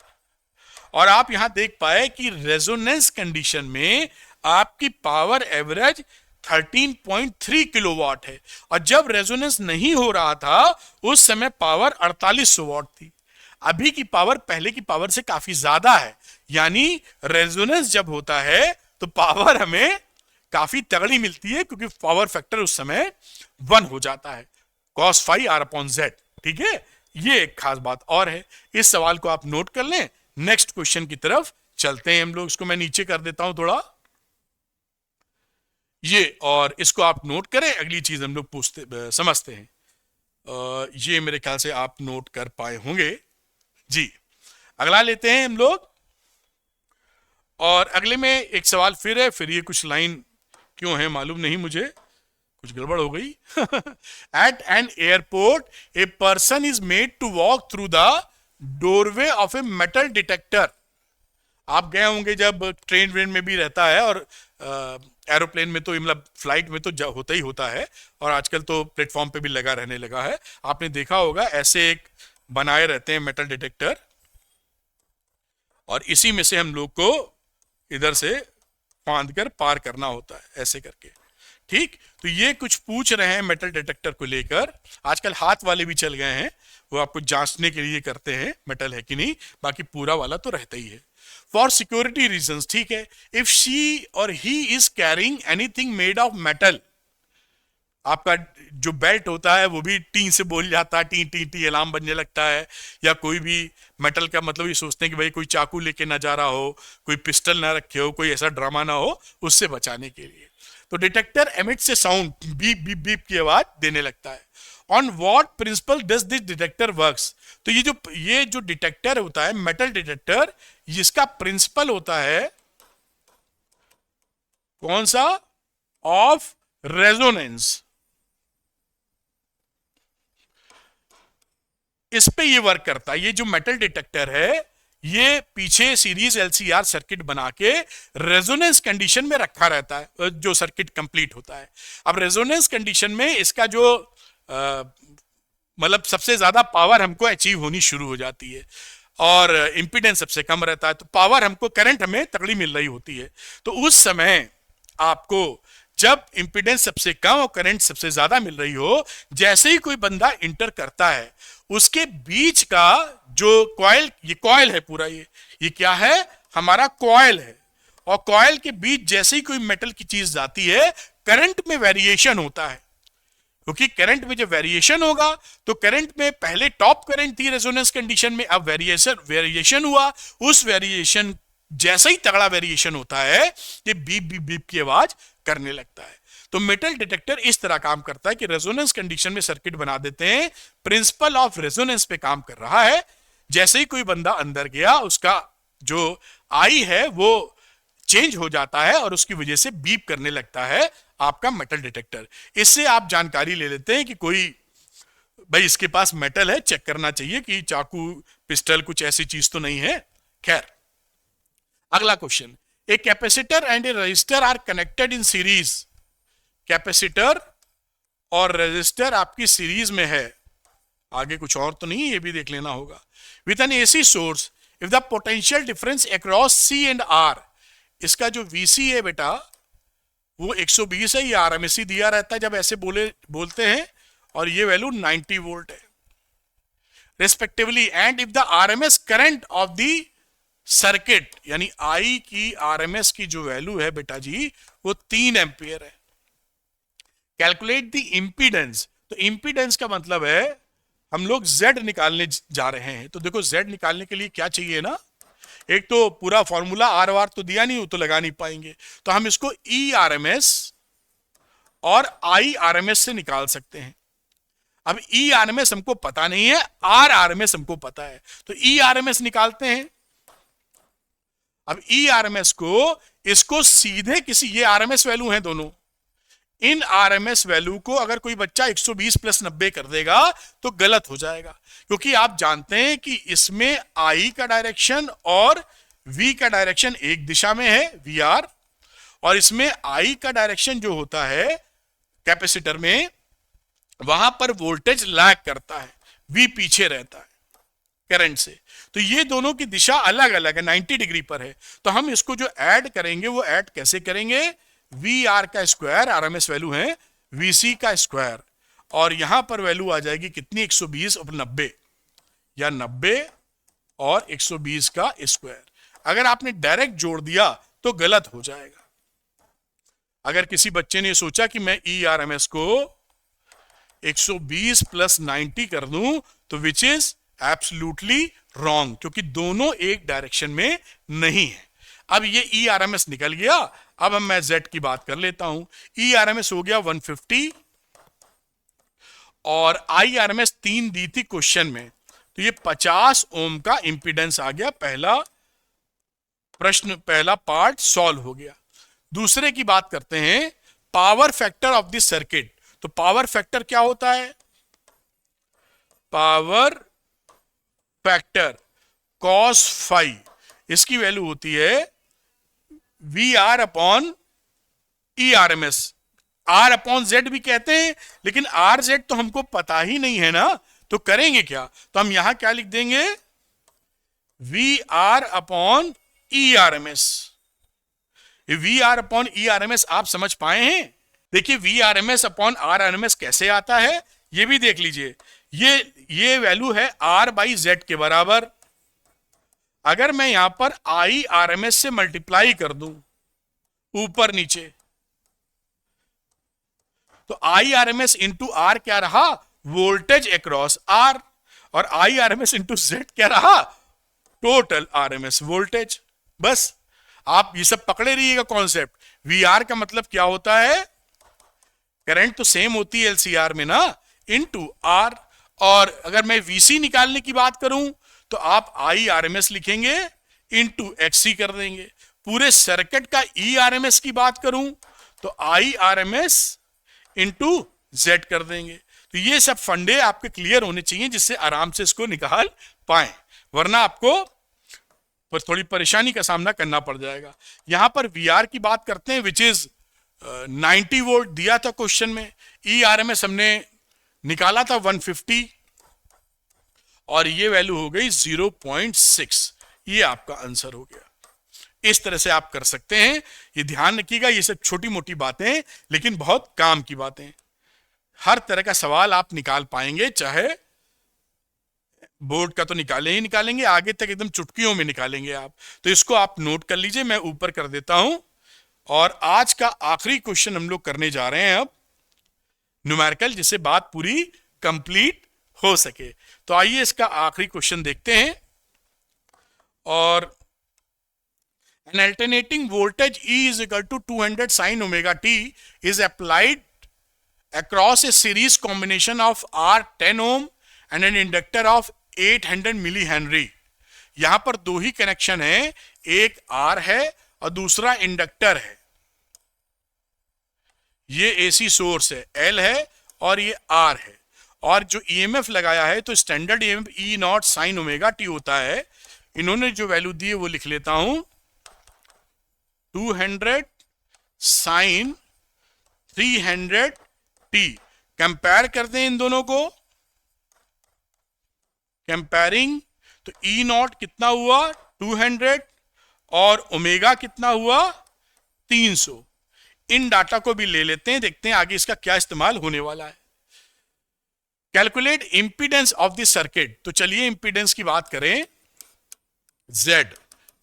और आप यहां देख पाए कि रेजोनेंस कंडीशन में आपकी पावर एवरेज 13.3 किलोवाट है, और जब रेजोनेंस नहीं हो रहा था उस समय पावर 4800 वॉट थी। अभी की पावर पहले की पावर से काफी ज्यादा है, यानी रेजोनेंस जब होता है तो पावर हमें काफी तगड़ी मिलती है, क्योंकि पावर फैक्टर उस समय 1 हो जाता है, cos phi r upon z। ठीक है, ये एक खास बात और है। इस सवाल को आप नोट कर लें। नेक्स्ट क्वेश्चन की तरफ चलते हैं हम लोग। इसको मैं नीचे कर देता हूं थोड़ा, ये, और इसको आप नोट करें, अगली चीज हम लोग पूछते समझते हैं। ये मेरे ख्याल से आप नोट कर पाए होंगे जी। अगला लेते हैं हम लोग, और अगले में एक सवाल फिर है, फिर ये कुछ लाइन क्यों है मालूम नहीं मुझे, कुछ गड़बड़ हो गई। At an airport a person is made to walk through the doorway of a metal detector. आप गए होंगे जब ट्रेन व्रेन में भी रहता है, और एरोप्लेन में तो, मतलब फ्लाइट में तो होता ही होता है, और आजकल तो प्लेटफॉर्म पे भी लगा रहने लगा है। आपने देखा होगा ऐसे एक बनाए रहते हैं मेटल डिटेक्टर, और इसी में से हम लोग को इधर से बांध कर पार करना होता है, ऐसे करके। ठीक, तो ये कुछ पूछ रहे हैं मेटल डिटेक्टर को लेकर। आजकल हाथ वाले भी चल गए हैं, वो आपको जांचने के लिए करते हैं मेटल है कि नहीं, बाकी पूरा वाला तो रहता ही है। फॉर सिक्योरिटी रीजंस, ठीक है, इफ शी और he is carrying anything made of metal, आपका जो बेल्ट होता है वो भी टी से बोल जाता है, टी टी टी अलार्म बजने लगता है, या कोई भी मेटल का मतलब ये सोचते हैं कि भाई कोई चाकू लेके ना जा रहा हो, कोई पिस्टल ना रखे हो, कोई ऐसा ड्रामा ना हो, उससे बचाने के लिए। तो डिटेक्टर एमिट से साउंड बीप बीप बीप की आवाज देने लगता है, on what principle does this detector works. तो ये जो डिटेक्टर होता है, मेटल डिटेक्टर, जिसका प्रिंसिपल होता है कौन सा? Of resonance. इस पे ये वर्क करता है। ये जो मेटल डिटेक्टर है, ये पीछे सीरीज एलसीआर सर्किट बना के रेजोनेंस कंडीशन में रखा रहता है जो सर्किट कंप्लीट होता है। अब रेजोनेंस कंडीशन में इसका जो मतलब सबसे ज्यादा पावर हमको अचीव होनी शुरू हो जाती है और इंपीडेंस सबसे कम रहता है, तो पावर हमको, करंट हमें तगड़ी मिल रही होती है। तो उस समय आपको जब इंपीडेंस सबसे कम और करंट सबसे ज्यादा मिल रही हो, जैसे ही कोई बंदा इंटर करता है, उसके बीच का जो कॉइल, ये कॉइल है पूरा, ये क्या है? हमारा कॉइल है। और कॉइल के बीच जैसे ही कोई मेटल की चीज जाती है, करंट में वेरिएशन होता है। क्योंकि करंट में जब वेरिएशन होगा, तो करंट में पहले टॉप करंट थी रेजोनेंस कंडीशन में, अब वेरिएशन हुआ। उस वेरिएशन, जैसा ही तगड़ा वेरिएशन होता है, ये बीप बीप बीप की आवाज करने लगता है। तो मेटल डिटेक्टर इस तरह काम करता है कि रेजोनेंस कंडीशन में सर्किट बना देते हैं, प्रिंसिपल ऑफ रेजोनेंस पे काम कर रहा है। जैसे ही कोई बंदा अंदर गया, उसका जो आई है वो चेंज हो जाता है और उसकी वजह से बीप करने लगता है आपका मेटल डिटेक्टर। इससे आप जानकारी ले लेते हैं कि कोई भाई इसके पास मेटल है, चेक करना चाहिए कि चाकू, पिस्टल, कुछ ऐसी चीज तो नहीं है। खैर, अगला question, a capacitor and a resistor are connected in series. Capacitor और रजिस्टर आपकी सीरीज में है, आगे कुछ और तो नहीं, ये भी देख लेना होगा। With an AC source, if the potential difference across C and R, इसका जो वीसी है बेटा वो 120 है, ये आरएमएस दिया रहता है जब ऐसे बोलते हैं, और ये वैल्यू 90 वोल्ट है respectively. And if the RMS current of the circuit, यानी आई की आरएमएस की जो वैल्यू है बेटा जी वो 3 एम्पियर है। कैलकुलेट द इंपीडेंस, तो इंपीडेंस का मतलब है हम लोग Z निकालने जा रहे हैं। तो देखो Z निकालने के लिए क्या चाहिए ना, एक तो पूरा फॉर्मूला आर वार तो दिया नहीं, वो तो लगा नहीं पाएंगे, तो हम इसको ई आरएमएस और आई आरएमएस से निकाल सकते हैं। अब ई आरएमएस हमको पता नहीं है, आर आरएमएस हमको पता है, तो ई आरएमएस निकालते हैं। अब ई आरएमएस को, इसको सीधे किसी, ये आरएमएस वैल्यू हैं दोनों, इन आरएमएस वैल्यू को अगर कोई बच्चा 120 प्लस 90 कर देगा तो गलत हो जाएगा, क्योंकि आप जानते हैं कि इसमें आई का डायरेक्शन और वी का डायरेक्शन एक दिशा में है, वी आर, और इसमें आई का डायरेक्शन जो होता है कैपेसिटर में, वहां पर वोल्टेज लैग करता है, वी पीछे रहता है करंट से। तो ये दोनों की दिशा अलग अलग है, 90 डिग्री पर है। तो हम इसको जो ऐड करेंगे वो ऐड कैसे करेंगे? वी आर का स्क्वायर, आरएमएस वैल्यू है, वीसी का स्क्वायर, और यहां पर वैल्यू आ जाएगी कितनी? 120 और 90, या 90 और 120 का स्क्वायर। अगर आपने डायरेक्ट जोड़ दिया तो गलत हो जाएगा। अगर किसी बच्चे ने सोचा कि मैं ई आरएमएस को 120 प्लस 90 कर दूं, तो विच इज एब्सोल्युटली रॉन्ग, क्योंकि दोनों एक डायरेक्शन में नहीं है। अब ये ई आरएमएस निकल गया। अब हम मैं जेड की बात कर लेता हूं। ई आरएमएस हो गया 150 और आई आरएमएस 3 दी थी क्वेश्चन में, तो ये 50 ओम का इंपीडेंस आ गया। पहला प्रश्न, पहला पार्ट सॉल्व हो गया। दूसरे की बात करते हैं, power factor of the circuit. तो पावर फैक्टर क्या होता है? पावर फैक्टर cos फाई, इसकी वैल्यू होती है V R upon E R M S. R upon Z भी कहते हैं, लेकिन आर जेड तो हमको पता ही नहीं है ना, तो करेंगे क्या? तो हम यहां क्या लिख देंगे? V R upon E R M S. V R upon E R M S आप समझ पाए हैं? देखिए V R M S upon R R M S कैसे आता है, ये भी देख लीजिए। ये वैल्यू है आर बाई जेड के बराबर। अगर मैं यहां पर आई आर एम एस से मल्टीप्लाई कर दूं ऊपर नीचे, तो I R M S into R क्या रहा? वोल्टेज अक्रॉस आर, और I R M S into Z क्या रहा? Total R M S voltage. बस आप ये सब पकड़े रहिएगा कॉन्सेप्ट। वी आर का मतलब क्या होता है? करंट तो सेम होती है एलसीआर में ना, इंटू आर। और अगर मैं वीसी निकालने की बात करूं तो आप आई आर एम एस लिखेंगे इंटू एक्सी कर देंगे। पूरे सर्किट का ई आर एम एस की बात करूं तो I R M S into Z कर देंगे। तो ये सब फंडे आपके क्लियर होने चाहिए जिससे आराम से इसको निकाल पाए, वरना आपको पर थोड़ी परेशानी का सामना करना पड़ जाएगा। यहां पर वी आर की बात करते हैं विच इज 90 वोल्ट दिया था क्वेश्चन में। ई आर एम एस हमने निकाला था 150 और ये वैल्यू हो गई 0.6। ये आपका आंसर हो गया। इस तरह से आप कर सकते हैं। ये ध्यान रखिएगा, ये सब छोटी मोटी बातें लेकिन बहुत काम की बातें। हर तरह का सवाल आप निकाल पाएंगे, चाहे बोर्ड का तो निकाले ही निकालेंगे, आगे तक एकदम चुटकियों में निकालेंगे आप। तो इसको आप नोट कर लीजिए, मैं ऊपर कर देता हूं। और आज का आखिरी क्वेश्चन हम लोग करने जा रहे हैं अब न्यूमेरिकल, जिससे बात पूरी कंप्लीट हो सके। तो आइए इसका आखिरी क्वेश्चन देखते हैं। और an alternating voltage E is equal to 200 sin omega t is applied across a series combination of R 10 ohm and an inductor of 800 milli henry. यहां पर दो ही कनेक्शन है, एक R है और दूसरा इंडक्टर है। ये AC सोर्स है, L है और ये R है। और जो EMF लगाया है तो standard EMF E not sine omega T होता है। इन्होंने जो वैल्यू दी है वो लिख लेता हूं, 200 साइन 300 टी। कंपेयर करते हैं इन दोनों को, कंपेयरिंग तो ई नॉट कितना हुआ 200 और ओमेगा कितना हुआ 300। इन डाटा को भी ले लेते हैं, देखते हैं आगे इसका क्या इस्तेमाल होने वाला है। Calculate impedance of the circuit. तो चलिए इंपीडेंस की बात करें। जेड,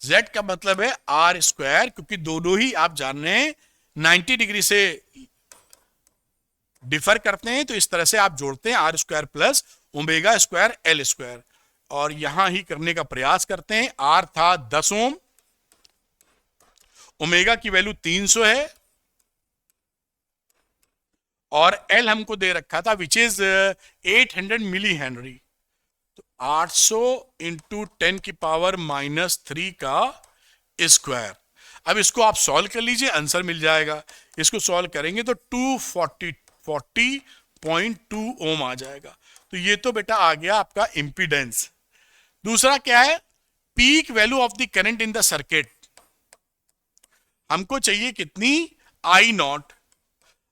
जेड का मतलब है आर स्क्वायर, क्योंकि दोनों ही आप जान रहे हैं 90 डिग्री से डिफर करते हैं, तो इस तरह से आप जोड़ते हैं R square plus omega square L square. और यहां ही करने का प्रयास करते हैं। आर था 10 ओम, ओमेगा की वैल्यू 300 है और एल हमको दे रखा था विच इज 800 मिली हेनरी। तो 800 इंटू 10 की पावर -3 का स्क्वायर। अब इसको आप सॉल्व कर लीजिए, आंसर मिल जाएगा। इसको सॉल्व करेंगे तो 240.2 ओम आ जाएगा। तो ये तो बेटा आ गया आपका इंपीडेंस। दूसरा क्या है, peak value of the current in the circuit. हमको चाहिए कितनी, आई नॉट।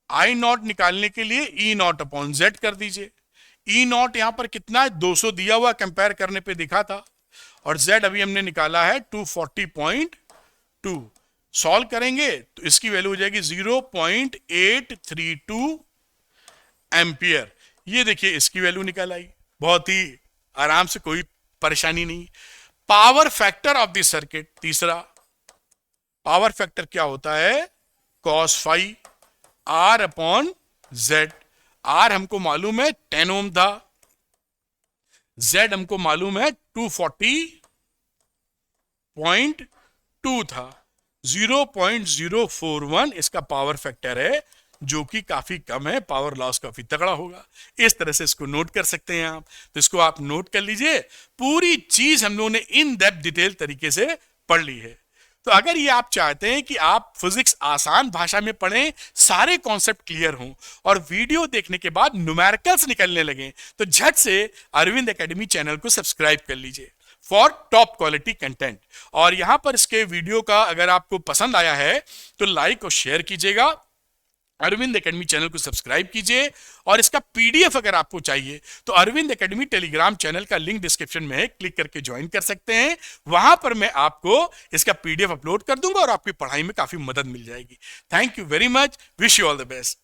आई नॉट निकालने के लिए ई नॉट अपॉन जेड कर दीजिए। ई नॉट यहां पर कितना है 200 दिया हुआ, कंपेयर करने पे दिखा था। और जेड अभी हमने निकाला है 240.2। सॉल्व करेंगे तो इसकी वैल्यू हो जाएगी 0.832 एम्पियर। ये देखिए इसकी वैल्यू निकल आई, बहुत ही आराम से, कोई परेशानी नहीं। Power factor of the circuit, तीसरा पावर फैक्टर क्या होता है, cos phi R upon Z. R हमको मालूम है 10 ओम था, जेड हमको मालूम है 240.2 था। 0.041 इसका पावर फैक्टर है, जो कि काफी कम है, पावर लॉस काफी तगड़ा होगा। इस तरह से इसको नोट कर सकते हैं आप। तो इसको आप नोट कर लीजिए। पूरी चीज हम लोगों ने इन डेप्थ डिटेल तरीके से पढ़ ली है। तो अगर ये आप चाहते हैं कि आप फिजिक्स आसान भाषा में पढ़ें, सारे कॉन्सेप्ट क्लियर हों और वीडियो देखने के बाद न्यूमेरिकल्स निकलने लगे, तो झट से अरविंद एकेडमी चैनल को सब्सक्राइब कर लीजिए फॉर टॉप क्वालिटी कंटेंट। और यहां पर इसके वीडियो का अगर आपको पसंद आया है तो लाइक और शेयर कीजिएगा, अरविंद एकेडमी चैनल को सब्सक्राइब कीजिए। और इसका पीडीएफ अगर आपको चाहिए तो अरविंद एकेडमी टेलीग्राम चैनल का लिंक डिस्क्रिप्शन में है, क्लिक करके ज्वाइन कर सकते हैं। वहां पर मैं आपको इसका पीडीएफ अपलोड कर दूंगा और आपकी पढ़ाई में काफी मदद मिल जाएगी। Thank you very much, wish you all the best.